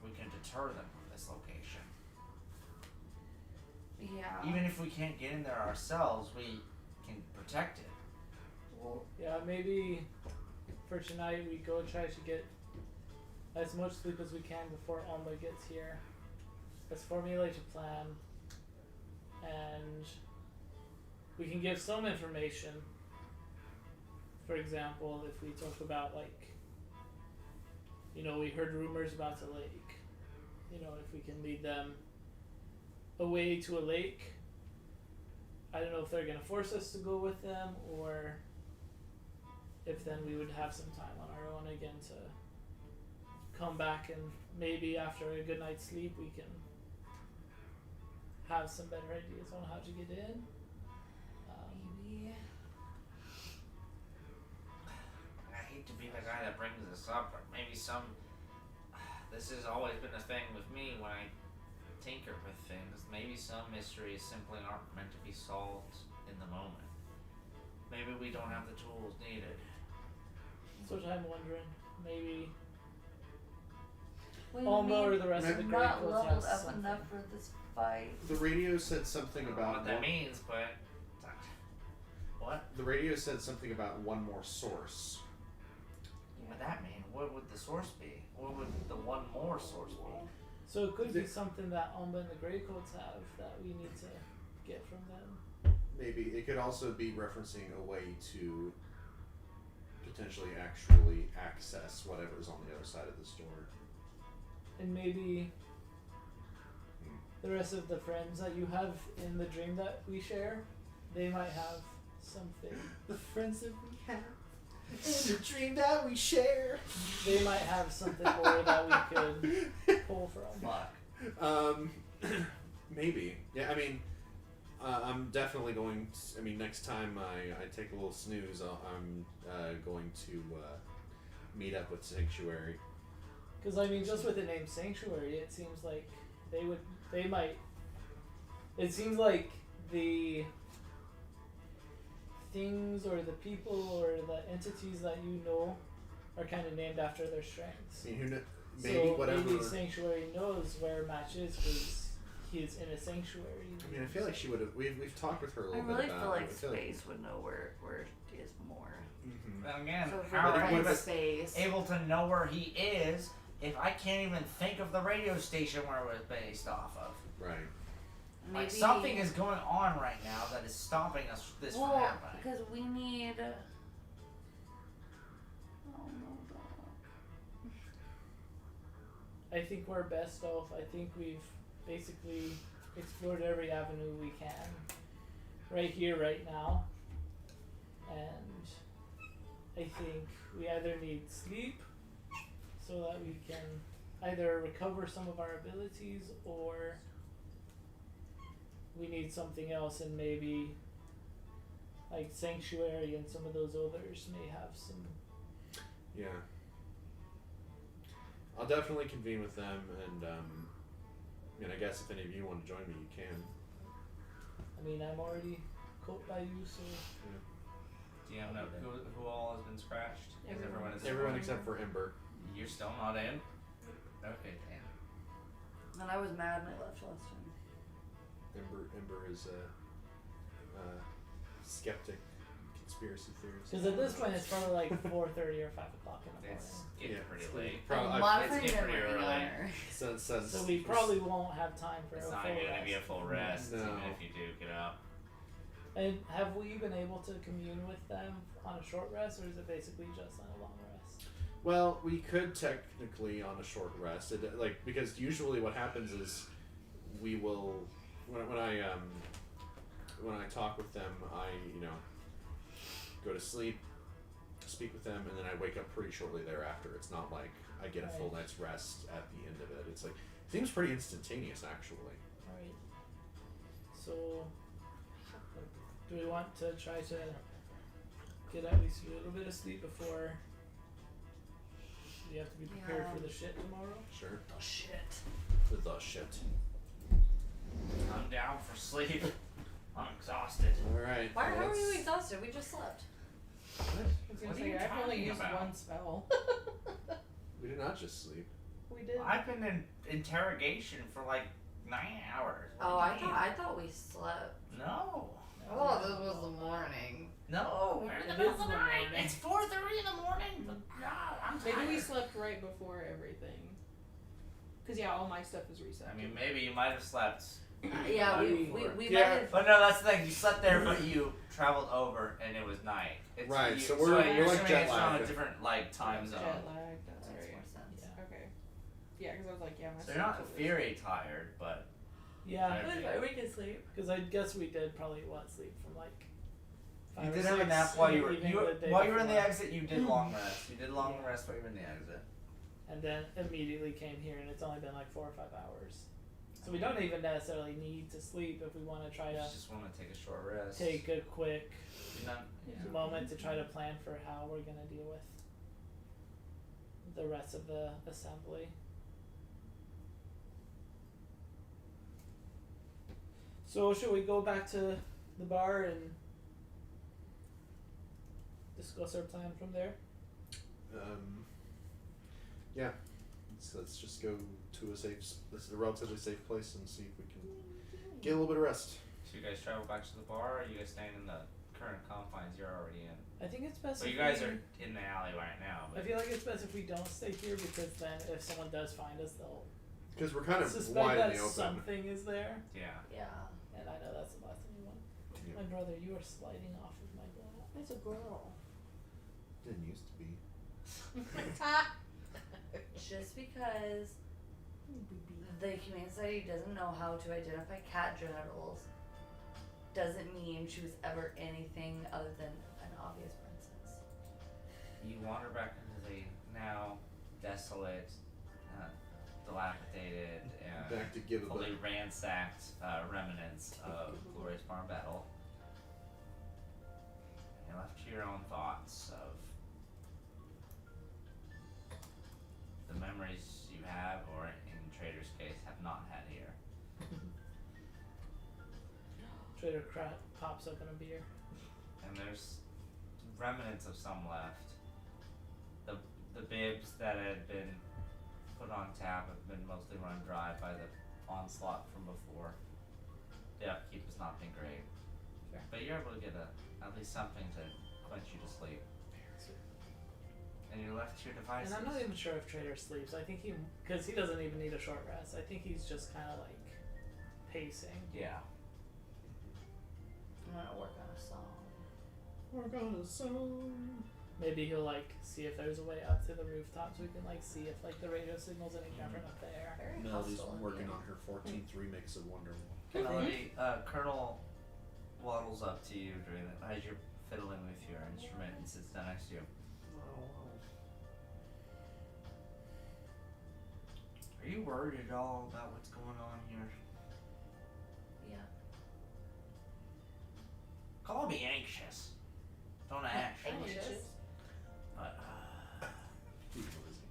we can deter them from this location. Yeah. Even if we can't get in there ourselves, we can protect it. Well, yeah, maybe for tonight we go try to get as much sleep as we can before Amba gets here. Let's formulate a plan, and we can give some information. For example, if we talk about like, you know, we heard rumors about the lake. You know, if we can lead them away to a lake. I don't know if they're gonna force us to go with them, or if then we would have some time on our own again to come back, and maybe after a good night's sleep we can have some better ideas on how to get in. Maybe. I hate to be the guy that brings this up, but maybe some. This has always been a thing with me when I tinker with things. Maybe some mysteries simply aren't meant to be solved in the moment. Maybe we don't have the tools needed. That's what I'm wondering. Maybe What do you Amba or mean? the rest of the I'm Grey not Coats leveled have up something. enough for this fight. The radio said something I don't know about what that means, but what the radio said something about one more source. would that mean? What would the source be? What would the one more source be? So it could be something that Amba and the Grey Coats have that we need to get from them. Maybe it could also be referencing a way to potentially actually access whatever's on the other side of this door. And maybe the rest of the friends that you have in the dream that we share, they might have something. The friends that we have in the dream that we share. They might have something more that we could pull from. Fuck. Maybe. Yeah, I mean, I'm definitely going to, I mean, next time I take a little snooze, I'm going to meet up with Sanctuary. Because I mean, just with the name Sanctuary, it seems like they might. It seems like the things or the people or the entities that you know are kind of named after their strengths. I mean, who kn- maybe so whatever. maybe Sanctuary knows where Match is because he's in a sanctuary. I mean, I feel like she would have. We've talked with her a I little really bit about feel it. like I feel Space would know where it is more. Mhm. Then again, So if how we're are going you to Space. able to know where he is if I can't even think of the radio station where it was based off of? Right. Like something is going on right now that is stopping us this from well, happening. because we need. Oh no, I think we're best off. I think we've basically explored every avenue we can right here, right now. And I think we either need sleep so that we can either recover some of our abilities or we need something else, and maybe like Sanctuary and some of those others may have some. Yeah. I'll definitely convene with them, and I mean, I guess if any of you want to join me, you can. I mean, I'm already caught by you, so Do you know who all has been scratched? Is everyone is Everyone except for Ember. You're still not in? Okay, damn. And I was mad and I left last time. Ember is a skeptic, conspiracy theorist. because at this point it's probably like 4:30 or 5 o'clock in the morning. It's getting pretty it's late. Probably, I'm modifying it's getting memory pretty on early. her. So we probably won't have time for It's a not full even going to be a rest. full rest, No. even if you do get out. And have we been able to commune with them on a short rest, or is it basically just on a long rest? Well, we could technically on a short rest, because usually what happens is we will when I talk with them, I go to sleep, speak with them, and then I wake up pretty shortly thereafter. It's not like I get a full Right. night's rest at the end of it. It's like seems pretty instantaneous actually. Right. So, do we want to try to get at least a little bit of sleep before you have to be prepared Yeah. for the shit tomorrow? Sure. Oh shit. The shit. I'm down for sleep. I'm exhausted. All right. Why well, are you let's- exhausted? We just slept. I was gonna What are say, you I've only talking used about? one spell. We did not just sleep. We did. I've been in interrogation for like 9 hours. What Oh, do you mean? I thought we slept. No. Oh, this was the morning. No, we're in the It middle is of the the night. morning. It's 4:30 in the morning. But no, I'm tired. Maybe we slept right before everything. Cause yeah, all my stuff is reset. I mean, maybe you might have slept. Yeah, we Yeah. might have. But no, that's the thing. You slept there, but you traveled over, and it was night. It's, Right, You, so we're you're like assuming jet it's on a lagged. different like time zone. Jet lag. That's Makes right. more sense. Yeah. Okay. Yeah, because I was like, yeah, my So stuff you're not is- very tired, but Yeah, Okay. We can sleep. because I guess we did probably sleep from like. you 5 or did have a 6 nap while in you the were evening the day while you were in the before. exit. You did long rest. You did long rest while you were in the exit. And then immediately came here, and it's only been like 4 or 5 hours. So we don't even necessarily need to sleep if we want to try You to just want to take a short rest. take a quick Not, moment to try to plan for how we're gonna deal with the rest of the assembly. So should we go back to the bar and discuss our plan from there? Yeah. Let's just go to a relatively safe place and see if we can get a little bit of rest. So you guys travel back to the bar, or are you guys staying in the current confines you're already in? I think it's best So if you guys we, are in the alley right now. I But feel like it's best if we don't stay here because then if someone does find us they'll Because we're kind of suspect wide that in the open. something is there. yeah. Yeah. And I know that's the last thing we want. Yeah. My brother, you are sliding off of my lap. It's a girl. Didn't used to be. Just because the Humane Society doesn't know how to identify cat genitals doesn't mean she was ever anything other than an obvious princess. You wander back into the now desolate, dilapidated, and Back to give a fully bit. ransacked remnants of Glorious Farm Battle. You're left to your own thoughts of the memories you have, or in Trader's case, have not had here. Trader pops open a beer. And there's remnants of some left. The bibs that had been put on tap have been mostly run dry by the onslaught from before. The upkeep has not been great. Fair. But you're able to get at least something to quench you to sleep. And you're left to your devices. And I'm not even sure if Trader sleeps. I think because he doesn't even need a short rest. I think he's just kind of like pacing. Yeah. I'm gonna work on a song. We're gonna song. Maybe he'll like see if there's a way up to the rooftop so we can like see if like the radio signal's any different up there. Very Melody's hostile in working here. on her 14th remix of Wonderwall. Melody, Colonel waddles up to you during the, as you're fiddling with your instrument and sits down next to you. Are you worried at all about what's going on here? Yeah. Call me anxious. Don't act. Anxious. But, He's noisy.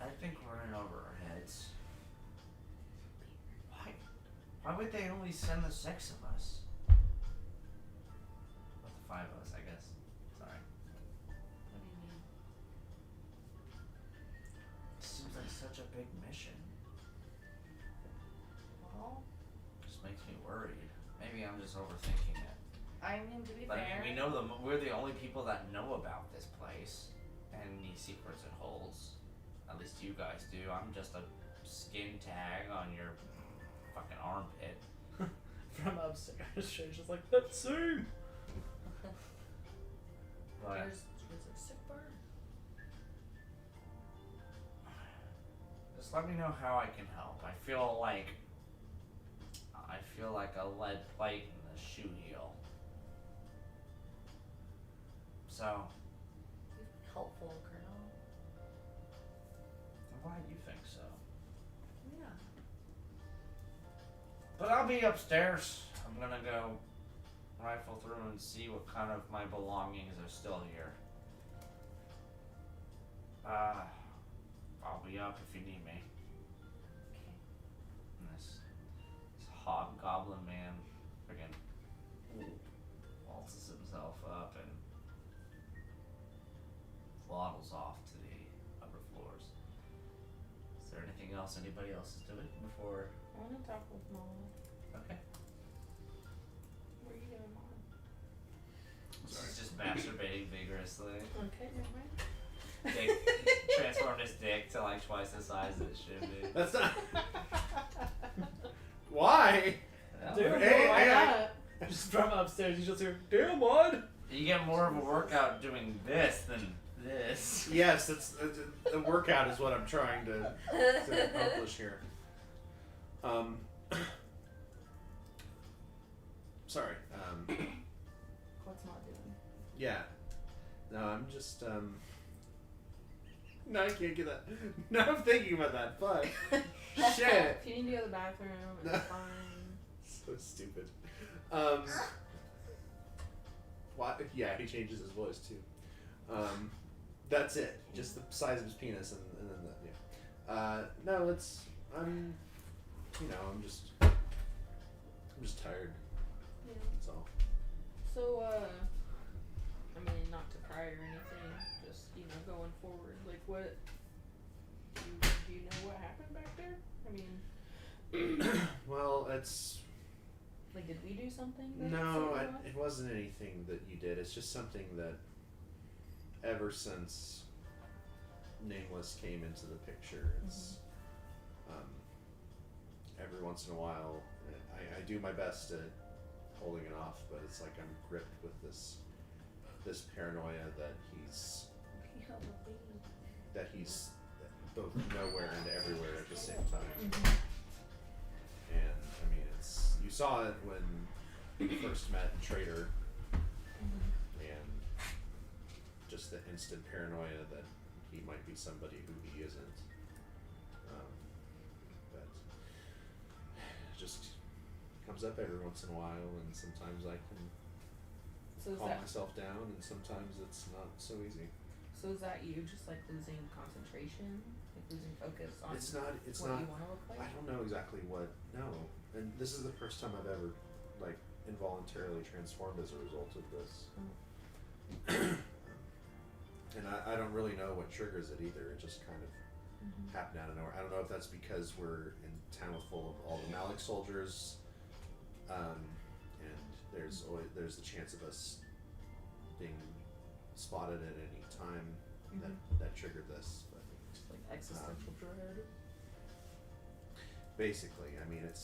I think we're in over our heads. Why would they only send the 6 of us? Or the 5 of us, I guess. Sorry. What do you mean? It seems like such a big mission. Well, Just makes me worried. Maybe I'm just overthinking it. I mean, to be But fair, we know we're the only people that know about this place and any secrets it holds. At least you guys do. I'm just a skin tag on your fucking armpit. From upstairs, Trader's just like, let's see. But there's a sick bird. just let me know how I can help. I feel like a lead plate in the shoe heel. So You've been helpful, Colonel. I'm glad you think so. Yeah. But I'll be upstairs. I'm gonna go rifle through and see what kind of my belongings are still here. I'll be up if you need me. Okay. And this hobgoblin man friggin' waltzes himself up and waddles off to the upper floors. Is there anything else anybody else is doing before? I want to talk with Mom. Okay. Where are you going, Mom? She's just masturbating vigorously. Okay, never mind. Dick, transformed his dick to like twice the size that it should be. That's not. Why? Dude, Hey, Why hey, not? Just from upstairs, you just hear, damn, bud. You get more of a workout doing this than this. Yes, it's a workout is what I'm trying to accomplish here. Sorry. What's not doing? Yeah. No, I'm just No, I can't get that. Now I'm thinking about that. Fuck. Shit. If you need to go to the bathroom, it's fine. So stupid. What? Yeah, he changes his voice too. That's it. Just the size of his penis, and then that. Yeah. No, it's. I'm just tired. Yeah. That's all. So, I mean, not to pry or anything, just, going forward, like, what, do you know what happened back there? I mean, Well, it's. like, did we do something? That No, set you off? it wasn't anything that you did. It's just something that ever since Nameless came into the picture, it's every once in a while I do my best at holding it off, but it's like I'm gripped with this paranoia that he's both nowhere and everywhere at the same time. And I mean, you saw it when you first met Trader, and just the instant paranoia that he might be somebody who he isn't. But it just comes up every once in a while, and sometimes I can So is calm that, myself down, and sometimes it's not so easy. so is that you just, like, losing concentration? Like, losing focus on It's what not. you want to look like? I don't know exactly what. No, and this is the first time I've ever like involuntarily transformed as a result of this. And I don't really know what triggers it either. It just kind of happened out of nowhere. I don't know if that's because we're in town full of all the Malik soldiers, and there's the chance of us being spotted at any time that triggered this. But Just, like, existential dread? basically, I mean, it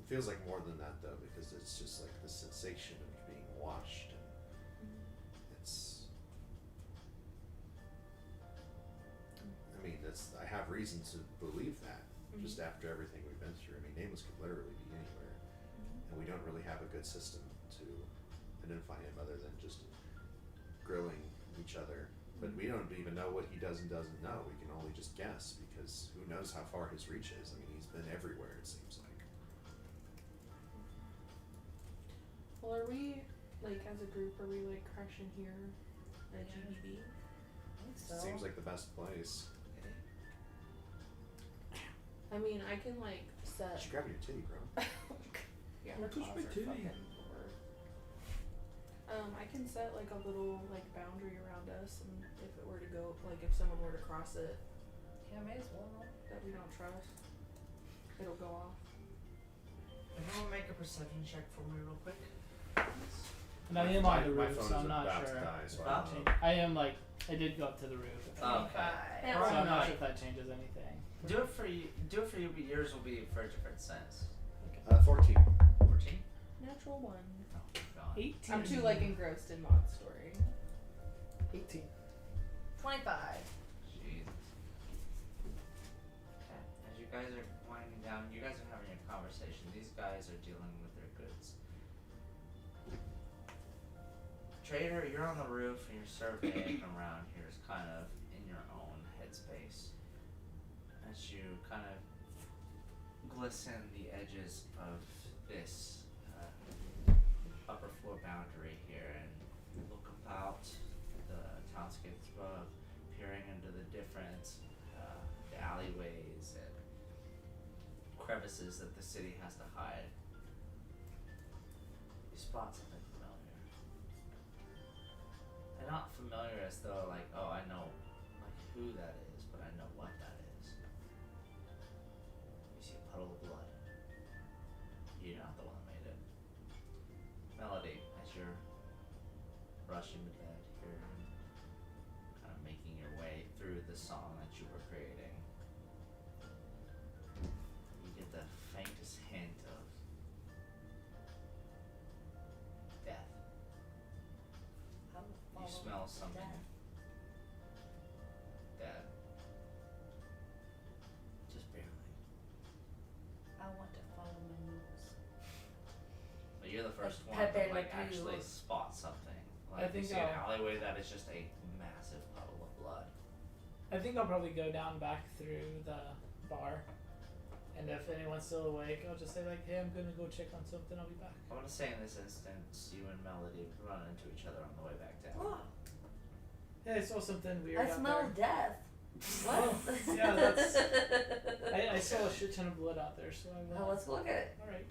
feels like more than that though, because it's just like the sensation of being watched, and it's. I mean, I have reason to believe that. Just after everything we've been through, I mean, Nameless could literally be anywhere, and we don't really have a good system to identify him other than just grilling each other. But we don't even know what he does and doesn't know. We can only just guess, because who knows how far his reach is. I mean, he's been everywhere, it seems like. Well, are we, like, as a group, are we, like, crashing here at GBB? Seems like the best place. I mean, I can, like, set... You should grab your titty, bro. Yeah, Don't her touch my claws are titty. fucking hard. I can set, like, a little, like, boundary around us, and if it were to go, like, if someone were to cross it Yeah, may as well. that we don't trust, it'll go off. Everyone make a perception check for me real quick. And I am on the My roof, phone so is I'm not about sure. to die, so Wow. I don't know. I am like, I did go up to the roof. Oh, okay. Yeah, So I'm not Right. sure if that changes anything. Do it for you, but yours will be for a different sense. 14. 14? Natural 1. Oh, God. 18. I'm too, like, engrossed in Maud's story. 18. 25. Jeez. Okay. As you guys are winding down, you guys are having a conversation. These guys are dealing with their goods. Trader, you're on the roof and you're surveying around here, is kind of in your own headspace. As you kind of glisten the edges of this upper floor boundary here and look about the townscapes above, peering into the different the alleyways and crevices that the city has to hide. You spot something familiar. And not familiar as though like, oh, I know like who that is, but I know what that is. You see a puddle of blood. You're not the one that made it. Melody, as you're rushing to bed here and kind of making your way through the song that you were creating, you get the faintest hint of death. I will You follow smell the something death. dead. Just barely. I want to follow my nose. But you're the first Like one to Pepe like Le Pew. actually spot something. I Like, think see an I'll, alleyway that is just a massive puddle of blood. I think I'll probably go down back through the bar, and if anyone's still awake, I'll just say like, hey, I'm gonna go check on something. I'll be back. I want to say in this instance, you and Melody run into each other on the way back down. Look, Hey, I saw something weird I out smell there. death. What? Oh, yeah, that's- I saw a shit ton of blood out there, so I will. Well, let's look at it. All right.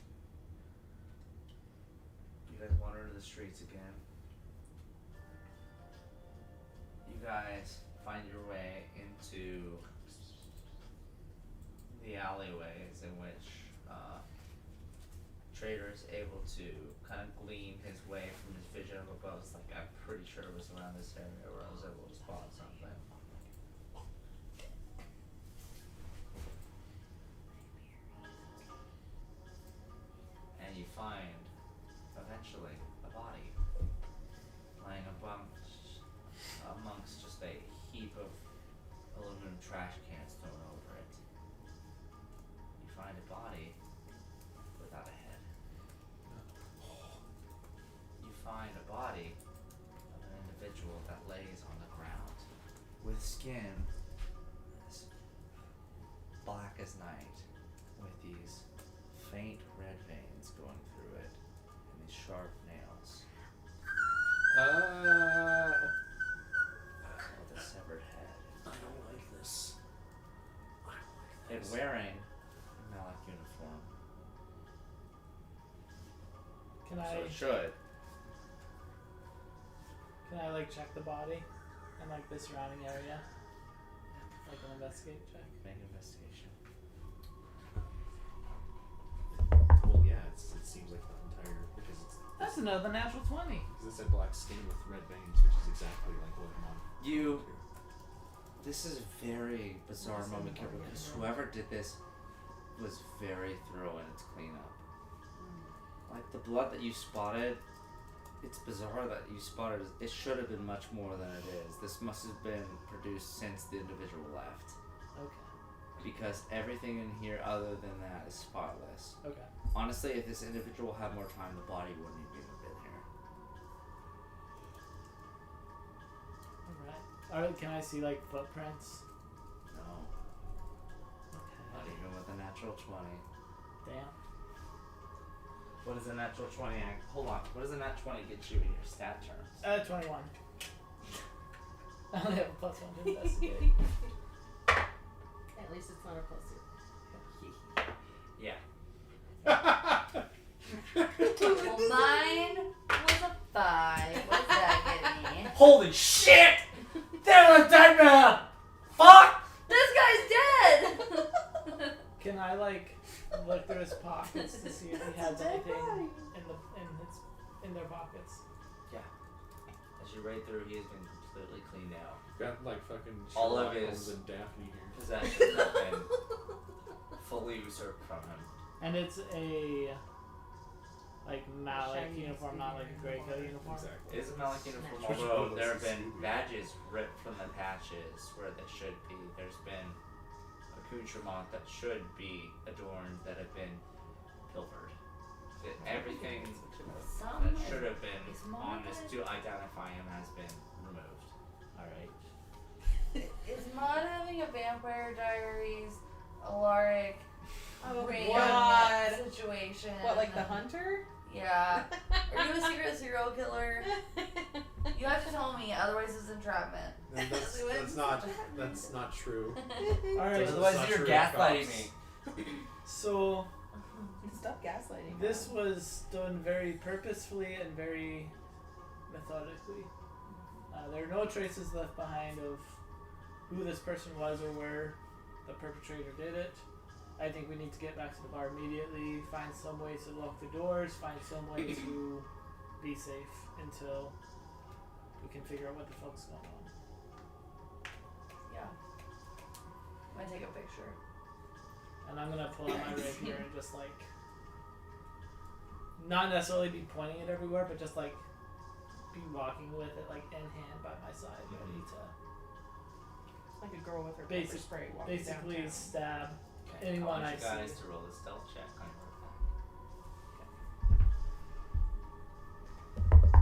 You guys wander the streets again. You guys find your way into the alleyways in which Trader is able to kind of glean his way from his vision of above. It's like, I'm pretty sure it was around this area where I was able to spot something. And you find, eventually, a body lying amongst just a heap of aluminum trash cans thrown over it. You find a body without a head. You find a body of an individual that lays on the ground with skin as black as night, with these faint red veins going through it and these sharp nails with a severed head. I don't like this. And wearing a Malik uniform. Can So I it should. like check the body and like the surrounding area, like an investigate check? Make an investigation. Well, yeah, it seems like the entire because That's another natural 20. it's a black skin with red veins, which is exactly like what I'm on. You. This is a very bizarre moment here because whoever did this was very thorough in its cleanup. Like the blood that you spotted, it's bizarre that you spotted. It should have been much more than it is. This must have been produced since the individual left. Okay. Because everything in here other than that is spotless. Okay. Honestly, if this individual had more time, the body wouldn't have even been here. Alright, can I see like footprints? No. Not Okay. even with a natural 20. Damn. What does a natural 20 hold on. What does a nat 20 get you in your stat terms? 21. I only have a +1 to investigate. At least it's not a +2. Yeah. Well, mine was a 5. What does that get me? Holy shit! There's a dead man! Fuck! This guy's dead! Can I like look through his pockets to see if he has anything in their pockets? As you raid through, he has been completely cleaned out. Got like fucking All of Sherlock his- Holmes and Daphne here. Possessions have been fully usurped from him. And it's a like Malik Shiny uniform, not like a gray coat uniform. Exactly. It is a Malik uniform, Which although one there was have been Scooby? badges ripped from the patches where they should be. There's been accoutrements that should be adorned that have been pilfered. Everything that should have been honest to identify him has been removed. Alright. Is Maud having a Vampire Diaries, Alaric, Oh Rain God! situation? What, like the hunter? Yeah. Are you a secret serial killer? You have to tell me, otherwise it's entrapment. That's not true. Alright. Doesn't- Otherwise, not you're true, gaslighting cops. me. So Stop gaslighting. this was done very purposefully and very methodically. There are no traces left behind of who this person was or where the perpetrator did it. I think we need to get back to the bar immediately, find some way to lock the doors, find some way to be safe until we can figure out what the fuck's going on. Yeah. I'm gonna take a picture. And I'm gonna pull out my rapier and just like, not necessarily be pointing it everywhere, but just like be walking with it like in hand by my side, ready to Like a girl with her Basic- pepper spray walking basically downtown. stab Okay, anyone I I want you guys see. to roll a stealth check on your attack.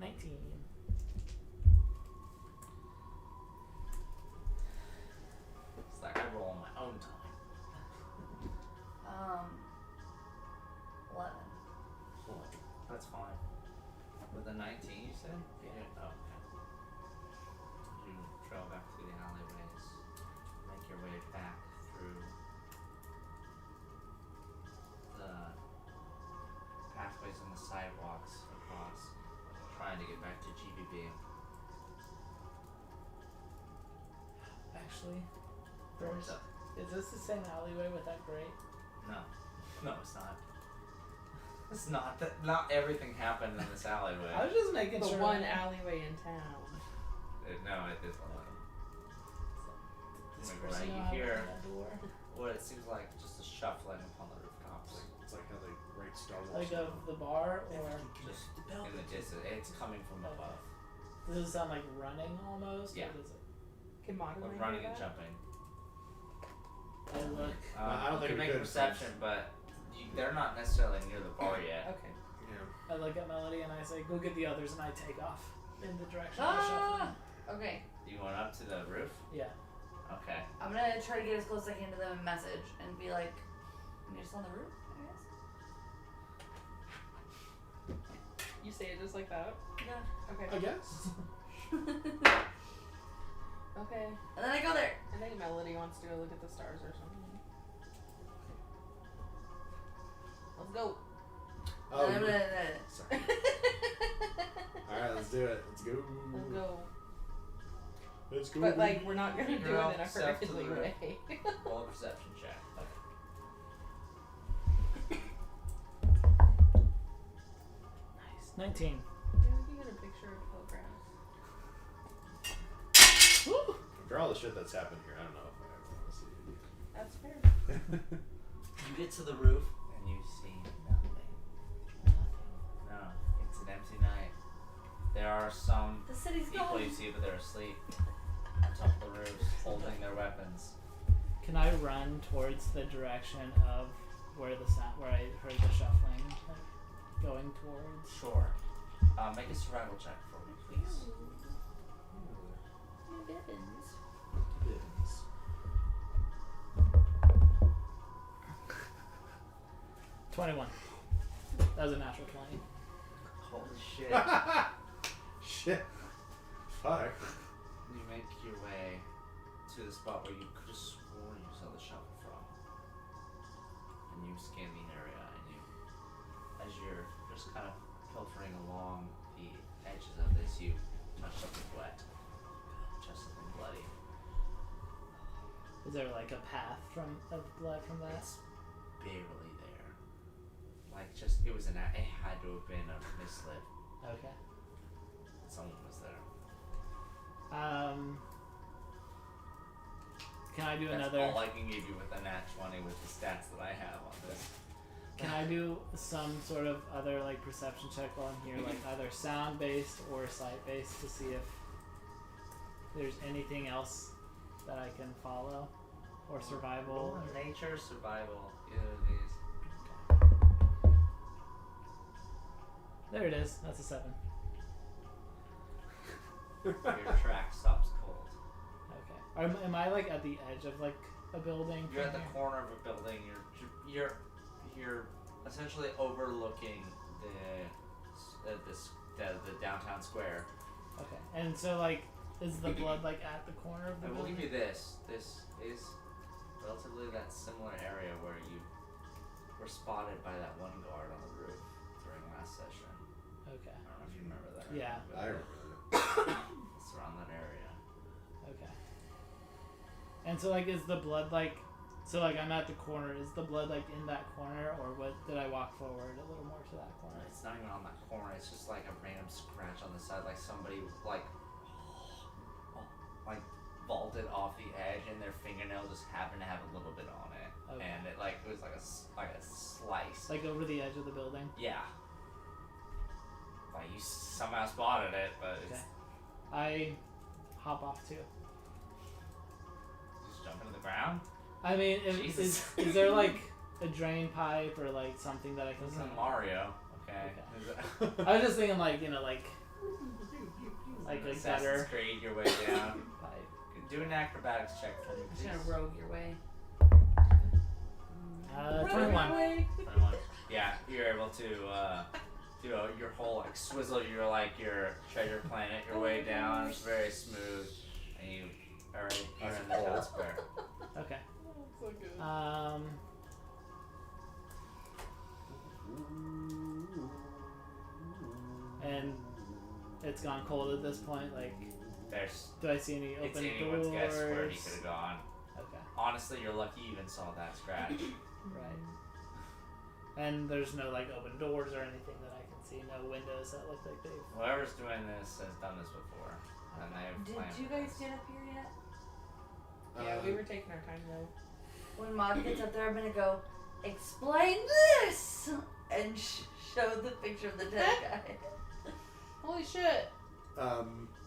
19. It's like I roll on my own time. 11. That's fine. With a 19, you said? Yeah. Oh, okay. You trail back through the alleyways, make your way back through the pathways and the sidewalks across, trying to get back to GBB. Actually, What's up? is this the same alleyway with that grate? No. No, it's not. It's not. Not everything happened in this alleyway. I was just making The sure. one alleyway in town. No, it is not. This Maybe person right, know you how to hear open that door. what it seems like just a shuffling upon the rooftops. It's like how they write Star Wars. Like of the bar, or Just in the distance. It's coming from above. does it sound like running almost? Yeah. Or does it? Can Modern Like hear running and that? jumping. I look. I don't you think can we make could, perception, but they're not necessarily near the bar yet. Okay. Yeah. I look at Melody and I say, "Go get the others," and I take off in the direction of the shuffling. Okay. You going up to the roof? Yeah. Okay. I'm gonna try to get as close as I can to them and message and be like, "You're just on the roof, I You say it just like that? guess." Okay. I guess. Yeah. Okay. And then I go there. I think Melody wants to go look at the stars or something. Let's go. Oh, And I'm you- gonna- sorry. All right, let's do it. Let's go. Let's go. Let's go. But like, we're not gonna do Girl, it in a self to the hurriedly roof. way. Roll a perception check. Nice. 19. Maybe we can get a picture of photographs. Woo! For all the shit that's happened here, I don't know if I ever want to see it That's fair. again. You get to the roof and you see nothing. No, it's an empty night. There are some The city's people gone. you see, but they're asleep on top of the roofs, holding their weapons. Can I run towards the direction of where I heard the shuffling, like, going towards? Sure. Make a survival check for me, please. Bibbins. Yes. 21. That was a natural 20. Holy shit. Shit. Fuck. You make your way to the spot where you could have sworn you saw the shovel from. And you scan the area, and you, as you're just kind of pilfering along the edges of this, you touch something wet. Touch something bloody. Is there like a path of blood from that? It's barely there. Like, just, it was it had to have been a misled. Okay. Someone was there. Can I do That's another? all I can give you with a nat 20 with the stats that I have on this. Can I do some sort of other like perception check while I'm here, like either sound based or sight based, to see if there's anything else that I can follow, or survival? Roll a nature, survival, either of these. There it is. That's a 7. Your track stops cold. Okay. Am I like at the edge of like a building? You're at from the here? corner of a building. You're essentially overlooking the downtown square. Okay. And so like, is the blood like at the corner of the I will building? give you this. This is relatively that similar area where you were spotted by that one guard on the roof during last session. Okay. I don't know if you remember that. Yeah. but I remember that. It's around that area. Okay. And so like, is the blood like? So like, I'm at the corner. Is the blood like in that corner, or what? Did I walk forward a little more to that corner? It's not even on that corner. It's just like a random scratch on the side, like somebody like vaulted off the edge, and their fingernail just happened to have a little bit on it, Okay. and it was like a slice. Like over the edge of the building. Yeah. Like you somehow spotted it, but it's Okay. I hop off too. just jumping to the ground. I mean, Jesus. is there like a drain pipe or like something that I can? This kinda- isn't Mario, okay? I was just thinking like, like like a Assassin's gutter Creed your way down. pipe. Do an acrobatics check for me, I'm just please. gonna rogue your way. 21. 21. Yeah, you're able to do your whole like swizzle your treasure planet your way down. It's very smooth, and you are in the town square. Okay. So good. And it's gone cold at this point. Like, There's do I see any it's open anyone's doors? guess where he could have gone. Okay, Honestly, you're lucky you even saw that scratch. right. And there's no like open doors or anything that I can see. No windows that look like they've. Whoever's doing this has done this before, and they've Did planned you for guys this. get up here yet? Yeah, we were taking our time though. When Mom gets up there, I'm gonna go, explain this! And show the picture of the dead guy. Holy shit!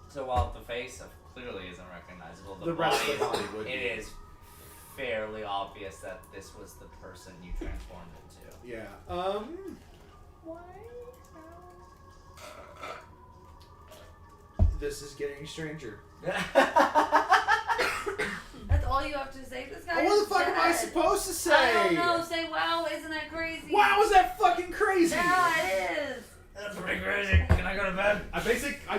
So while the face clearly isn't recognizable, The rest body of the body would be. it is fairly obvious that this was the person you transformed into. Yeah. Why? This is getting stranger. That's all you have to say. This guy What is the fuck am I dead. supposed to say? I don't know. Say, wow, isn't that crazy? Wow, is that fucking crazy? Yeah, it is. That's pretty crazy. Can I go to bed? I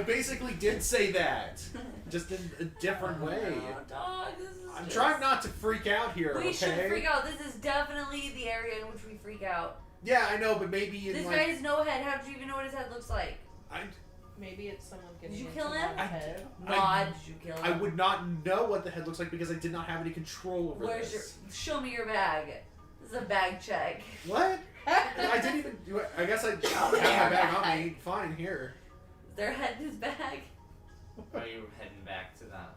basically did say that, just in a different way. Oh, dog, this is I'm just- trying not to freak out here. We okay? should freak out. This is definitely the area in which we freak out. Yeah, I know, but maybe in This like guy has no head. How did you even know what his head looks like? Maybe it's someone getting Did you into kill my him? head. Nod, did you kill him? I would not know what the head looks like because I did not have any control over Where's this. show me your bag. This is a bag check. What? I didn't even do it. I guess I have my bag on me. Fine, here. Is there a head in his bag? Are you heading back to that?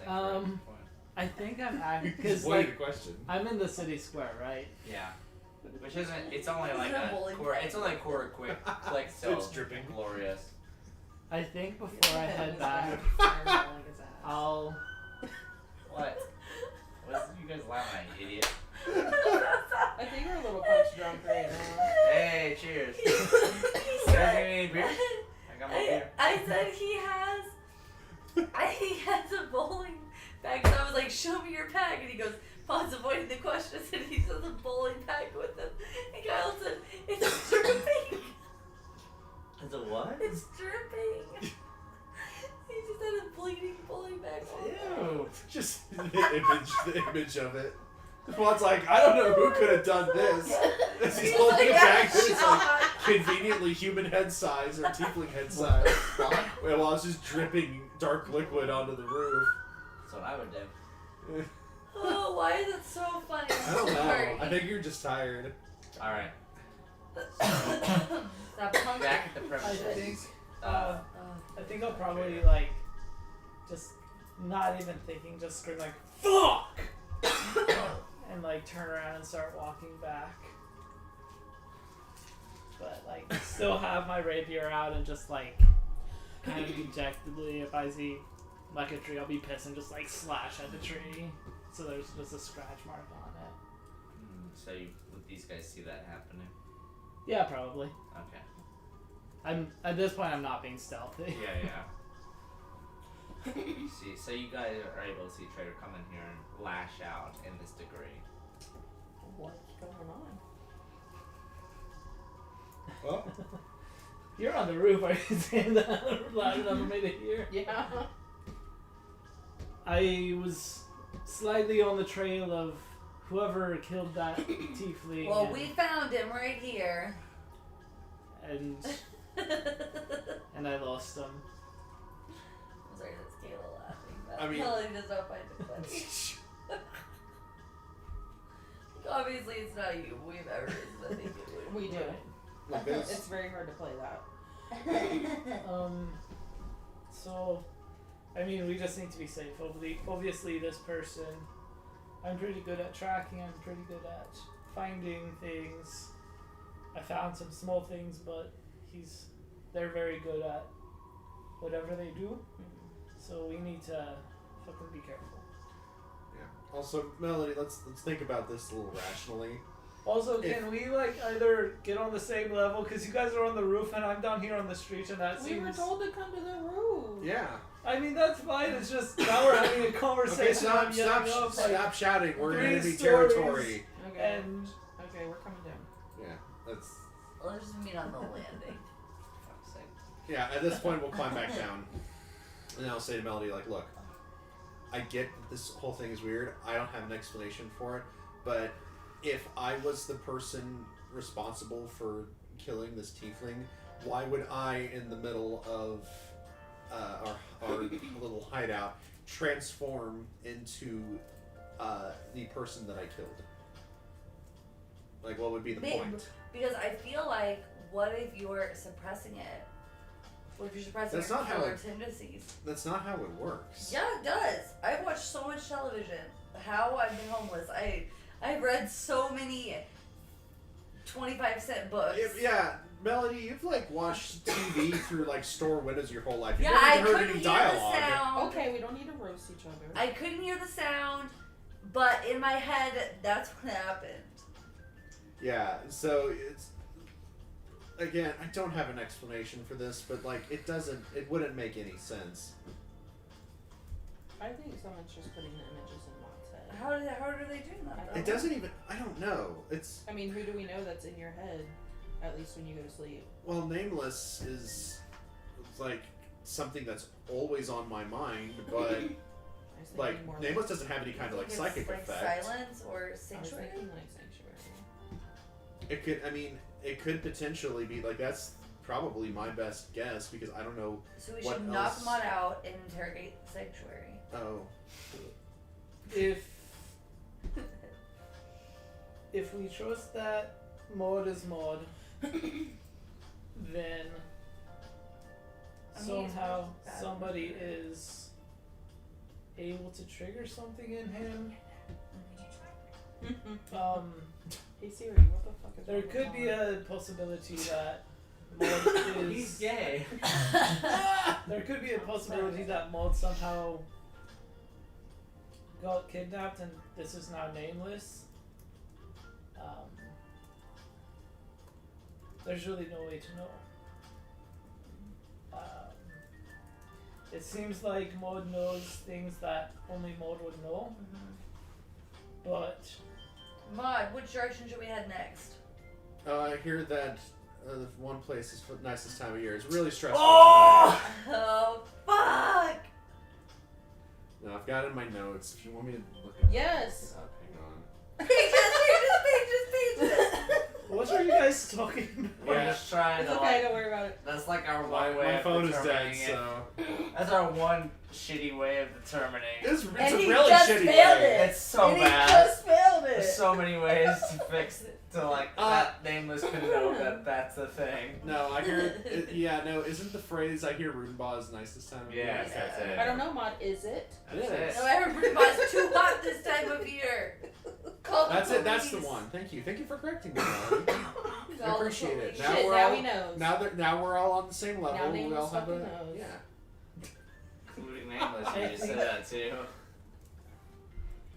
same Um, point? I think I'm because Avoid the like question. I'm in the city square, right? Yeah. Which isn't. It's only like It's a a bowling core. bag. It's only a core quick click till It's dripping. glorious. I think before I head back, I'll. What? What? You guys laughing at, idiot? I think we're a little punch drunk right now. Hey, cheers. He You guys said, need any beer? I got my beer. I said he has a bowling bag. So I was like, show me your bag. And he goes, Paul's avoiding the questions. And he says a bowling bag with him. And Kyle said, it's dripping. It's a what? It's dripping. He just had a bleeding bowling bag. Ew. Just the image of it. One's like, I don't know who could have done this. As he's He's holding like, a bag "That's that's like conveniently human head size or tiefling head size. While it's just dripping dark liquid onto the roof. That's what I would do. Oh, why is it so funny? I don't know. Sorry. I think you're just tired. All right. That punk. Back at the I premises. think. Uh, I think I'll probably like, just not even thinking, just scream like "fuck," and like turn around and start walking back. But like, still have my rapier out and just like, kind of dejectedly, if I see like a tree, I'll be pissed and just like slash at the tree, so there's just a scratch mark on it. So would these guys see that happening? Yeah, probably. Okay. I'm at this point. I'm not being stealthy. Yeah. See, so you guys are able to see Trader come in here and lash out in this degree. What's going on? Well, You're on the roof. Are you saying that loud enough for me to hear? Yeah. I was slightly on the trail of whoever killed that tiefling. Well, we found him right here. and I lost him. I'm sorry, that's Kayla laughing. But I mean- Melody does not find it funny. Obviously, it's not you. We've ever I think it would. We do. like this. It's very hard to play that. So, I mean, we just need to be safe. Obviously, this person, I'm pretty good at tracking. I'm pretty good at finding things. I found some small things, but they're very good at whatever they do. So we need to fucking be careful. Yeah. Also, Melody, let's think about this a little rationally. Also, can we like either get on the same level because you guys are on the roof and I'm down here on the street, and that We were seems. told to come to the roof. Yeah. I mean that's fine. It's just now we're having a conversation. Okay, stop, I'm yelling stop, up, like, stop shouting. We're in 3 enemy stories. territory. Okay. and Okay, we're coming down. Yeah, that's. Let's just meet on the landing. Fuck's sake. Yeah, at this point we'll climb back down, and then I'll say to Melody, like, look, I get that this whole thing is weird. I don't have an explanation for it, but if I was the person responsible for killing this tiefling, why would I, in the middle of our little hideout, transform into the person that I killed? Like, what would be the point? Because I feel like, what if you're suppressing it? What if you're suppressing That's your not how killer it- tendencies? That's not how it works. Yeah, it does. I've watched so much television. How I've been homeless. I've read so many 25-cent books. Yeah, Melody, you've like watched TV through like store windows your whole life. You've Yeah, never I heard couldn't any hear dialogue. the sound. Okay, we don't need to roast each other. I couldn't hear the sound, but in my head, that's what happened. Yeah, so it's again, I don't have an explanation for this, but like it wouldn't make any sense. I think someone's just putting the images in Mott's head. How are they doing that? It doesn't even. I don't know. It's I mean, who do we know that's in your head? At least when you go to sleep. well, nameless is like something that's always on my mind, but I was thinking like more nameless doesn't have any kind of like It's psychic like effect. silence or I was sanctuary. thinking like sanctuary. It could. I mean, it could potentially be like that's probably my best guess because I don't know. So we What should knock else? Mod out and interrogate sanctuary. Oh, if we trust that Maud is Maud, then I mean, somehow it's bad. somebody is able to trigger something in him. Hey Siri, what the fuck is There wrong with could be Mod? a possibility that Maud He's is. gay. There could be a possibility that Maud somehow got kidnapped and this is now nameless. There's really no way to know. It seems like Maud knows things that only Maud would know, but Mod, which direction should we head next? I hear that the one place is the nicest time of year. It's really stressful. Oh! Oh, fuck! No, I've got it in my notes. If you want me to look it Yes. up, hang on. Pages! what are you guys talking about? We're just trying It's to okay, like. don't worry about it. That's like our My, one way my of phone is dead, determining it. so That's our one shitty way of determining. it's And a he really just shitty failed way. it. It's so and bad. he just failed it! There's so many ways to fix it. To like that nameless could know that that's the thing. No, I hear. Yeah, no, isn't the phrase "I hear Rudenbaugh is nice this time of year"? Yes, that's it. I don't know, Mod, is it? That's It it. is. No, I heard Bruno's too hot this time of year. Call the That's it. That's the police. one. Thank you. Thank you for correcting me. Melody. I Call the appreciate it. police. Now Shit, we're now all he knows. now we're all on the same level. Now we all Nameless have a fucking knows. yeah. Including nameless, you just said that too.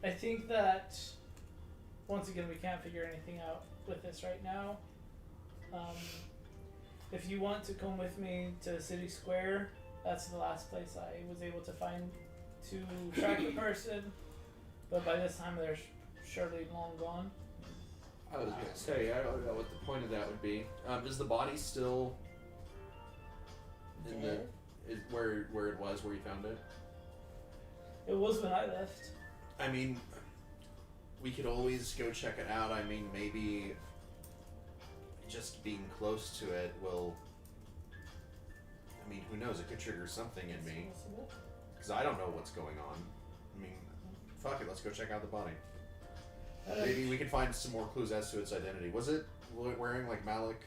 I think that once again we can't figure anything out with this right now. If you want to come with me to City Square, that's the last place I was able to find to track the person. But by this time they're surely long gone. I was gonna say I don't know what the point of that would be. Is the body still in Dead? where it was where you found it? It was when I left. I mean, we could always go check it out. I mean, maybe just being close to it will. I mean, who knows? It could trigger something in me because I don't know what's going on. I mean, fuck it. Let's go check out the body. Maybe we can find some more clues as to its identity. Was it wearing like Malik?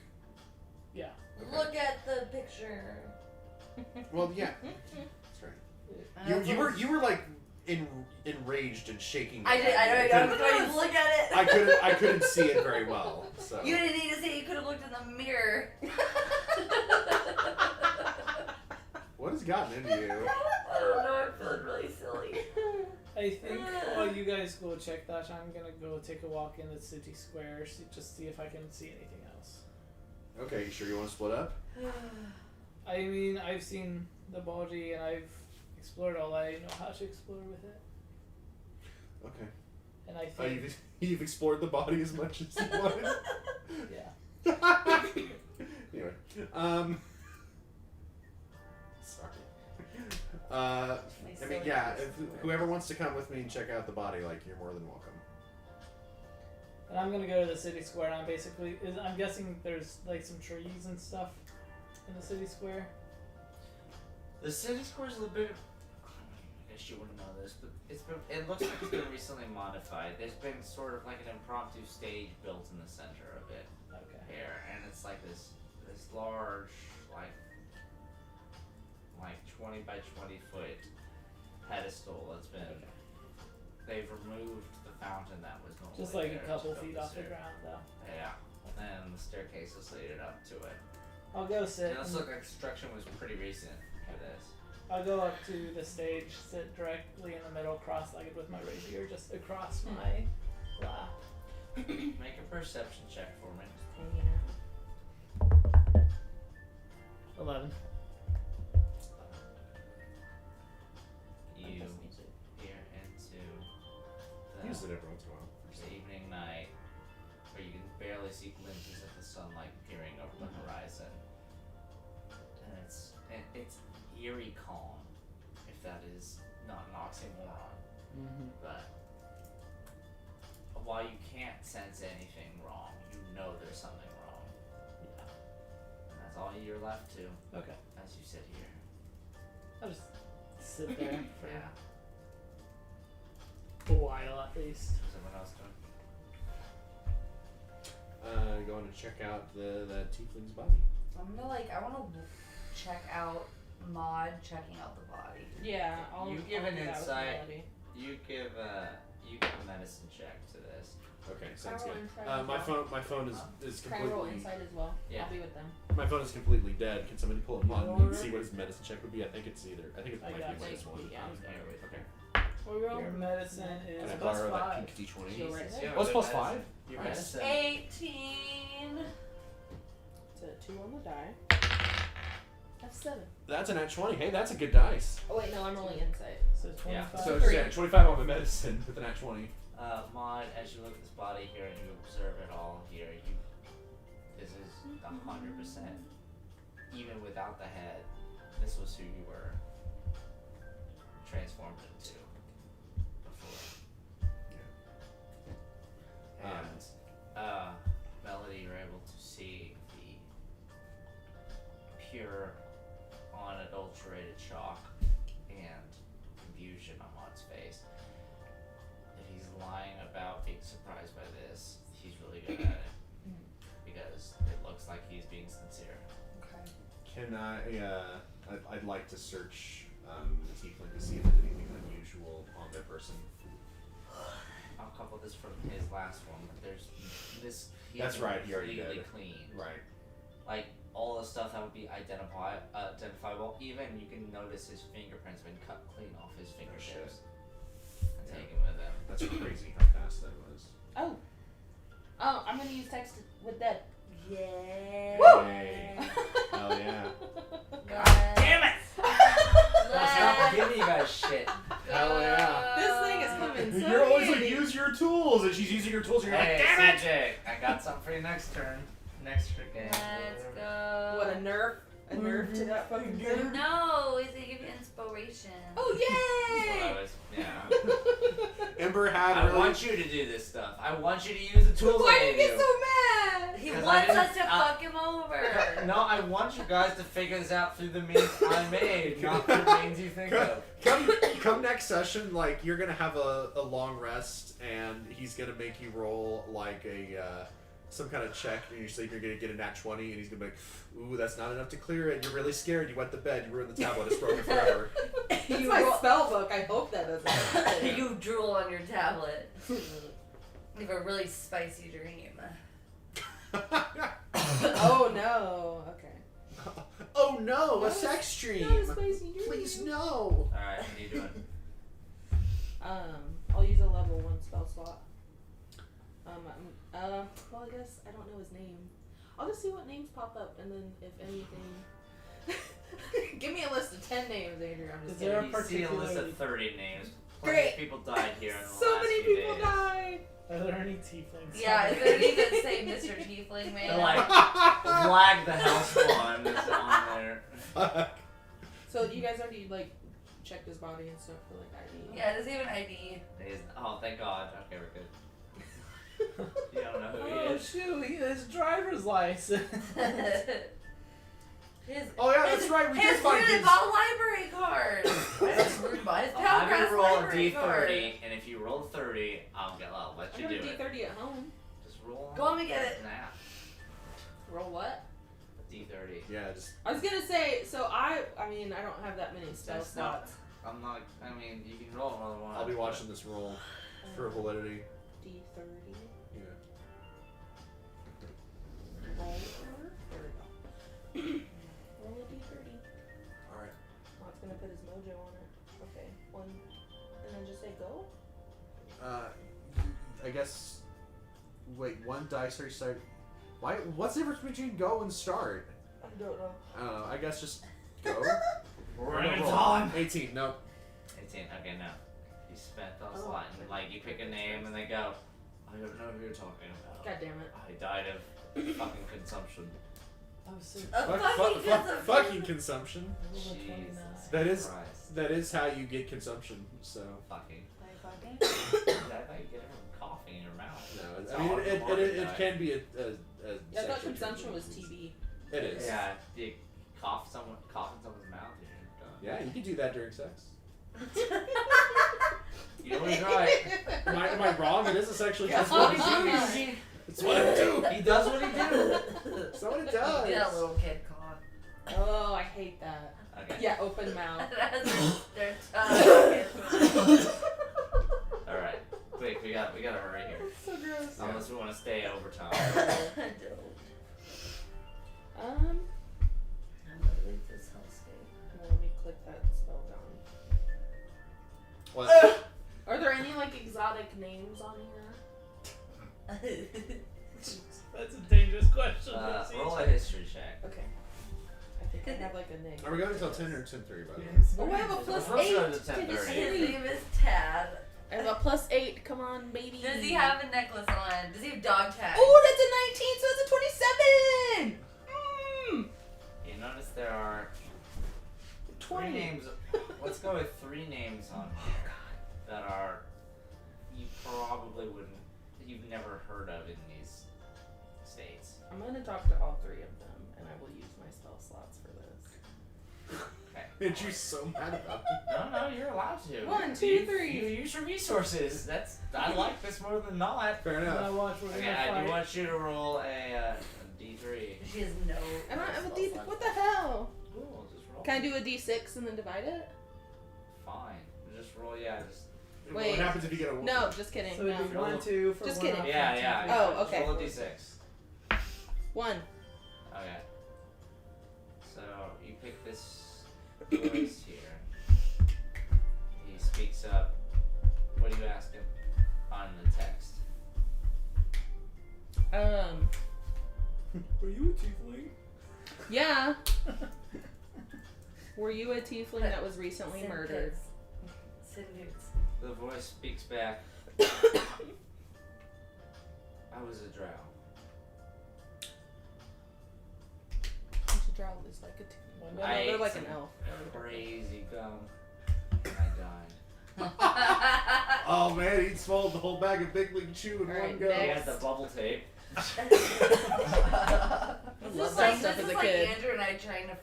Yeah. Okay. Look at the picture. Well, yeah, that's right. You were like enraged and shaking. I did. I was going to look at it. I couldn't see it very well. So You didn't need to see it. You could have looked in the mirror. what has gotten into you? I don't know. I'm feeling really silly. I think while you guys go check that, I'm gonna go take a walk in the city square, just see if I can see anything else. Okay, you sure you want to split up? I mean, I've seen the body and I've explored all I know how to explore with it. Okay. And I think, You've explored the body as much as you wanted. yeah. Anyway, sorry. I mean, yeah. If whoever wants to come with me and check out the body, like, you're more than welcome. And I'm gonna go to the city square. And I'm guessing there's like some trees and stuff in the city square. The city square's a little bit. I guess you wouldn't know this, but it looks like it's been recently modified. There's been sort of like an impromptu stage built in the center of it Okay. here, and it's like this large, like 20 by 20 foot pedestal that's been. Okay. They've removed the fountain that was normally Just like there a couple to build feet the off the stair. ground, though. Yeah, and the staircase is leading up to it. I'll go sit. It does look like construction was pretty recent for this. I'll go up to the stage, sit directly in the middle, cross-legged with my rapier just across my lap. Make a perception check for me. Hanging out. 11. You peer into Use the it every once in a while. evening night, where you can barely see glimpses of the sunlight peering over the horizon, and it's eerie calm, if that is not an oxymoron. Mm-hmm. But while you can't sense anything wrong, you know there's something wrong. Yeah. And that's all you're left to Okay. as you sit here. I'll just sit there for Yeah. a while at least. What's everyone else doing? Going to check out the tiefling's body. I'm gonna I wanna check out Maud checking out the body. Yeah, I'll You give I'll an do that with insight. Melody. You give a medicine check to this. Okay, Can I sounds roll good. insight My as well? phone is Can I roll completely inside as well? Yeah. I'll be with them. my phone is completely dead. Can somebody pull it on and see what his medicine check would be? I think it I might got be it. -1. Yeah. Okay. What we roll? Your medicine Can is I plus borrow that 5. pink D20? Go right Yeah, there. Oh, it's plus medicine. 5? Your Nice. medicine. 18. It's a 2 on the die. That's 7. That's a nat 20. Hey, that's a good dice. Oh wait, no, I'm rolling insight. So 25. So Three. yeah, 25 on the medicine with a nat 20. Maud, as you look at this body here and you observe it all here, this is 100%, even without the head, this was who you were transformed into before. And, Melody, you're able to see the pure, unadulterated shock and confusion on Maud's face. If he's lying about being surprised by this, he's really good at it. Because it looks like he's being sincere. Okay. Can I'd like to search the tiefling to see if there's anything unusual on their person. I'll couple this from his last one, but there's this. That's right, he already completely did. clean. Right. Like all the stuff that would be identifiable. Even you can notice his fingerprints have been cut clean off his fingertips and Yeah. taken with him. That's crazy how fast that was. Oh, I'm gonna use text with dead. Yeah. Yay. Hell yeah. Damn it! Let's Stop giving you guys shit. Hell yeah. This thing is coming so You're always like, handy. use your tools, and she's using her tools, and you're Hey, like, damn it! CJ, I got something for you next turn. Next game. Let's go. What a nerf to that fucking thing. No, he's gonna give you inspiration. Oh That's what yay! I was, yeah. Ember had I really... want you to do this stuff. I want you to use the tools Why I do you gave get so mad? He 'Cause I wants didn't- us to fuck him over. No, I want you guys to figure this out through the means I made, not through the means you think of. Come next session, like, you're gonna have a long rest, and he's gonna make you roll, like, a, some kind of check, and you're saying you're gonna get a nat 20, and he's gonna be like, ooh, that's not enough to clear it, you're really scared, you wet the bed, you ruined the tablet, it's broken forever. It's You my roll- spell book. I hope that doesn't happen. You drool on your tablet. You have a really spicy dream. Oh no. Okay. Oh no, a Not a- sex dream! Not a spicy dream. Please no! Alright, what are you doing? I'll use a level 1 spell slot. Well, I guess I don't know his name. I'll just see what names pop up, and then if anything. Give me a list of 10 names, Andrew. I'm just Is there kidding. You see a list particularly- of 30 names. Plenty Great. of people died here in the So last many few people days. died. Are there any tieflings? Yeah, is there any that say Mr. Tiefling Man? They're like, flag the house one is on there. So you guys already like checked his body and stuff for like ID. Yeah, does he have an ID? Oh, thank God. Okay, we're good. You don't know who he Oh is. shoot! He has driver's license. His, Oh yeah, that's right. We did his find really his. ball library card. His rude ball. His I'm Palcraft gonna roll a library card. d30, and if you roll 30, I'll let I you got a do it. D30 at home. Just roll. Go on and get it. Nah, Roll what? a d30. Yeah, just. I was gonna say, so I mean, I don't have that many spell That's not- slots. I'm not. I mean, you can roll another one. I'll be watching this roll for validity. D30. Yeah. Roll order. There we go. Roll a D30. All right. Oh, it's gonna put his mojo on it. Okay, 1, and then just say go. I guess. Wait, 1 dice or start. Why? What's the difference between go and start? I don't know. I don't know. I guess just go. We're No, in roll. time. 18. Nope. 18. Okay, no. You spent those Oh. lot, and like you pick a name, and they go. I don't know who you're talking about. God damn it. I died of fucking consumption. Oh, so A fucking consumption. Fucking consumption. Jesus That is- Christ. That is how you get consumption. So. Fucking. Like fucking? I thought you get it from coughing in your mouth. No, It's I mean all it hormone can be a Yeah, I thought sexually consumption was transmitted TB. disease. It is. Yeah, you cough in someone's mouth, you're done. Yeah, you can do that during sex. You're always right. Am I wrong? It is a sexually That's transmitted what he disease. do. It's what I do. He does what he do. That's what it does. Yeah, little kid cough. Oh, I hate that. Okay. Yeah, open mouth. Their tongue. All right. Quick, we gotta hurry here. So gross. Unless we want to stay overtime. I'm gonna leave this hellscape. Let me click that spell down. What? Are there any like exotic names on here? that's a dangerous question. Roll a history check. Okay. I think I have like a name. Are we going until 10 or 10:30 by the way? Oh, I have a plus Let's 8 go to to 10:30. this His three. name is Tad. I have a plus 8. Come on, baby. Does he have a necklace on? Does he have dog tags? Oh, that's a 19, so it's a 27. You notice there are 20 names. Let's go with 3 names on here that are you probably you've never heard of in these states. I'm gonna talk to all 3 of them, and I will use my spell slots for this. Okay. Aren't you so mad about it? No, you're allowed to. 1, 2, You- 3. You use your resources. I like this more than not. Fair Now enough. watch, we're Okay, gonna I do fight. want you to roll a D3. She has no. I don't have a spell D. slots. What the hell? Cool, just roll. Can I do a D6 and then divide it? Fine. Just roll, yeah. Just Wait. What happens if you get a No, just kidding. So it'd be No. 1, 2 for Just one kidding. off yeah, and yeah. two yeah. Oh, Just okay. roll a D6. 1. Okay. So you pick this voice here. He speaks up. What do you ask him on the text? Were you a tiefling? Yeah. Were you a tiefling that was recently Send murdered? pics. Send nudes. The voice speaks back. I was a drow. Drow is like a tiefling. One No, I they're ate like an some elf. Crazy gum. And I died. Oh man, he swallowed the whole bag of Big League Chew in Alright, one go. He next. had the bubble tape. This love is that like stuff this as is a like kid. Andrew and I trying to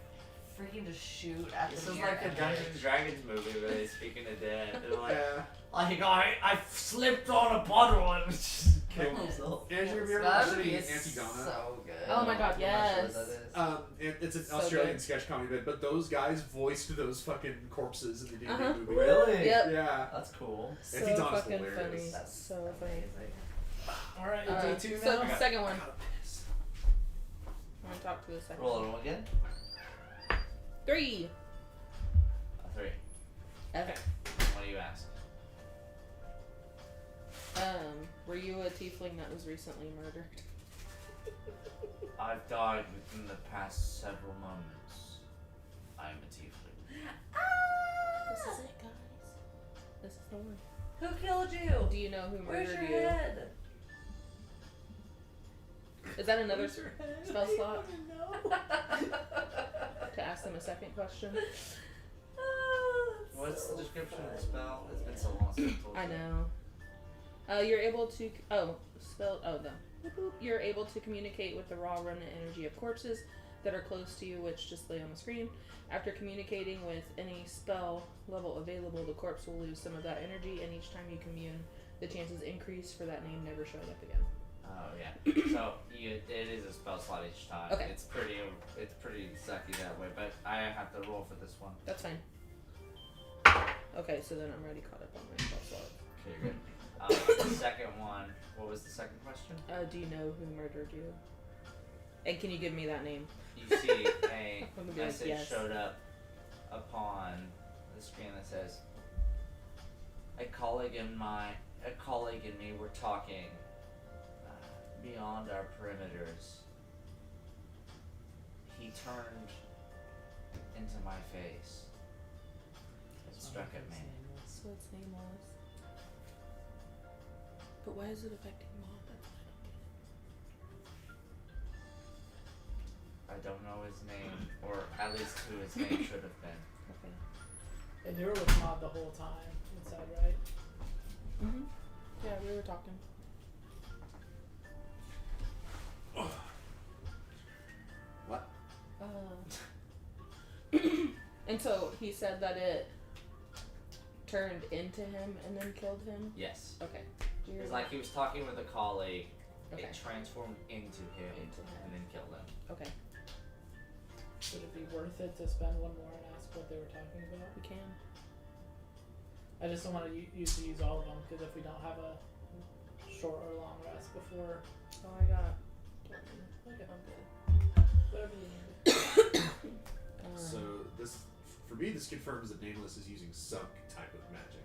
freaking just shoot at This the is mirror. like a Dungeons and Dragons movie where they speak in the dead. They're like, Yeah. I slipped on a puddle and just killed myself. Andrew, have you ever That watched movie any is Antigona? so good. Oh my God, I'm not sure yes. what that is. It's an So Australian good. sketch comedy bit, but those guys voiced those fucking corpses in the D&D Uh-huh. movie. Really? Yep. Yeah. That's cool. So Antigona's fucking hilarious. funny. That's So funny. Alright, D2 So now? second one. I gotta piss. I'm gonna talk to the second Roll one. it again. 3. A 3. Okay. What do you ask? tiefling that was recently murdered. I've died within the past several moments. I'm a tiefling. This is it, guys. This is the one. Who killed you? Do you know who Where's murdered your you? head? Is that another Where's your head? spell slot? No. To ask them a second question? What's the description of the spell? It's been so long since I told I you. know. You're able to. Oh, spell. Oh, no. Boop, boop. You're able to communicate with the raw remnant energy of corpses that are close to you, which display on the screen. After communicating with any spell level available, the corpse will lose some of that energy, and each time you commune, the chances increase for that name never showing up again. Oh yeah. So it is a spell slot each time. Okay. It's pretty sucky that way, but I have to roll for this one. That's fine. Okay, so then I'm already caught up on my spell slot. Okay, you're good. The second one. What was the second question? Do you know who murdered you? And can you give me that name? You see a I'm gonna be like, message yes. showed up upon the screen that says, "A colleague and me were talking beyond our perimeters. He turned into my face and struck at me. So its name was. But why is it affecting Mom? That's what I don't get. I don't know his name, or at least who his name should have been." Okay. And you were with Maud the whole time inside, right? Mhm. Yeah, we were talking. What? And so he said that it turned into him and then killed him. Yes. Okay. Do you It's like he was talking with a colleague. Okay. It transformed into him, Into him. and then killed him. Okay. Would it be worth it to spend one more and ask what they were talking about? We can. I just don't want to use all of them because if we don't have a short or long rest before, Oh, I got. okay, I'm good. whatever you need. So this, for me, this confirms that Nameless is using some type of magic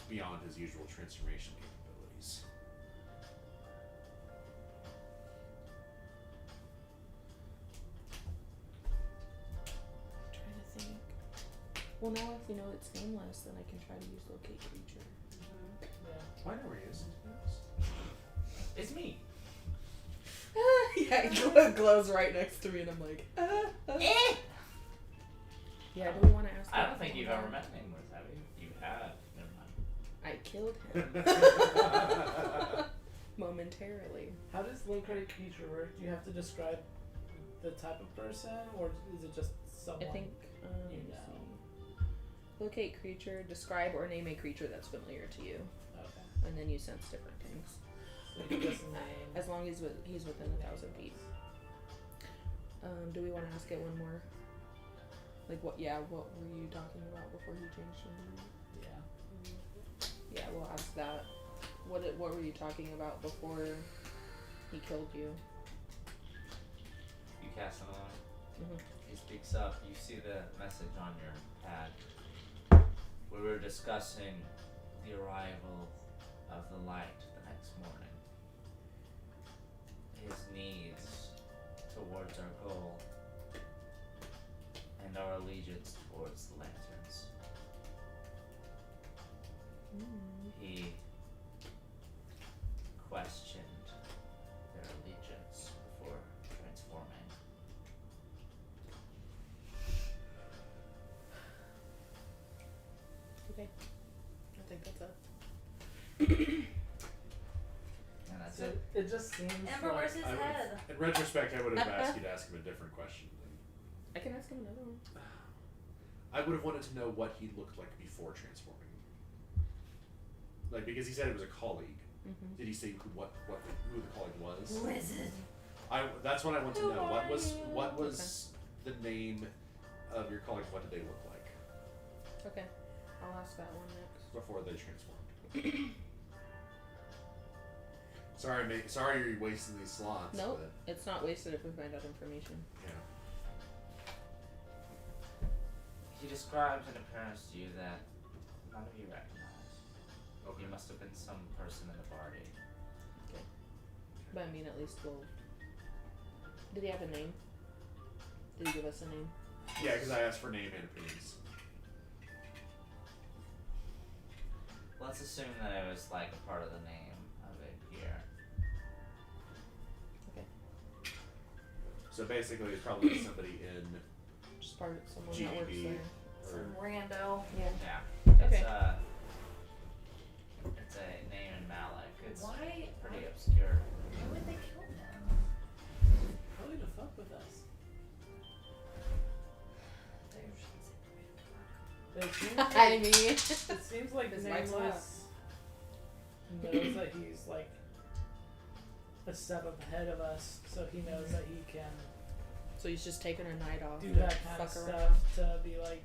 beyond his usual transformation capabilities. Trying to think. Well, now if we know it's nameless, then I can try to use locate creature. Yeah. Why don't we use It's me. Yeah, it glows right next to me, and I'm like, Yeah, do we want to ask? I him don't think you've more? ever met Nameless, have you? You have. Never mind. I killed him momentarily. How does locate creature work? Do you have to describe the type of person, or is it just someone? I think. you Let's know. see. Locate creature. Describe or name a creature that's familiar to you, Okay. and then you sense different things. So you just name. As long as he's within 1,000 feet. Do we want to ask it one more? Like what? Yeah, what were you talking about before he changed into? Yeah. Yeah, we'll ask that. What were you talking about before he killed you? You cast another one. Mm-hmm. He speaks up. You see the message on your pad. We were discussing the arrival of the light the next morning. His needs towards our goal and our allegiance towards the lanterns. He questioned their allegiance before transforming. Okay. I think that's it. And that's So it. it just seems Amber, like where's his I would- head? In retrospect, I would have asked you to ask him a different question. I can ask him another one. I would have wanted to know what he looked like before transforming. Like, because he said it was a colleague. Mm-hmm. Did he say who the colleague was? Wizard. That's what I want to Who know. are What was the name of your colleague? What did they look like Okay. I'll ask that one next. before they transformed? Sorry, you're wasting these slots. Nope. But, It's not wasted if we find out information. yeah. He describes an appearance to you that none of you recognize. Okay. He must have been some person in the party. But I mean, at least we'll. Did he have a name? Did he give us a name? Yeah, because I asked for name and opinions. Let's assume that it was like a part of the name of it here. So basically, it's probably somebody in Just part of someone that works GDB there. or Some rando. Yeah. Yeah. Okay. It's a name in Malik. It's Why? pretty obscure. Why would they kill him? Probably to fuck with us. They usually say It seems I like, mean, it seems like His wife's Nameless knows that he's like a step ahead of us, so he knows that he can so he's just taking a night off do to that kind of fuck stuff around. to be like,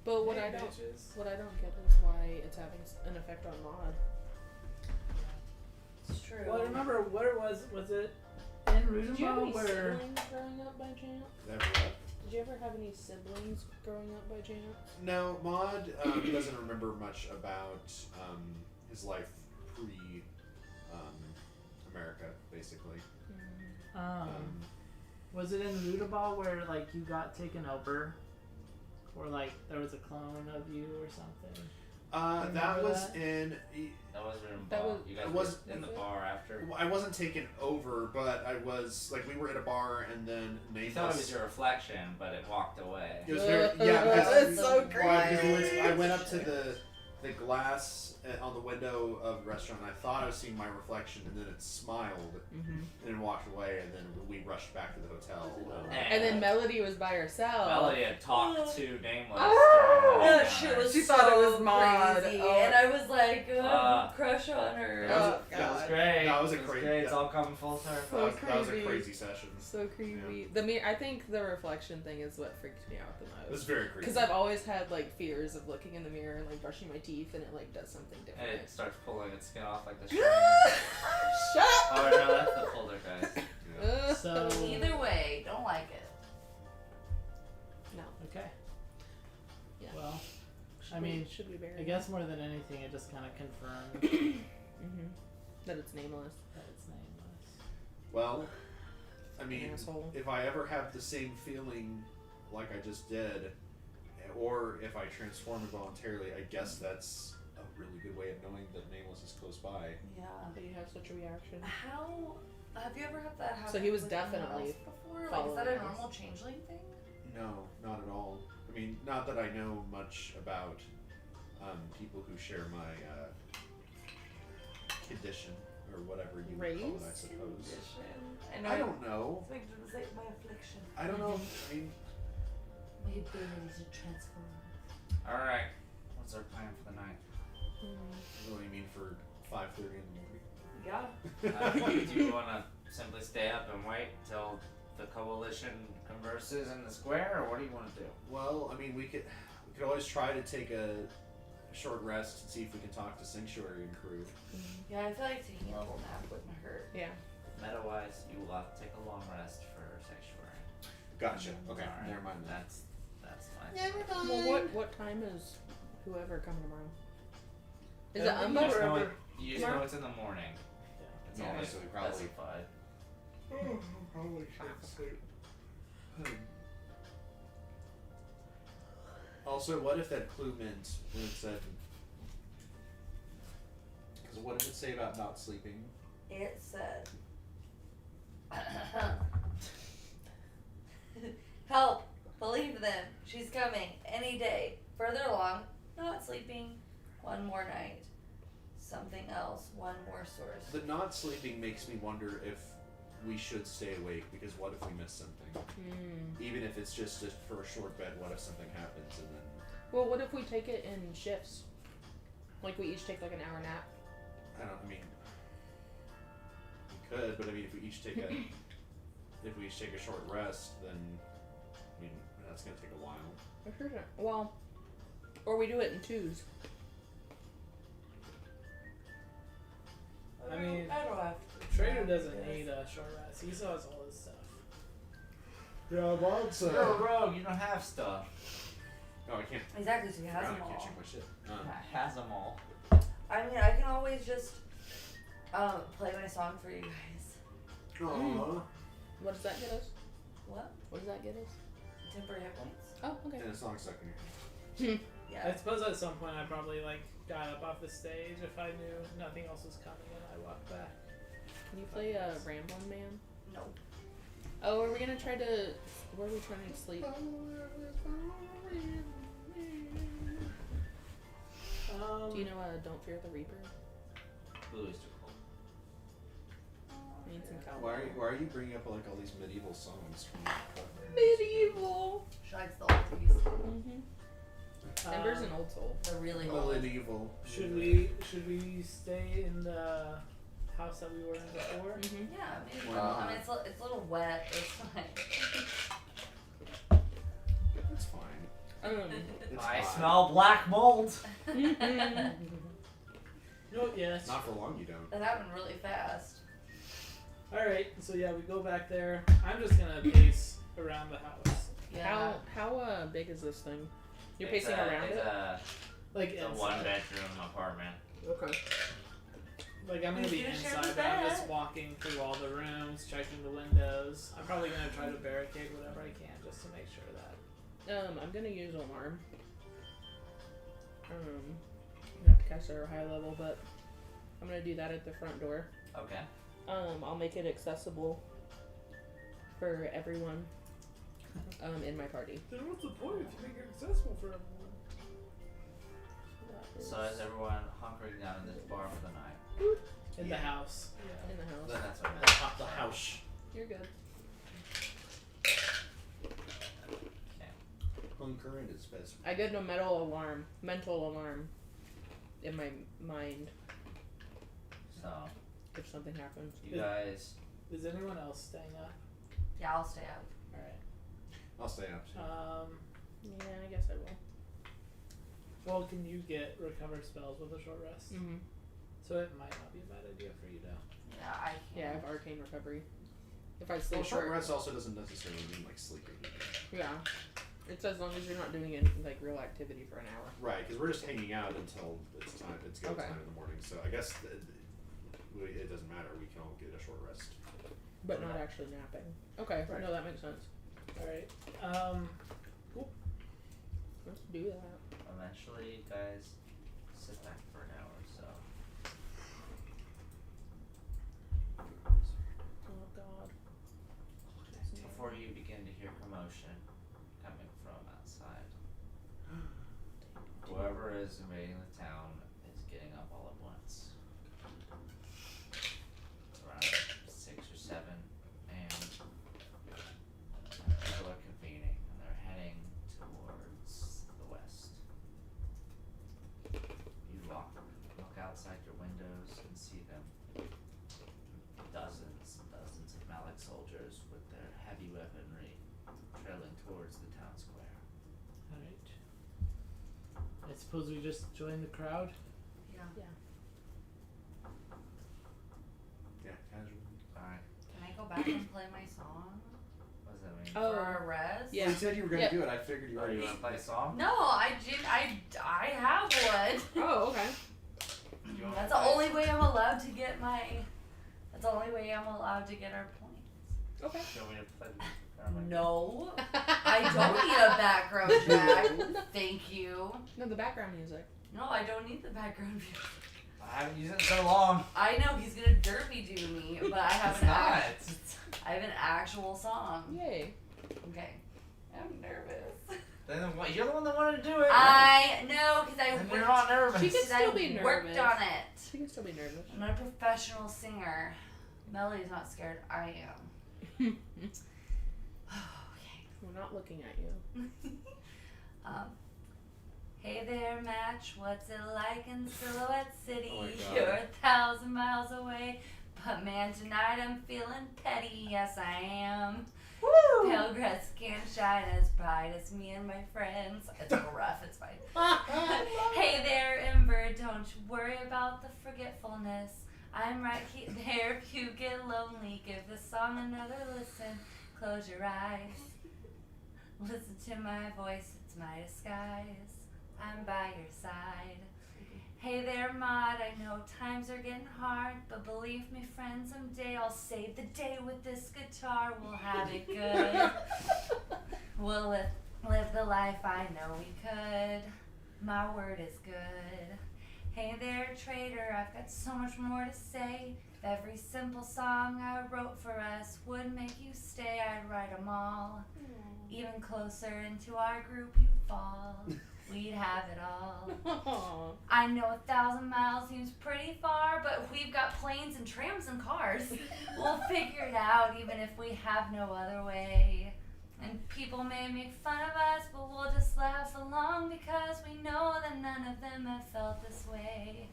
But what hey, I don't, bitches. what I don't get is why it's having an effect on Maud. it's true. Well, I remember what it was. Was it in Did you have any Rudenbaugh where? siblings growing up by chance? Never what? Did you ever have any siblings growing up by chance? No, Maud doesn't remember much about his life pre America, basically. Was it in Rudenbaugh where like you got taken over, or like there was a clone of you or something? That Remember was that? in. That was in That bar. was- You guys it were was- in the bar after. I wasn't taken over, but I was like we were at a bar and then You Nameless. thought it was your reflection, but it walked away. It was very yeah because That's so I went up to the glass on the window of the restaurant and I thought I was seeing my reflection and then it smiled Mm-hmm. and then walked away and then we rushed back to the hotel. And then Melody was by herself. Melody had talked to Nameless. Oh, during Yeah, that she dinner. was She so thought it was Maud. crazy, Oh. and I was like, crush on her. That was Oh, a- That was God. great. That was a It great- great. It's that- all coming full circle. That was a creepy. crazy session. So creepy. I think the reflection thing is what freaked me out the It was most. very creepy. Because I've always had like fears of looking in the mirror and like brushing my teeth and it like does something And different. it starts pulling its skin off like the shiny. Shut up! Oh no, that's the poltergeist. Yeah. So Either way, don't like it. No. okay. Yeah. Well, Should I we- mean, should we bury I guess more than anything, it just kind of confirmed Mm-hmm. That it's nameless. that it's nameless. Well, I mean, Asshole. if I ever have the same feeling like I just did, or if I transform involuntarily, I guess that's a really good way of knowing that Nameless is close by. Yeah. That you have such a reaction. How have you ever had that happen? So he was with anyone definitely else before. Like, is following that a us. normal changeling thing? No, not at all. I mean, not that I know much about people who share my condition or whatever you would call it, I Race? suppose. I know. I don't know. It's like just like my affliction. I don't know. I mean, My ability to transform. Alright. What's our plan for the night? what do you mean for 5:30 in the morning? Yeah. Do you want to simply stay up and wait till the coalition converses in the square, or what do you want to do? Well, I mean, we could always try to take a short rest and see if we can talk to Sanctuary and crew. Yeah, I feel like taking a little nap wouldn't hurt. Yeah. Meta-wise, you will have to take a long rest for Sanctuary. Gotcha. Okay, Alright. never mind then. That's fine. Well, what time is whoever coming tomorrow? Is it I think Amba that's or how Amba? You just know it's in the morning. It's Yeah, only so we probably- specified. Probably can't sleep. Also, what if that clue meant when it said? Because what did it say about not sleeping? It said, "Help! Believe them. She's coming any day. Further along, not sleeping. One more night. Something else. One more source." The not sleeping makes me wonder if we should stay awake, because what if we miss something? Even if it's just for a short bed, what if something happens and then... Well, what if we take it in shifts? Like we each take like an hour nap. I mean, we could, but I mean, if we each take a short rest, then, I mean, that's gonna take a while. For sure. Well, or we do it in twos. I mean, I don't have to. Trader doesn't need a short rest. He still has all his stuff. Yeah, Bob's, You're a rogue, you don't have stuff. Oh, I can't. Exactly, so he has I them can't all. check my shit. Has them all. I mean, I can always just play my song for you guys. Aww. What does that get us? What? What does that get us? Temporary hit points? Oh, okay. And a song stuck in your Yeah. I suppose at some point I probably like got up off the stage if I knew nothing else was coming and I walked back. Can you play Ramblin' Man? No. Oh, are we gonna try to... Where are we trying to sleep? Do you know Don't Fear the Reaper? Ooh, it's too cold. Needs some cowbell. Why are you bringing up like all these medieval songs from Medieval! Shag's the oldies. Mm-hmm. Ember's an old soul. The really old. medieval? Should we stay in the house that we were in before? Mm-hmm. Yeah, maybe. Why not? I mean, it's a little wet, but it's fine. It's fine. It's I fine. smell black mold. No, yes. Not for long, you don't. That happened really fast. Alright, so yeah, we go back there. I'm just gonna pace around the house. Yeah. How big is this thing? You're It's pacing around it's it? Like It's a inside. 1-bedroom apartment. Okay. Like I'm gonna be You should've shared inside, the but I'm bed. just walking through all the rooms, checking the windows. I'm probably gonna try to barricade whatever I can just to make sure that. I'm gonna use alarm. You have to cast it at a high level, but I'm gonna do that at the front door. Okay. I'll make it accessible for everyone in my party. Then what's the point if you make it accessible for everyone? So is everyone hunkering down in this bar for the night? In the house. Yeah. In the house. Then that's what I The, meant. the house. You're good. Okay. Hunkering is best. I get a mental alarm in my mind So if something happens. you guys. Is anyone else staying up? Yeah, I'll stay up. Alright. I'll stay up too. Yeah, I guess I will. Well, can you get recover spells with a short rest? Mm-hmm. So it might not be a bad idea for you to. Yeah, I can. Yeah, I have arcane recovery. If I Well, sleep short for- rest also doesn't necessarily mean like sleeping. Yeah. It's as long as you're not doing any like real activity for an hour. Right, because we're just hanging out until it's time. It's go Okay. time in the morning. So I guess it doesn't matter. We can all get a short rest. But not actually napping. Okay, Right. no, that makes sense. Alright. Let's do that. Eventually, you guys sit back for an hour or so. Oh god. Before you begin to hear commotion coming from outside. Whoever is invading the town is getting up all at once. It's around 6 or 7 a.m. People are convening and they're heading towards the west. You look outside your windows and see them. Dozens and dozens of Malik soldiers with their heavy weaponry trailing towards the town square. Alright. I suppose we just join the crowd. Yeah. Yeah, casual. Alright, Can I go back and play my song what does that mean? Oh. for our res? Yeah. Well, you said you were gonna Yeah. do it. I figured you Oh, already. you wanna play a song? No, I have one. Oh, okay. Do you wanna That's the play- only way I'm allowed to get That's the only way I'm allowed to get our points. Okay. Do you want me to play the music? Or am I- No, I don't need a background track. Thank you. No, the background music. No, I don't need the background music. I haven't used it in so long. I know he's gonna derpy do me, but I have It's an not. I have an actual song. Yay. Okay, I'm nervous. Then what? You're the one that wanted to do it. I know because I And you're worked. not nervous. She can because I still be worked nervous. on it. She can still be nervous. I'm not a professional singer. Melody's not scared. I am. Okay. We're not looking at you. Hey there, Match. What's it like in Silhouette City? Oh my God. You're 1,000 miles away, but man, tonight I'm feeling petty. Yes, I am. Woo! Pale grass can't shine as bright as me and my friends. It's a little rough. It's fine. Hey there, Ember. Don't you worry about the forgetfulness. I'm right there if you get lonely. Give this song another listen. Close your eyes. Listen to my voice. It's my disguise. I'm by your side. Hey there, Maud. I know times are getting hard, but believe me, friend, someday I'll save the day with this guitar. We'll have it good. We'll live the life I know we could. My word is good. Hey there, traitor. I've got so much more to say. If every simple song I wrote for us would make you stay, I'd write 'em all. Even closer into our group you fall. We'd have it all. Aww. I know 1,000 miles seems pretty far, but we've got planes and trams and cars. We'll figure it out even if we have no other way. And people may make fun of us, but we'll just laugh along because we know that none of them have felt this way.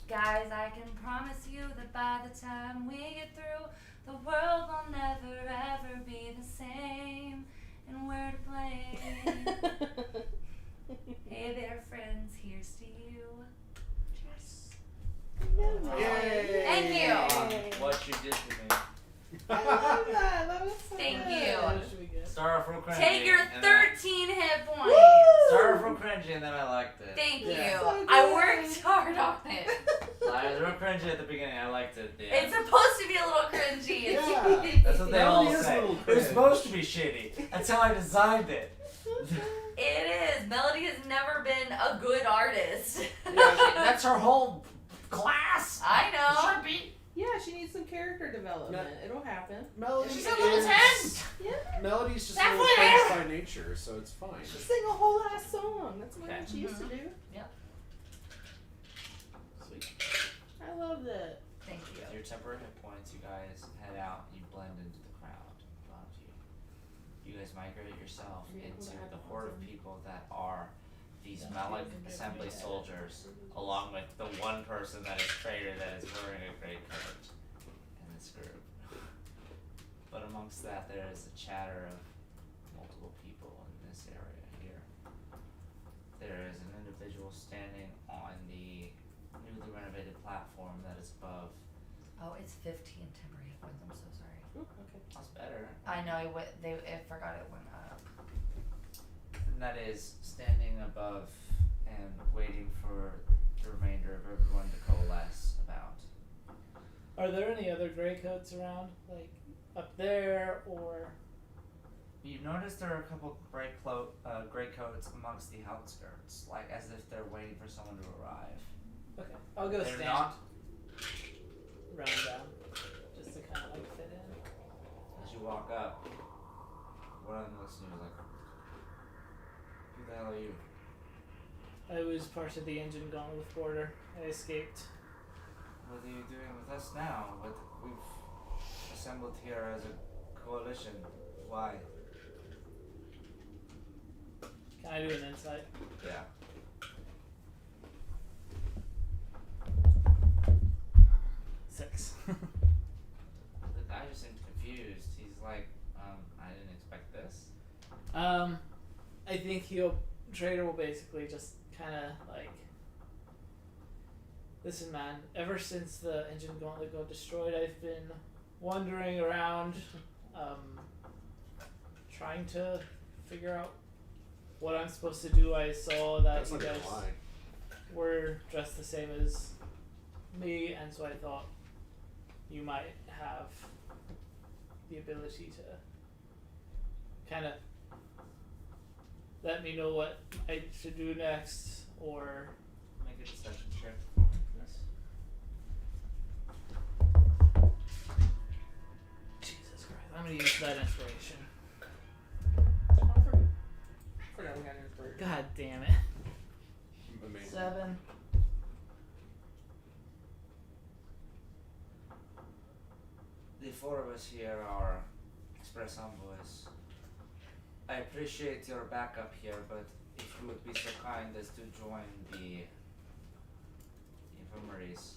Guys, I can promise you that by the time we get through, the world will never ever be the same. And we're to blame. Hey there, friends, here's to you. Cheers. Yay! Thank you. What you did to me. I love that. That was so Thank good. you. What should we get? Start off real cringy. Take your and 13 hit points. Start off real cringy and then I liked it. Thank Yeah. you. So I good. worked hard on it. So I was real cringy at the beginning. I liked it at the It's end. supposed to be a little cringy. Yeah. That's what they Melody all is a say. little It was cringe. supposed to be shitty. That's how I designed it. It is. Melody has never been a good artist. That's her whole class. I know. Should be. Yeah, she needs some character development. It'll happen. Melody She's a little tense. Yeah. Melody's just a That little foot French hair. by nature, so it's fine. She sing a whole ass song. That's what Okay. she used to do. Sweet. I love that. Thank you. With your temporary hit points, you guys head out. You blend into the crowd around you. You guys migrate yourself into the horde of people that are these Malik assembly soldiers, along with the one person that is traitor that is wearing a great coat in this group. But amongst that, there is a chatter of multiple people in this area here. There is an individual standing on the newly renovated platform that is above. Oh, it's 15 temporary hit points. I'm so sorry. Ooh, okay. That's better. I know. I forgot it went up. And that is standing above and waiting for the remainder of everyone to coalesce about. Are there any other gray coats around, like up there, or? You notice there are a couple gray coats amongst the outskirts, like as if they're waiting for someone to arrive. Okay, I'll go They're stand not. round down, just to kind of like fit in. As you walk up, one of them looks at you like, "Who the hell are you?" I was part of the engine gauntlet border. I escaped. What are you doing with us now? We've assembled here as a coalition. Why? Can I do an insight? Yeah. Six. The guy just seemed confused. He's like, I didn't expect this. I think Trader will basically just kind of like, listen, man. Ever since the engine gauntlet got destroyed, I've been wandering around, trying to figure out what I'm supposed to do. I saw that That's you not gonna guys lie. were dressed the same as me, and so I thought you might have the ability to kind of let me know what I should do next, or Make a deception check. Jesus Christ, I'm gonna use that inspiration. Forgot we had an inspiration. God damn it. Amazing. 7. The four of us here are express envoys. I appreciate your backup here, but if you would be so kind as to join the infirmaries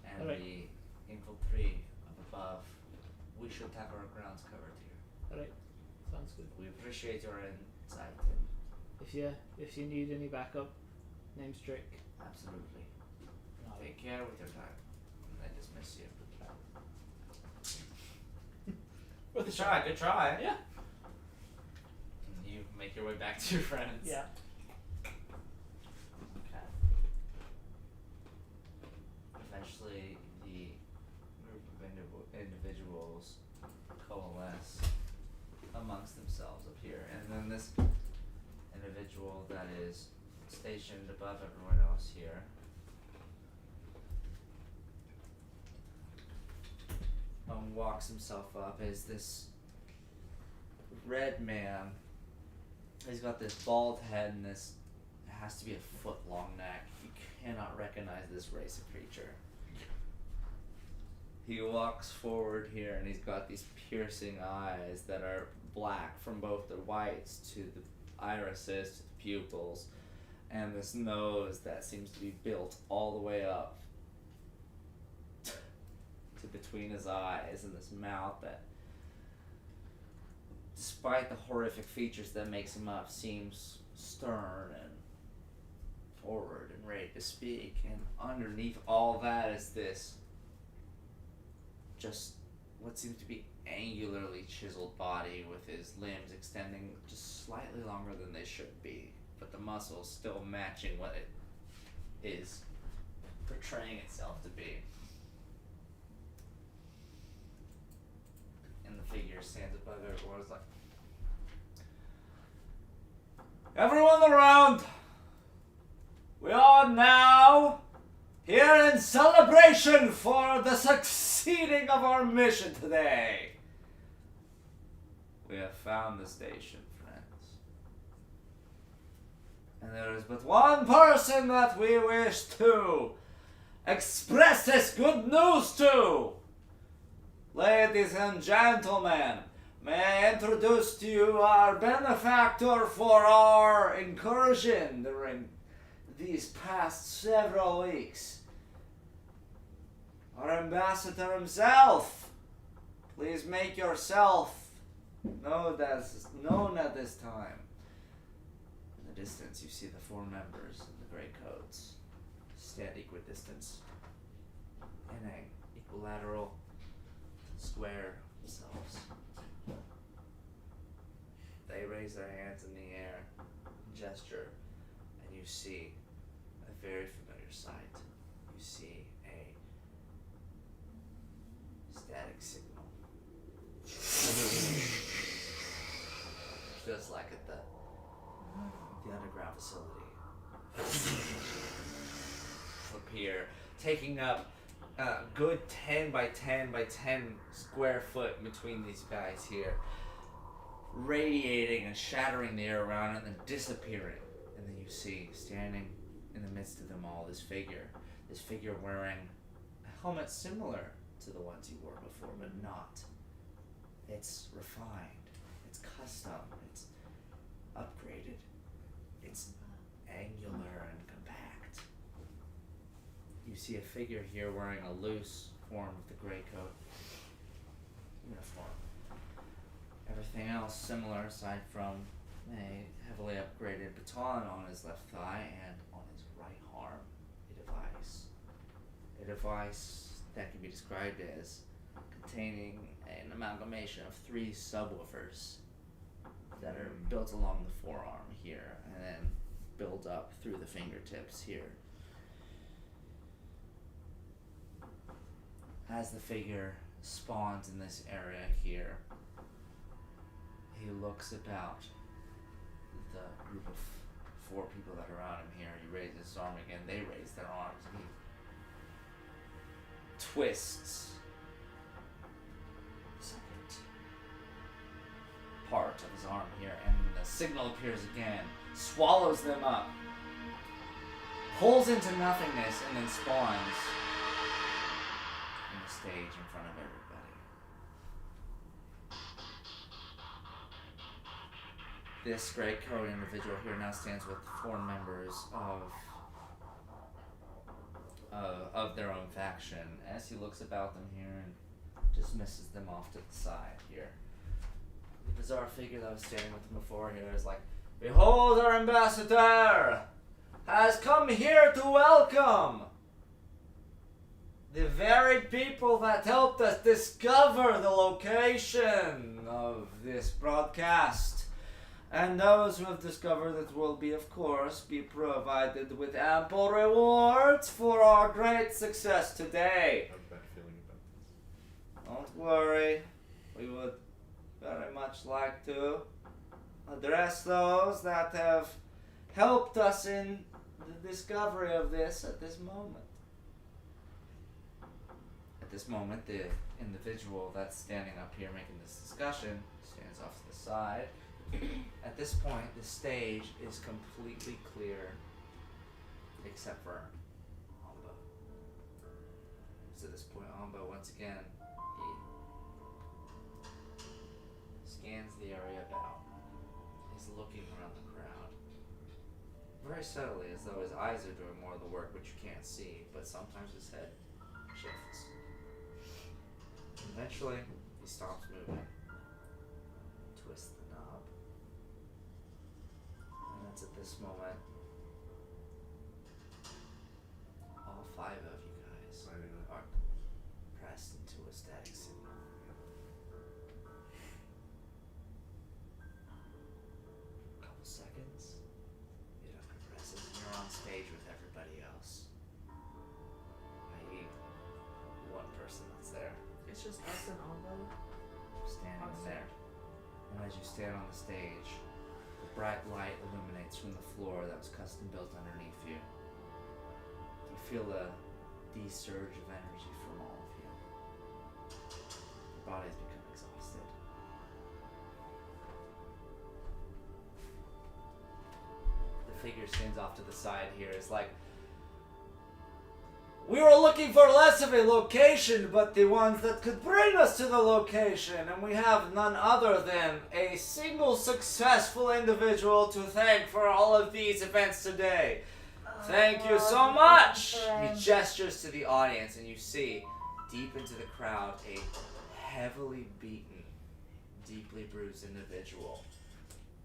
and Alright. the infantry up above, we should have our grounds covered here. Alright, sounds good. We appreciate your insight. If you need any backup, name's Drake. Absolutely. Take care with your time. And I dismiss you. Worth a Good try, good try. Yeah. And you make your way back to your friends. Yeah. Okay. and this individual that is stationed above everyone else here walks himself up as this red man. He's got this bald head and this has to be a foot long neck. You cannot recognize this race of creature. He walks forward here and he's got these piercing eyes that are black from both the whites to the irises to the pupils, and this nose that seems to be built all the way up to between his eyes, and this mouth that, despite the horrific features that makes him up, seems stern and forward and ready to speak. And underneath all that is this just what seems to be angularly chiseled body with his limbs extending just slightly longer than they should be, but the muscles still matching what it is portraying itself to be. And the figure stands above everyone. It's like, everyone around, we are now here in celebration for the succeeding of our mission today. We have found the station, friends. And there is but one person that we wish to express this good news to. Ladies and gentlemen, may I introduce to you our benefactor for our incursion during these past several weeks. Our ambassador himself. Please make yourself known at this time. In the distance you see the four members in the gray coats stand equidistance in a equilateral square themselves. They raise their hands in the air, gesture, and you see a very familiar sight. You see a static signal. Just like at the underground facility. Appear, taking up a good 10 by 10 by 10 square foot between these guys here, radiating and shattering the air around it and then disappearing. And then you see, standing in the midst of them all, this figure wearing a helmet similar to the ones you wore before, but not. It's refined, it's custom, it's upgraded, it's angular and compact. You see a figure here wearing a loose form of the gray coat uniform. Everything else similar aside from a heavily upgraded baton on his left thigh and on his right arm, a device that can be described as containing an amalgamation of 3 subwoofers that are built along the forearm here and then build up through the fingertips here. As the figure spawns in this area here, he looks about the group of 4 people that are around him here. He raises his arm again, they raise their arms, and he twists the second part of his arm here, and the signal appears again, swallows them up, pulls into nothingness, and then spawns on the stage in front of everybody. This gray coat individual here now stands with 4 members of their own faction as he looks about them here and dismisses them off to the side here. The bizarre figure that was standing with him before here is like, behold, our ambassador has come here to welcome the very people that helped us discover the location of this broadcast. And those who have discovered it will be, of course, be provided with ample rewards for our great success today. I have a bad feeling about this. Don't worry, we would very much like to address those that have helped us in the discovery of this at this moment. At this moment, the individual that's standing up here making this discussion stands off to the side. At this point, the stage is completely clear, except for Amba. So at this point, Amba, once again, he scans the area about. He's looking around the crowd. Very subtly, as though his eyes are doing more of the work, which you can't see, but sometimes his head shifts. Eventually, he stops moving. Twists the knob. And it's at this moment, all 5 of you guys are pressed into a static signal. A couple seconds, you don't press it, and you're on stage with everybody else. I.e., one person that's there. It's just us and Amba. Standing there. And as you stand on the stage, the bright light illuminates from the floor that was custom built underneath you. You feel a surge of energy from all of you. Your bodies become exhausted. The figure stands off to the side here. It's like, we were looking for less of a location, but the ones that could bring us to the location, and we have none other than a single successful individual to thank for all of these events today. Thank you so much! He gestures to the audience, and you see, deep into the crowd, a heavily beaten, deeply bruised individual.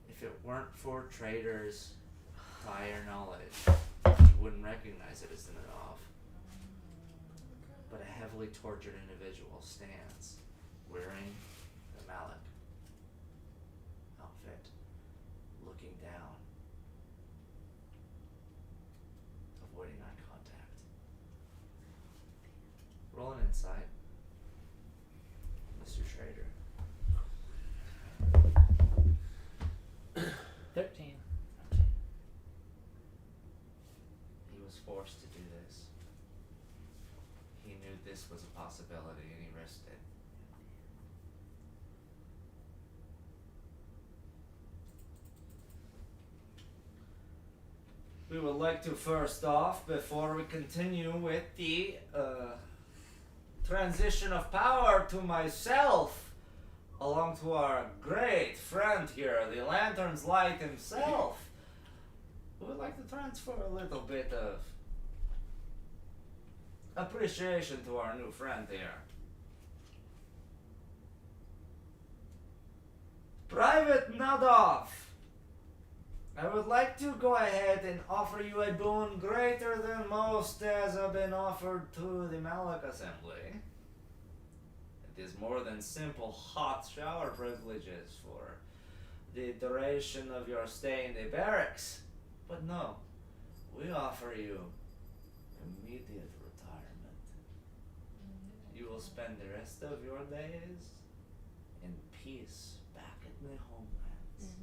If it weren't for Trader's prior knowledge, you wouldn't recognize it as the Nadov. But a heavily tortured individual stands, wearing the Malik outfit, looking down, avoiding eye contact. Roll an insight, Mr. Trader. 13. He was forced to do this. He knew this was a possibility and he risked it. We would like to first off, before we continue with the transition of power to myself, along to our great friend here, the Lantern's Light himself, we would like to transfer a little bit of appreciation to our new friend here. Private Nadov, I would like to go ahead and offer you a boon greater than most has been offered to the Malik Assembly. It is more than simple hot shower privileges for the duration of your stay in the barracks. But no, we offer you immediate retirement. You will spend the rest of your days in peace back in the homelands.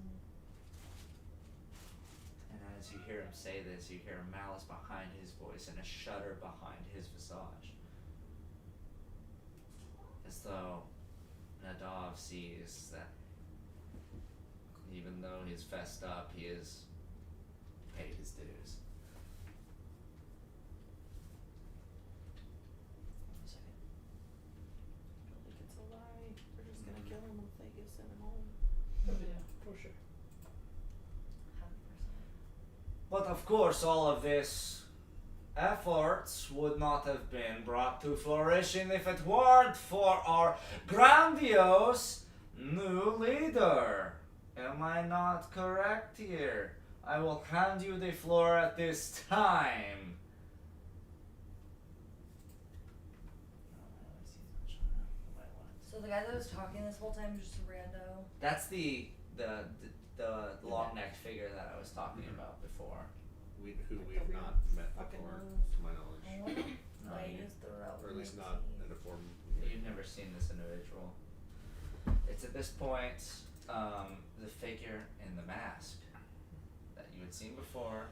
And as you hear him say this, you hear malice behind his voice and a shudder behind his visage. As though Nadov sees that even though he's fessed up, he has paid his dues. I don't think it's a lie. We're just gonna kill him if they get sent him home. Oh, yeah, for sure. 100%. But of course, all of this efforts would not have been brought to fruition if it weren't for our grandiose new leader. Am I not correct here? I will hand you the floor at this time. So the guy that was talking this whole time is just a rando. That's the long-necked figure that I was talking about before. Who Like we the have weird not met fucking before, nose. to my I knowledge. wonder No, why you- he's the route. Or at least not in a form. You've never seen this individual. It's at this point the figure in the mask that you had seen before.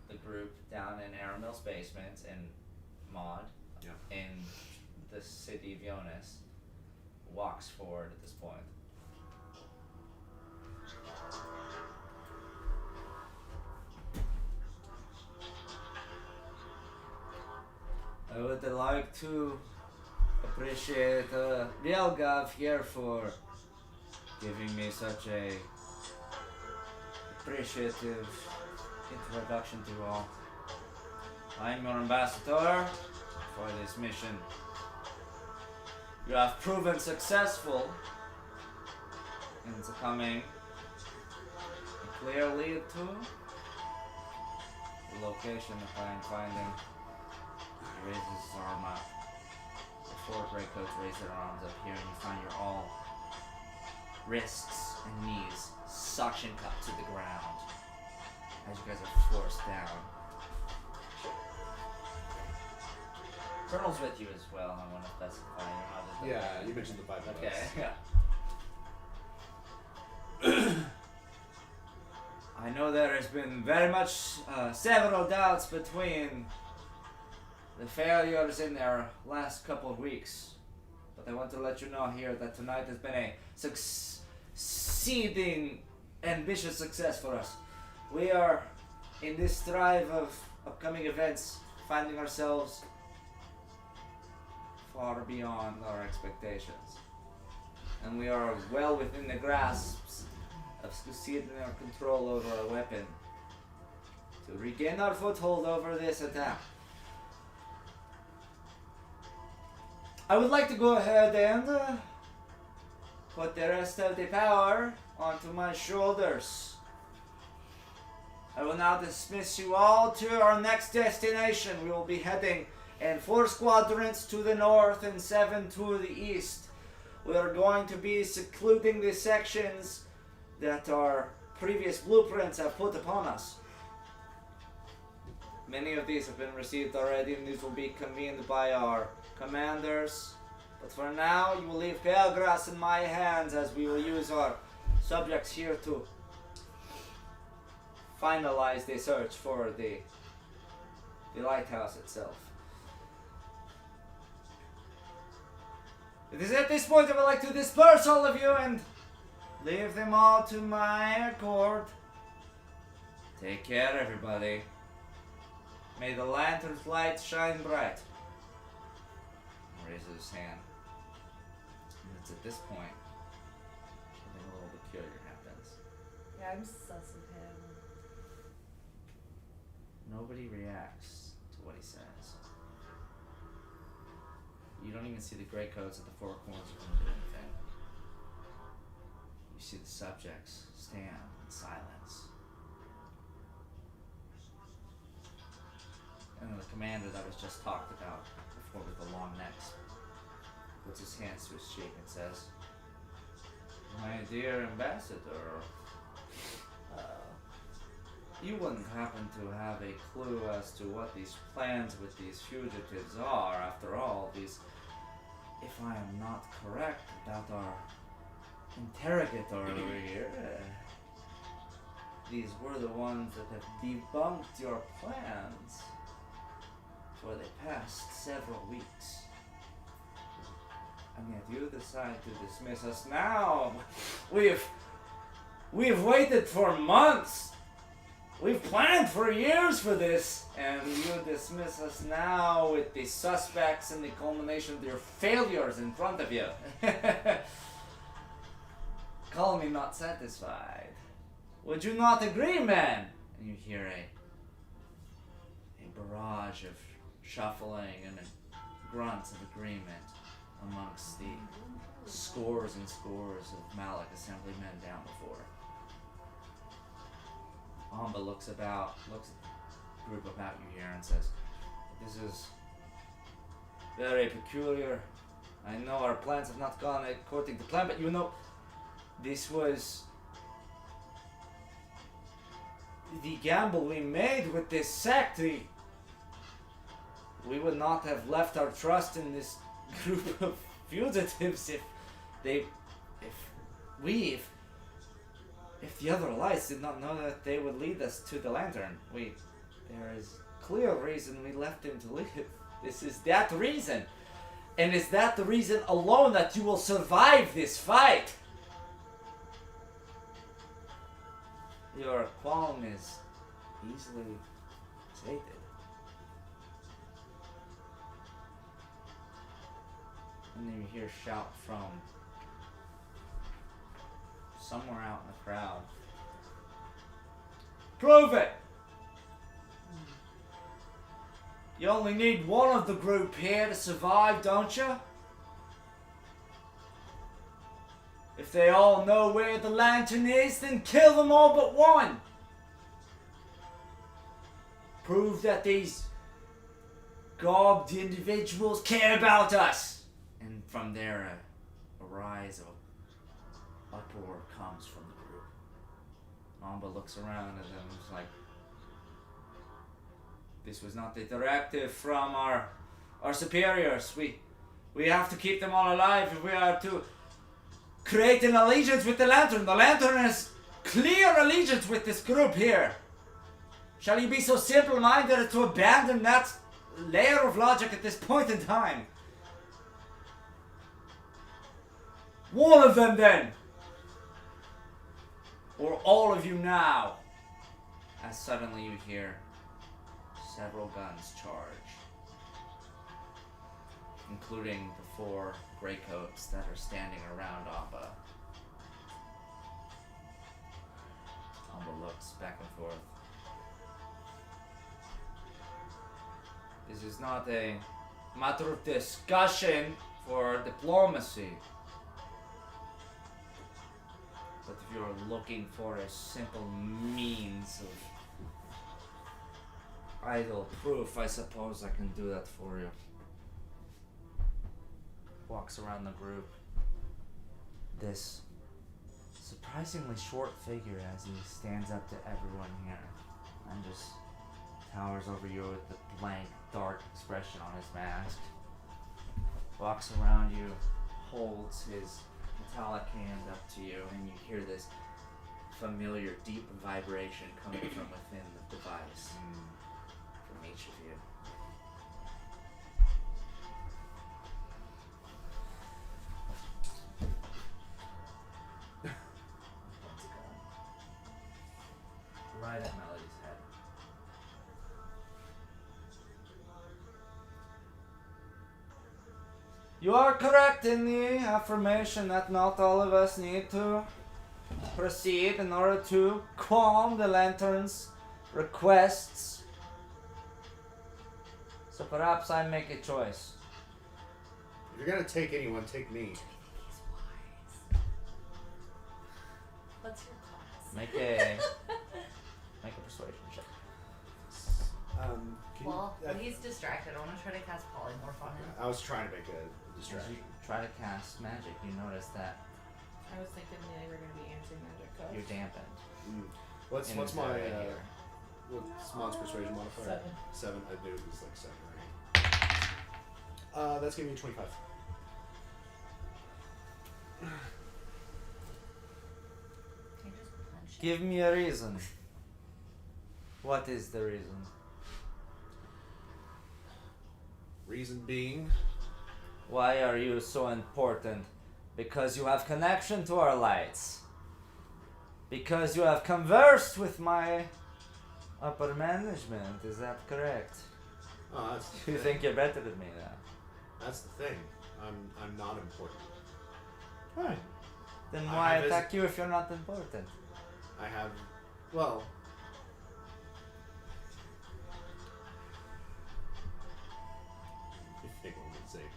The group down in Aramil's basement and Maud in the city of Jonas walks forward at this point. I would like to appreciate Realgav here for giving me such a appreciative introduction to all. I'm your ambassador for this mission. You have proven successful in becoming a clear lead to the location that I am finding. He raises his arm up. The four greycoats raise their arms up here, and you find you're all wrists and knees suction cupped to the ground as you guys are forced down. Colonel's with you as well. I want to specify. You're not Yeah, you mentioned the 5 of Okay, us. yeah. I know there has been very much several doubts between the failures in their last couple of weeks, but I want to let you know here that tonight has been a succeeding, ambitious success for us. We are in this drive of upcoming events, finding ourselves far beyond our expectations, and we are well within the grasps of succeeding in our control over our weapon to regain our foothold over this attack. I would like to go ahead and put the rest of the power onto my shoulders. I will now dismiss you all to our next destination. We will be heading in 4 squadrons to the north and 7 to the east. We are going to be secluding the sections that our previous blueprints have put upon us. Many of these have been received already, and these will be convened by our commanders. But for now, you will leave Pelgras in my hands, as we will use our subjects here to finalize the search for the lighthouse itself. It is at this point I would like to disperse all of you and leave them all to my accord. Take care, everybody. May the lantern's light shine bright. He raises his hand. And it's at this point something a little peculiar happens. Yeah, I'm sus of him. Nobody reacts to what he says. You don't even see the greycoats at the 4 corners of them do anything. You see the subjects stand in silence. And then the commander that was just talked about before with the long necks puts his hands to his cheek and says, "My dear ambassador, you wouldn't happen to have a clue as to what these plans with these fugitives are. After all, these, if I am not correct about our interrogator over here, these were the ones that have debunked your plans for the past several weeks. And yet you decide to dismiss us now. We've waited for months. We've planned for years for this, and you dismiss us now with the suspects and the culmination of your failures in front of you. Call me not satisfied. Would you not agree, man?" And you hear a barrage of shuffling and grunts of agreement amongst the scores and scores of Malik assemblymen down before. Amba looks at the group about you here and says, "This is very peculiar. I know our plans have not gone according to plan, but you know, this was the gamble we made with this sect. We would not have left our trust in this group of fugitives if If the other lights did not know that they would lead us to the lantern, there is clear reason we left him to live. This is that reason. And is that the reason alone that you will survive this fight? Your qualm is easily sated. And then you hear a shout from somewhere out in the crowd. Prove it! You only need one of the group here to survive, don't you? If they all know where the lantern is, then kill them all but one. Prove that these garbed individuals care about us. And from there, a rise of uproar comes from the group. Amba looks around at them and is like, this was not the directive from our superiors. We have to keep them all alive if we are to create an allegiance with the lantern. The lantern has clear allegiance with this group here. Shall you be so simple-minded as to abandon that layer of logic at this point in time? One of them then! Or all of you now! As suddenly you hear several guns charge, including the 4 greycoats that are standing around Amba. Amba looks back and forth. This is not a matter of discussion for diplomacy. But if you're looking for a simple means of idle proof, I suppose I can do that for you. Walks around the group. This surprisingly short figure as he stands up to everyone here and just towers over you with the blank, dark expression on his mask. Walks around you, holds his metallic hand up to you, and you hear this familiar, deep vibration coming from within the device. From each of you. Once again, right at Melody's head. You are correct in the affirmation that not all of us need to proceed in order to calm the lantern's requests. So perhaps I make a choice. If you're gonna take anyone, take me. What's your class? Make a persuasion check. Can Well, you, when he's distracted, I want to try to cast polymorph on him. I was trying to make a As distraction. you try to cast magic, you notice that I was thinking they were going to be anti-magic cuffs. you're dampened. What's in my the area. what's Mon's persuasion modifier? 7. 7. I knew it was like 7 or 8. That's gonna be 25. Can you just punch him? Give me a reason. What is the reason? Reason being, Why are you so important? Because you have connection to our lights. Because you have conversed with my upper management. Is that correct? that's the You thing. think you're better than me now? That's the thing. I'm not important. Huh. Then I why have attack you if you're not important? I have, well, you think what I'm gonna say here.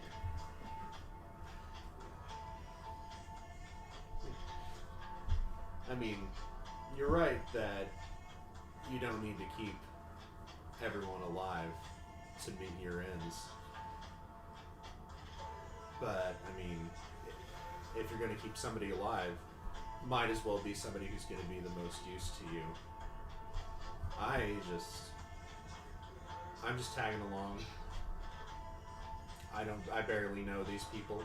I mean, you're right that you don't need to keep everyone alive to meet your ends. But, I mean, if you're going to keep somebody alive, might as well be somebody who's going to be the most use to you. I'm just tagging along. I barely know these people.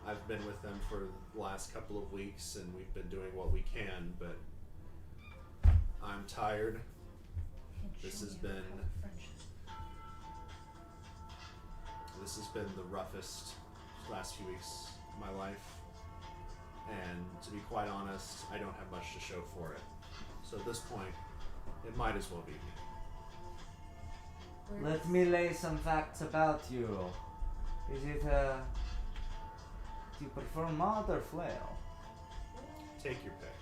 I've been with them for the last couple of weeks and we've been doing what we can, but I'm tired. This has been the roughest last few weeks of my life, and to be quite honest, I don't have much to show for it. So at this point, it might as well be me. Let me lay some facts about you. Is it, do you prefer mud or flail? Take your pick.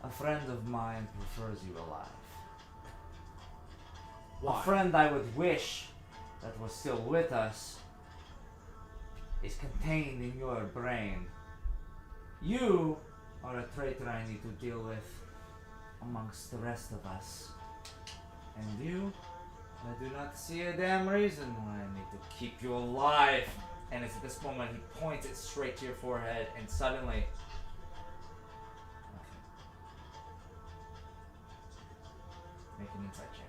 A friend of mine prefers you alive. Why? A friend I would wish that was still with us is contained in your brain. You are a traitor I need to deal with amongst the rest of us. And you, I do not see a damn reason why I need to keep you alive. And it's at this moment he points it straight to your forehead, and suddenly, nothing. Make an insight check.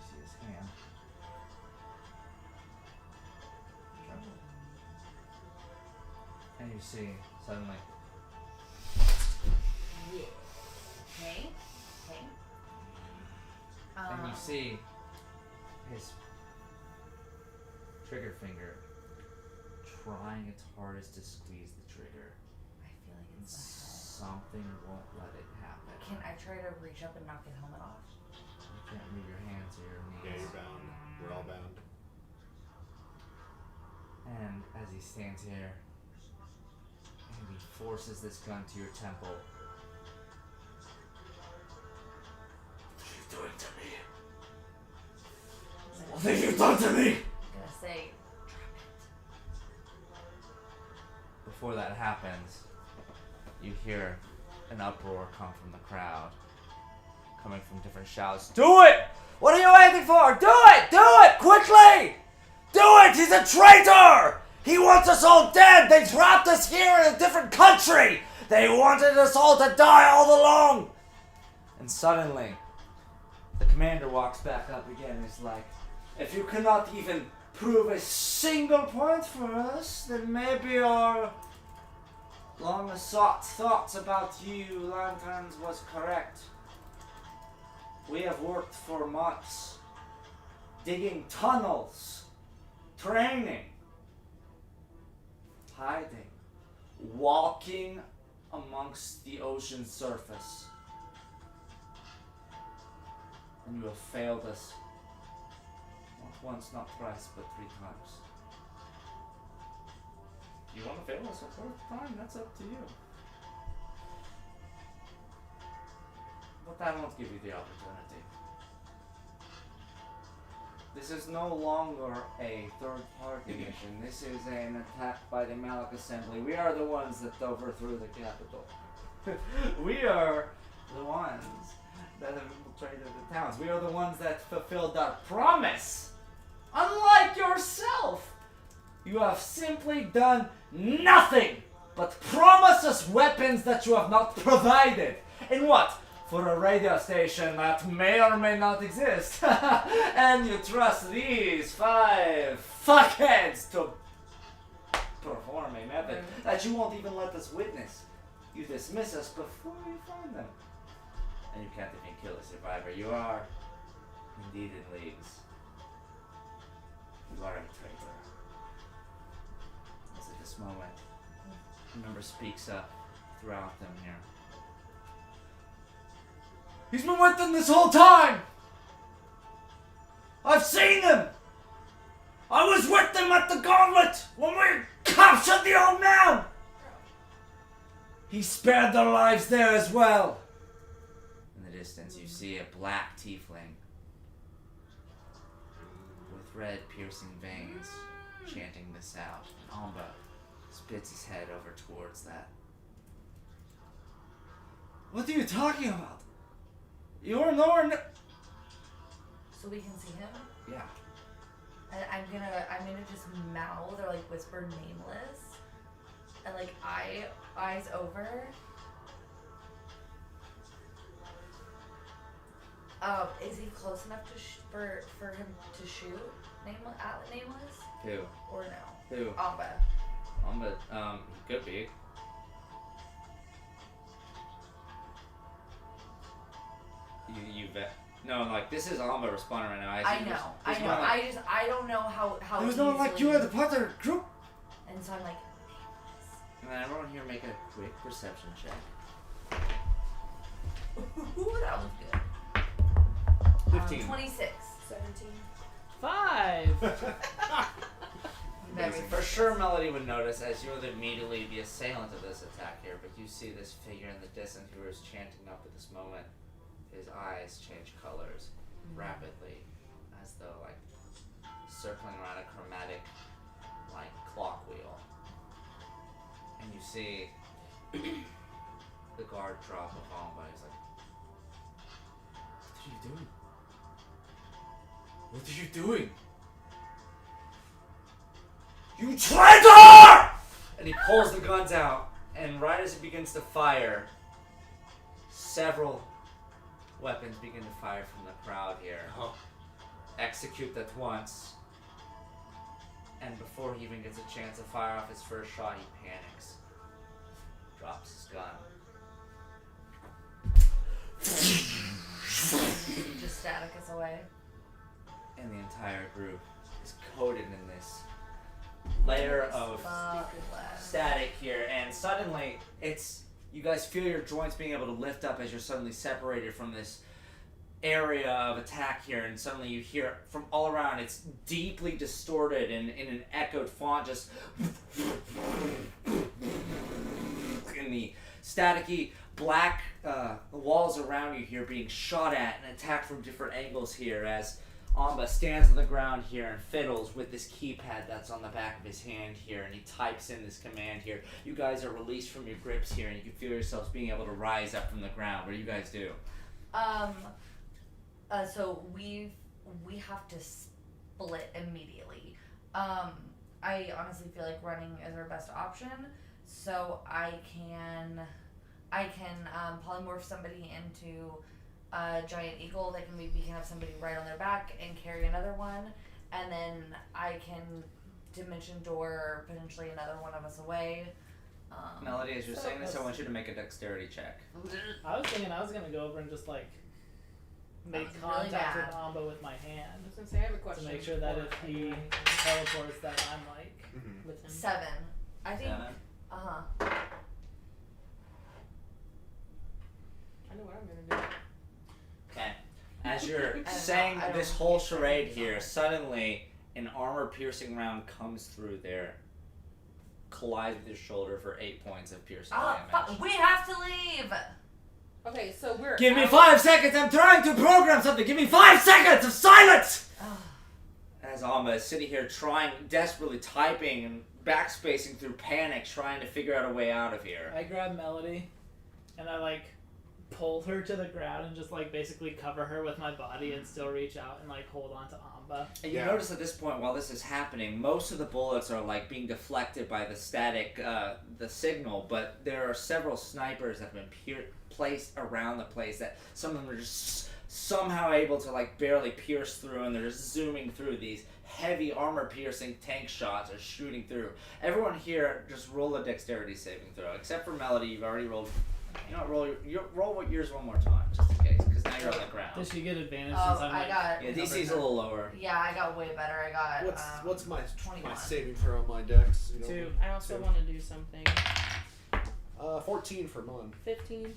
See his hand. And you see suddenly. Yeah. Okay. Okay. And you see his trigger finger trying its hardest to squeeze the trigger. I feel like And it's my something won't let it happen. head. Can I try to reach up and knock his helmet off? You can't move your hands or your knees. Yeah, you're bound. We're all bound. And as he stands here, and he forces this gun to your temple. What are you doing to me? What have you done to me? I'm gonna say, drop it. Before that happens, you hear an uproar come from the crowd, coming from different shouts. Do it! What are you waiting for? Do it! Do it! Quickly! Do it! He's a traitor! He wants us all dead! They trapped us here in a different country! They wanted us all to die all along! And suddenly, the commander walks back up again and is like, if you cannot even prove a single point for us, then maybe our long sought thoughts about you, Lanterns, was correct. We have worked for months, digging tunnels, training, hiding, walking amongst the ocean's surface. And you have failed us. Not once, not twice, but 3 times. You want to fail us a 4th time? That's up to you. But I won't give you the opportunity. This is no longer a third-party mission. This is an attack by the Malik Assembly. We are the ones that overthrew the capital. We are the ones that have infiltrated the towns. We are the ones that fulfilled our promise. Unlike yourself, you have simply done nothing but promise us weapons that you have not provided. And what? For a radio station that may or may not exist. And you trust these 5 fuckheads to perform a method that you won't even let us witness. You dismiss us before you find them. And you can't even kill a survivor. You are indeed in leagues. You are a traitor. As at this moment, a member speaks up throughout them here. He's been with them this whole time! I've seen him! I was with them at the gauntlet when we captured the old man! He spared their lives there as well. In the distance, you see a black tiefling with red piercing veins chanting this out. And Amba spits his head over towards that. What are you talking about? You're nowhere So we can see him? Yeah. And I'm gonna just mouth or like whisper nameless. And like eyes over. Is he close enough to for him to shoot? Nameless? Who? Or no? Who? Amba. He could be. You bet. No, like, this is Amba responding right now. I know. I don't know how There's no one like you at the part of the group. And so I'm like, And everyone here make a quick perception check. ooh, that was good. 15. 26. 17. 5. Very For sure, Melody would notice as you're immediately the assailant of this attack here, but you see this figure in the distance who is chanting up at this moment. His eyes change colors rapidly, as though like circling around a chromatic like clock wheel. And you see the guard drop of Amba. He's like, "What are you doing? What are you doing? You traitor!" And he pulls the guns out, and right as he begins to fire, several weapons begin to fire from the crowd here. Oh. Execute at once. And before he even gets a chance to fire off his first shot, he panics. Drops his gun. just static us away. And the entire group is coated in this layer of static here, and suddenly you guys feel your joints being able to lift up as you're suddenly separated from this area of attack here, and suddenly you hear from all around, it's deeply distorted and in an echoed font, just in the staticky black walls around you here being shot at and attacked from different angles here as Amba stands on the ground here and fiddles with this keypad that's on the back of his hand here, and he types in this command here. You guys are released from your grips here, and you can feel yourselves being able to rise up from the ground. What do you guys do? So we have to split immediately. I honestly feel like running is our best option. So I can polymorph somebody into a giant eagle. We can have somebody right on their back and carry another one, and then I can dimension door potentially another one of us away. Melody, as you're saying this, I want you to make a dexterity check. I was thinking I was gonna go over and just like make That's really contact bad. with Amba with my hand I was gonna say I have a question. to make sure that if before I he do anything teleports, that I'm like Mhm. with him. 7. I think. 7. I know what I'm gonna do. Okay. As you're don't saying know. I this don't whole think so. charade here, suddenly an armor-piercing round comes through there, collides with your shoulder for 8 points of piercing damage. We have to leave. Okay, so we're Give me out. 5 seconds. I'm trying to program something. Give me 5 seconds of silence. As Amba is sitting here trying, desperately typing and backspacing through panic, trying to figure out a way out of here. I grab Melody and I like pull her to the ground and just like basically cover her with my body and still reach out and like hold on to Amba. And you Yeah. notice at this point, while this is happening, most of the bullets are like being deflected by the static, the signal, but there are several snipers that have been placed around the place that some of them are just somehow able to like barely pierce through, and they're just zooming through these heavy armor-piercing tank shots are shooting through. Everyone here just roll a dexterity saving throw, except for Melody. You've already rolled. You know, roll yours one more time, just in case, because now you're on the ground. Does she get advantage Oh, since I'm I like got. Yeah, DC's a little lower. Yeah, I got way better. I got. What's my 21. saving throw on my dex? You know? 2. I also Two. want to do something. 14 for Mon. 15.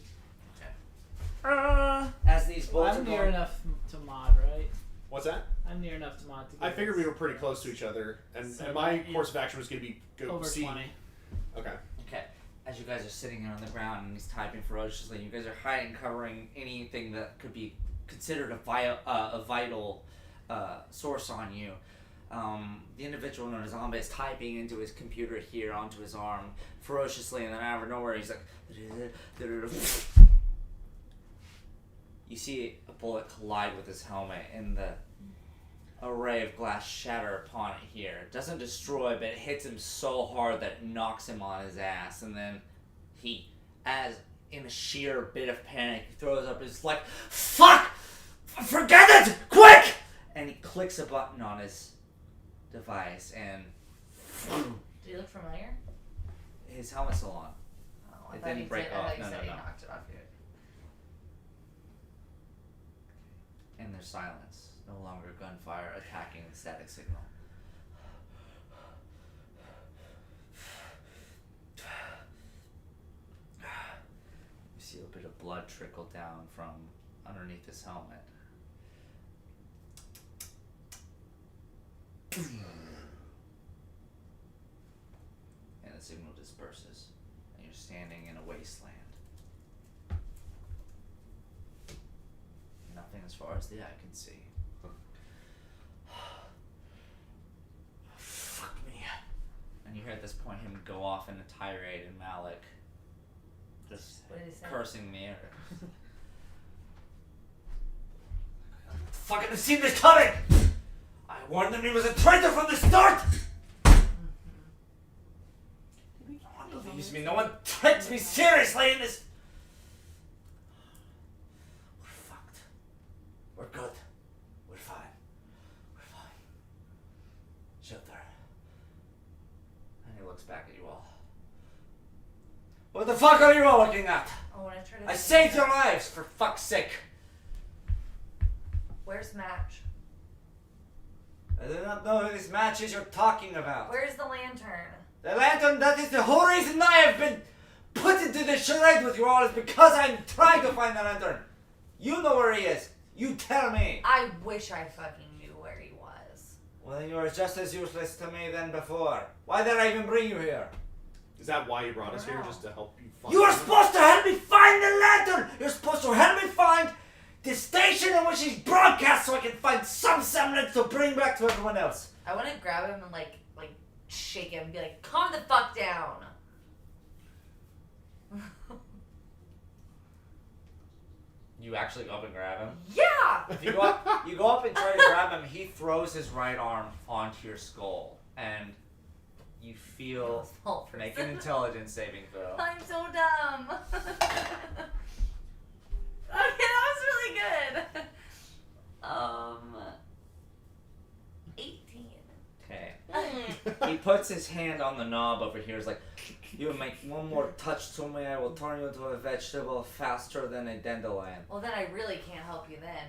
As these bullets I'm are near going, enough to mod, right? What's that? I'm near enough to mod to get I figured we this were pretty close to each other, and, So and my you- course of action was going to be go over see. 20. Okay. okay, as you guys are sitting here on the ground and he's typing ferociously, you guys are hiding, covering anything that could be considered a vital source on you. The individual known as Amba is typing into his computer here onto his arm ferociously, and then out of nowhere he's like, you see a bullet collide with his helmet, and the array of glass shatter upon it here. It doesn't destroy, but it hits him so hard that it knocks him on his ass, and then he, as in a sheer bit of panic, he throws up his like, fuck! Forget it! Quick! And he clicks a button on his device, and Did he look familiar? his helmet's still on. Oh, I It thought didn't he break did. I off. thought you No, said no, he no. knocked it off here. And there's silence. No longer gunfire attacking the static signal. You see a bit of blood trickle down from underneath his helmet. And the signal disperses, and you're standing in a wasteland. Nothing as far as the eye can see. Fuck me. And you hear at this point him go off in a tirade, and Malik just What did he say? cursing the air. Fucking have seen this coming! I warned him he was a traitor from the start! No one believes me, no one takes me seriously in this. We're fucked. We're good. We're fine. We're fine. Shelter. And he looks back at you all. What the fuck are you all looking at? Oh, when I tried to. I saved your lives, for fuck's sake. Where's Match? I do not know who this match is you're talking about. Where's the lantern? The lantern, that is the whole reason I have been put into this charade with you all, is because I'm trying to find the lantern. You know where he is. You tell me. I wish I fucking knew where he was. Well, then you are just as useless to me than before. Why did I even bring you here? Is that why you brought us I don't here? know. Just to help you find You are him? supposed to help me find the lantern! You're supposed to help me find the station in which he's broadcast so I can find some semblance to bring back to everyone else. I want to grab him and like shake him and be like, calm the fuck down. You actually go up and grab him? Yeah! You go up and try to grab him, he throws his right arm onto your skull, and you feel. Small Make an person. intelligence saving throw. I'm so dumb. Okay, that was really good. 18. Okay. He puts his hand on the knob over here. He's like, you make one more touch to me, I will turn you into a vegetable faster than a dandelion. Well, then I really can't help you then.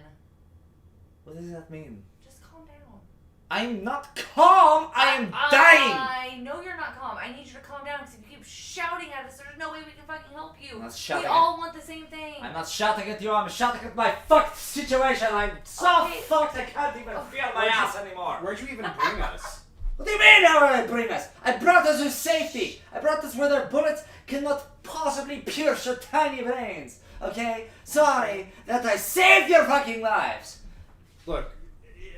What does that mean? Just calm down. I'm not calm! I am dying! I know you're not calm. I need you to calm down because if you keep shouting at us, there's no way we can fucking help you. I'm not We shouting all want the same thing. I'm not shouting at you, I'm shouting at my fucked situation. I'm so Okay. fucked I can't even feel my ass anymore. Where'd you even bring us? What do you mean how did I bring us? I brought us to safety. I brought us where their bullets cannot possibly pierce your tiny brains. Okay? Sorry that I saved your fucking lives. Look,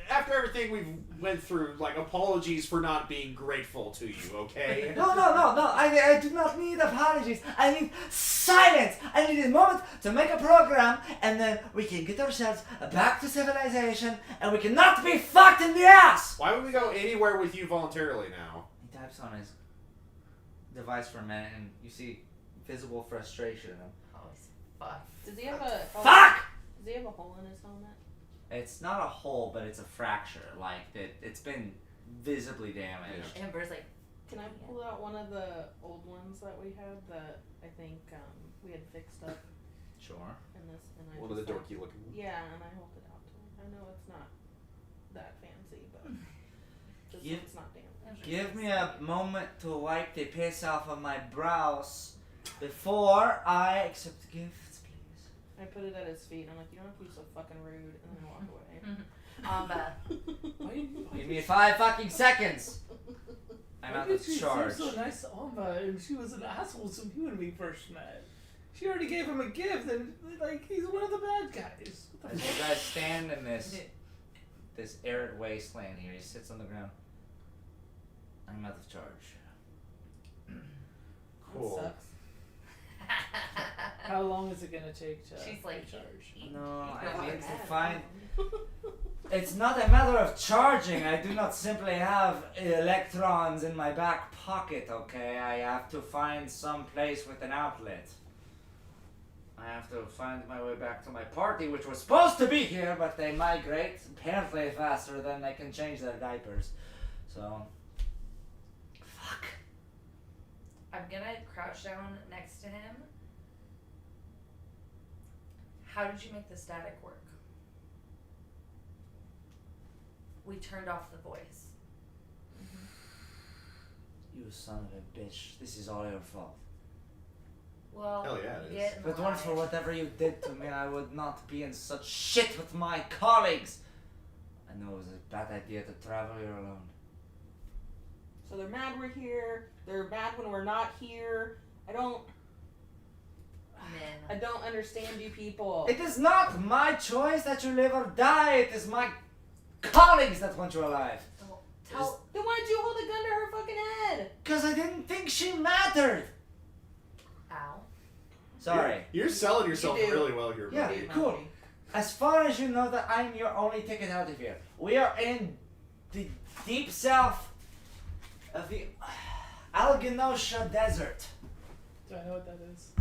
after everything we've went through, like, apologies for not being grateful to you, okay? No. I do not need apologies. I need silence. I need a moment to make a program, and then we can get ourselves back to civilization, and we cannot be fucked in the ass. Why would we go anywhere with you voluntarily now? He types on his device for a minute, and you see visible frustration in him. Oh, he's fucked. Does he have a Fuck! Does he have a hole in his helmet? It's not a hole, but it's a fracture. Like, it's been visibly damaged. Amber's like, Can I pull out one of the old ones that we had that I think we had fixed up Sure. in this? And I One of the just, like, dorky looking ones. Yeah, and I hold it out to him. I know it's not that fancy, but this Give- one's not damaged. Give me a moment to wipe the piss off of my brows before I accept the gifts, please. I put it at his feet, and I'm like, you don't have to be so fucking rude, and then I walk away. Amba. Give me 5 fucking seconds. I'm Why out did of she charge. seem so nice to Amba, and she was an asshole to me when we first met. She already gave him a gift, and like he's one of the bad guys. What the As you fuck? guys stand in this arid wasteland here, he sits on the ground. I'm out of charge. Cool. That sucks. How long is it gonna take to She's like, recharge? No, You're I need right. to find. It's not a matter of charging. I do not simply have electrons in my back pocket, okay? I have to find some place with an outlet. I have to find my way back to my party, which was supposed to be here, but they migrate apparently faster than they can change their diapers. So, fuck. I'm gonna crouch down next to him. How did you make the static work? We turned off the voice. You son of a bitch. This is all your fault. Well, Hell yeah, it is. get If it weren't for live. whatever you did to me, I would not be in such shit with my colleagues. I know it was a bad idea to travel here alone. So they're mad we're here. They're mad when we're not here. I don't Men. understand you people. It is not my choice that you live or die. It is my colleagues that want you alive. Tell. Then why'd you hold a gun to her fucking head? Because I didn't think she mattered. Ow. Sorry. You're selling yourself You do. really well here, Yeah. buddy. Cool. As far as you know that I'm your only ticket out of here. We are in the deep south of the Algonosha Desert. Do I know what that is?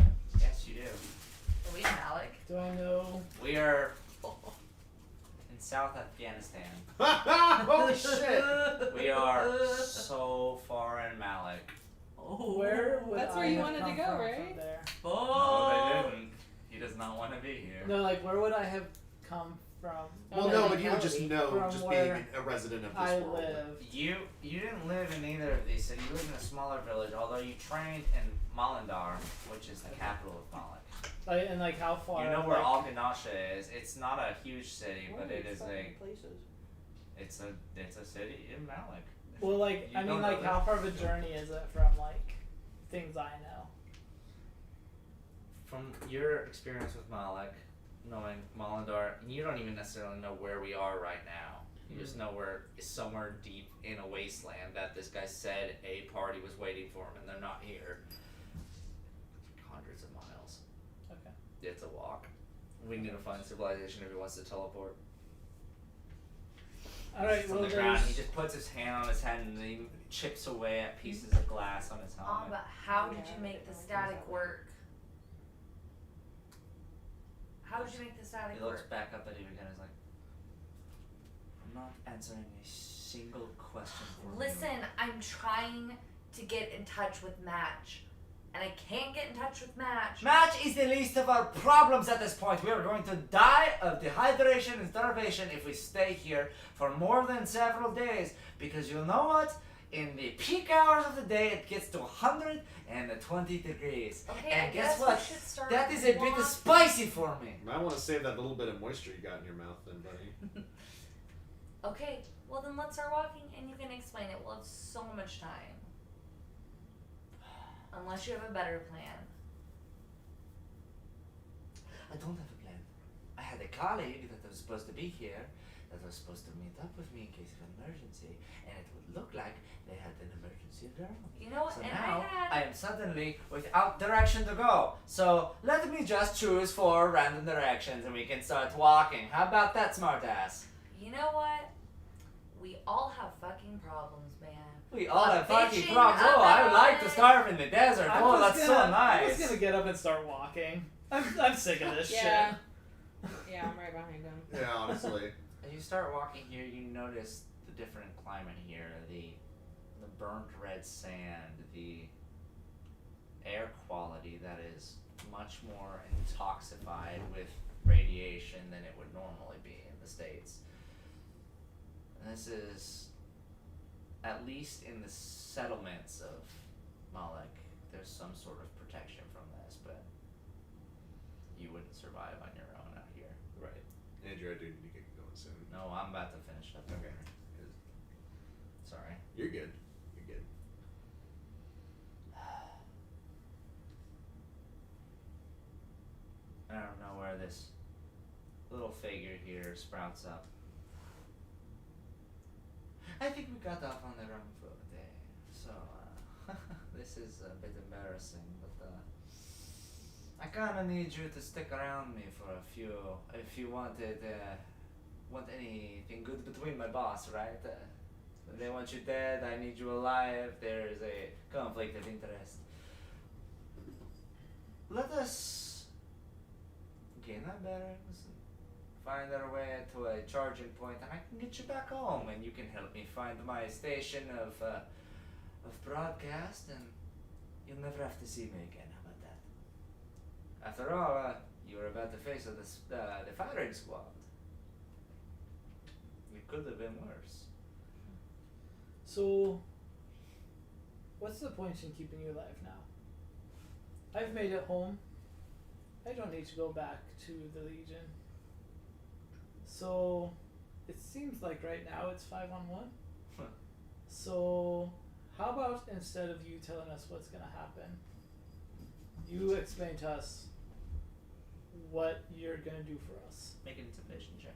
Yes, you do. Are we in Alec? Do I know? We are in South Afghanistan. Holy shit! We are so far in Malik. Where would That's I where you have wanted to come go, from right? there? No, they didn't. He does not want to be here. No, like where would I have come from? Well, no, but you would just know, From just where being a resident of this I world. live. You didn't live in either of these cities. You lived in a smaller village, although you trained in Malandar, which is the capital of Malik. Like, and like how far? You know where like, Alganasha is. It's not a huge city, but it is a places. it's a city in Malik. Well, like You I mean, don't like know how that? far of a journey is it from like things I know? From your experience with Malik, knowing Malandar, you don't even necessarily know where we are right now. You just know we're somewhere deep in a wasteland that this guy said a party was waiting for him and they're not here. Hundreds of miles. Okay. It's a walk. We need to find civilization if he wants to teleport. All right. From Well, the ground, there's he just puts his hand on his head and he chips away at pieces of glass on his helmet. But how did you make the static work? How did you make the static He looks work? back up at you again and is like, I'm not answering a single question for you. Listen, I'm trying to get in touch with Match. And I can't get in touch with Match. Match is the least of our problems at this point. We are going to die of dehydration and starvation if we stay here for more than several days. Because you know what? In the peak hours of the day, it gets to 120 degrees. Okay, and I guess guess what? we should start That is a bit walking. spicy for me. You might want to save that little bit of moisture you got in your mouth, then, buddy. Okay, well then let's start walking and you can explain it. We'll have so much time. Unless you have a better plan. I don't have a plan. I had a colleague that was supposed to be here, that was supposed to meet up with me in case of an emergency, and it would look like they had an emergency of their own. You know what? So and now I I am suddenly without direction to go. So let me just choose 4 random directions and we can start walking. How about that, smartass? you know what? We all have fucking problems, man. We all have fucking bitching problems. Oh, I would like to about starve in the desert. I'm Oh, just that's gonna, so nice. I'm just gonna get up and start walking. I'm sick of this Yeah. shit. Yeah, I'm right behind him. Yeah, honestly. As you start walking here, you notice the different climate here, the burnt red sand, the air quality that is much more intoxified with radiation than it would normally be in the States. And this is, at least in the settlements of Malik, there's some sort of protection from this, but you wouldn't survive on your own out here. Right. Andrew, I do need to get going soon. No, I'm about to finish up. Okay. Sorry. You're good. You're good. I don't know where this little figure here sprouts up. I think we got off on the wrong foot there. So, This is a bit embarrassing, but I kinda need you to stick around me for a few, if you wanted, want anything good between my boss, right? They want you dead, I need you alive, there is a conflict of interest. Let us gain our bearings and find our way to a charging point, and I can get you back home, and you can help me find my station of broadcast, and you'll never have to see me again. How about that? After all, you were about to face the firing squad. It could have been worse. So, what's the point in keeping you alive now? I've made it home. I don't need to go back to the Legion. So, it seems like right now it's 5-on-1. So, how about instead of you telling us what's gonna happen, you explain to us what you're gonna do for us. Make an intimidation check.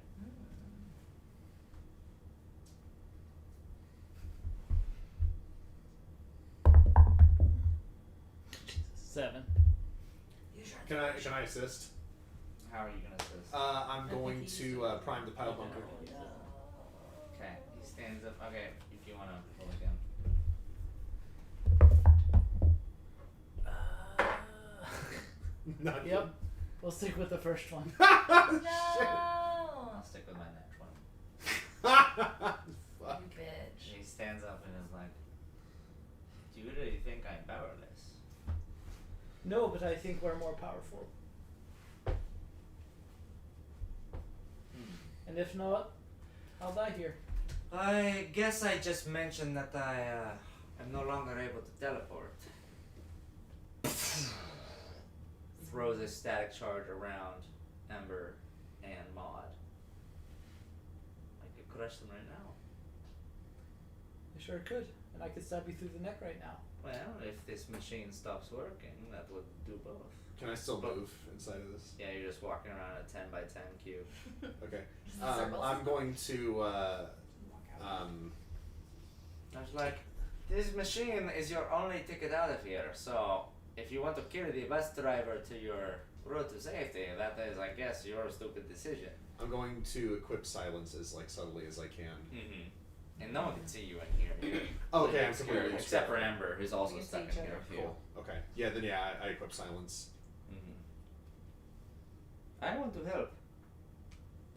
7. Can I assist? How are you gonna assist? I'm think going he to used to- prime the pile bunker. Okay, he stands up. Okay, if you wanna roll again. Not Yep. We'll stick with the first one. No. I'll stick with my next one. Fuck. You bitch. He stands up and is like, "Do you really think I'm powerless?" No, but I think we're more powerful. And if not, I'll die here. I guess I just mentioned that I am no longer able to teleport. Throws a static charge around Ember and Maud. I could crush them right now. I sure could. And I could stab you through the neck right now. Well, if this machine stops working, that would do both. Can I still move inside of this? Yeah, you're just walking around a 10 by 10 cube. Okay. Just circles. I'm going to I was like, this machine is your only ticket out of here, so if you want to kill the bus driver to your road to safety, that is, I guess, your stupid decision. I'm going to equip silence as subtly as I can. Mm-hmm. And no one can see you in here. Oh, okay, I'm completely except for obscured. Ember, who's also We can stuck see in each here other. with you. Cool. Okay. Yeah. Then I equip silence. Mm-hmm. I want to help.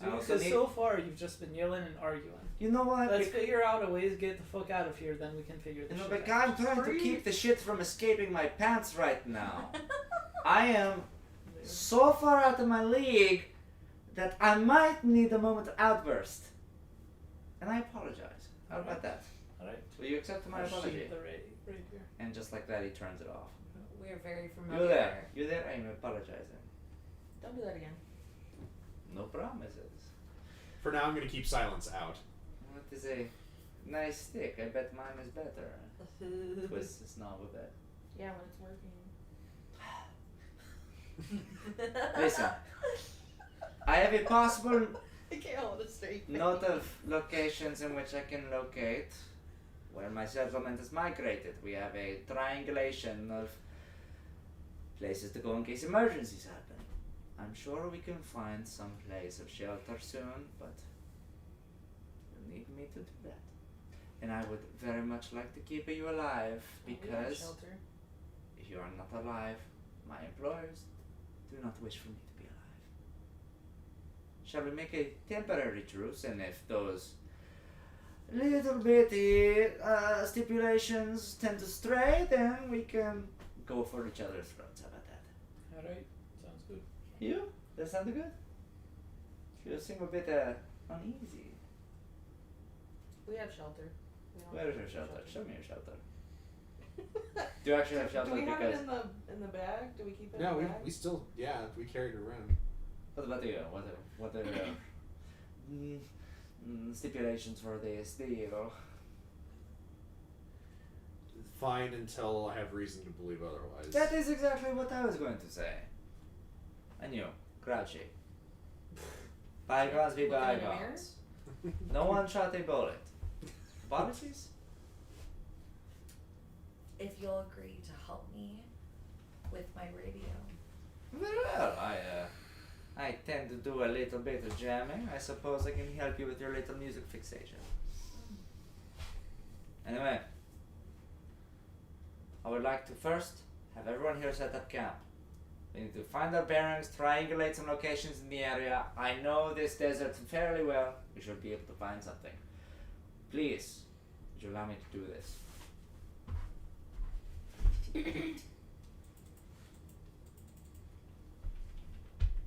I Dude, also because need- so far you've just been yelling and arguing. You know what? Let's figure out a way to get the fuck out of here, then we can figure this You know, shit but out. I'm trying to keep the shit from escaping my pants right now. I am so far out of my league that I might need a moment of outburst. And I apologize. How about that? Alright. Will you accept my I'll apology? sheath the rapier. And just like that, he turns it off. We're very You familiar. there? You there? I'm apologizing. Don't do that again. No promises. For now, I'm going to keep silence out. What is a nice stick? I bet mine is better. Twist this knob a bit. Yeah, when it's working. Listen. I have a possible I can't hold it straight. note of locations in which I can locate where my settlement is migrated. We have a triangulation of places to go in case emergencies happen. I'm sure we can find some place of shelter soon, but you'll need me to do that. And I would very much like to keep you alive We have because shelter. if you are not alive, my employers do not wish for me to be alive. Shall we make a temporary truce, and if those little bitty stipulations tend to stray, then we can go for each other's throats. How about that? Alright, sounds good. You? That sounded good? You seem a bit uneasy. We have shelter. We don't Where is have your shelter? Show me your shelter. Do you actually have shelter? Do we have Because it in the bag? Do we keep it Yeah, in the we bag? still we carried it around. what about you? What are stipulations for this deal? Fine until I have reason to believe otherwise. That is exactly what I was going to say. I knew. Grouchy. Bygones be Look in the mirror? bygones. No one shot a bullet. Apologies? If you'll agree to help me with my radio. Very well. I tend to do a little bit of jamming. I suppose I can help you with your little music fixation. Anyway, I would like to first have everyone here set up camp. We need to find our bearings, triangulate some locations in the area. I know this desert fairly well. We should be able to find something. Please, would you allow me to do this?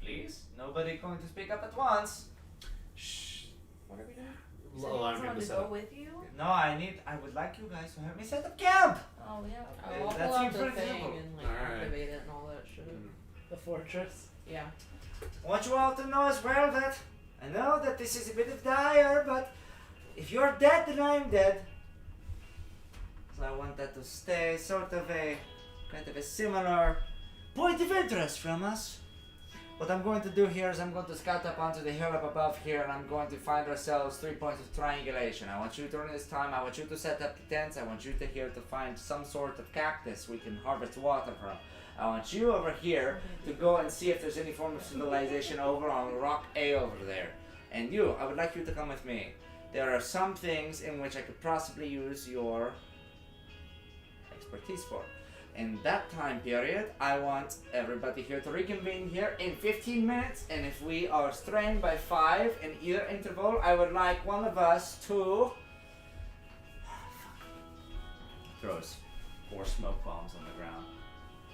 Please? Nobody going to speak up at once? Shh. What are we doing? So you Allow want him someone to to set go up. with you? No, I would like you guys to help me set up camp! Oh yeah. I'll that pull out seems the pretty thing simple. and like Alright. activate it and all that shit. Mm. The fortress. Yeah. I want you all to know as well that I know that this is a bit of dire, but if you're dead, then I'm dead. So I want that to stay sort of a kind of a similar point of interest from us. What I'm going to do here is I'm going to scout up onto the hill up above here, and I'm going to find ourselves 3 points of triangulation. I want you during this time, I want you to set up the tents. I want you to here to find some sort of cactus we can harvest water from. I want you over here to go and see if there's any form of civilization over on Rock A over there. And you, I would like you to come with me. There are some things in which I could possibly use your expertise for. In that time period, I want everybody here to reconvene here in 15 minutes, and if we are strained by 5 in either interval, I would like one of us to throws 4 smoke bombs on the ground.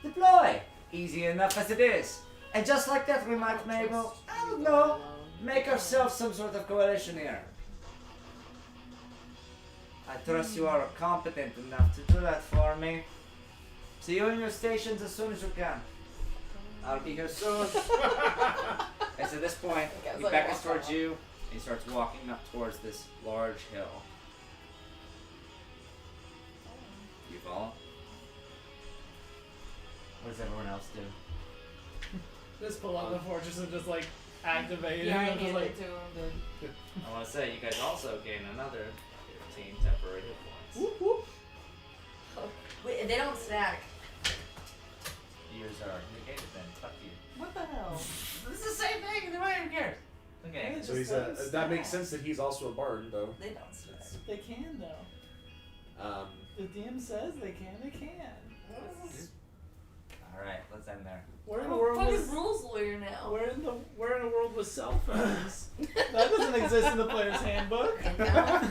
Deploy! Easy enough as it is. And just like that, we might maybe, I don't know, make ourselves some sort of coalition here. I trust you are competent enough to do that for me. See you in your stations as soon as you can. I'll be here soon. And so at this point, he beckons towards you, and he starts walking up towards this large hill. You follow? What does everyone else do? Just pull out the fortress and just like activate it. Yeah, I and just handed like it to him. I want to say, you guys also gain another 15 temporary hit points. whoop whoop. Wait, they don't stack. Yours are negated then. Fuck you. What the hell? This is the same thing. Why who cares? Okay. So he's that makes sense that he's also a bard, though. They don't stack. They can though. Um, The DM says they can. They can. All right, let's end there. We're in I'm a a world fucking with rules lawyer now. we're in a world with cell phones. That doesn't exist in the player's handbook. And now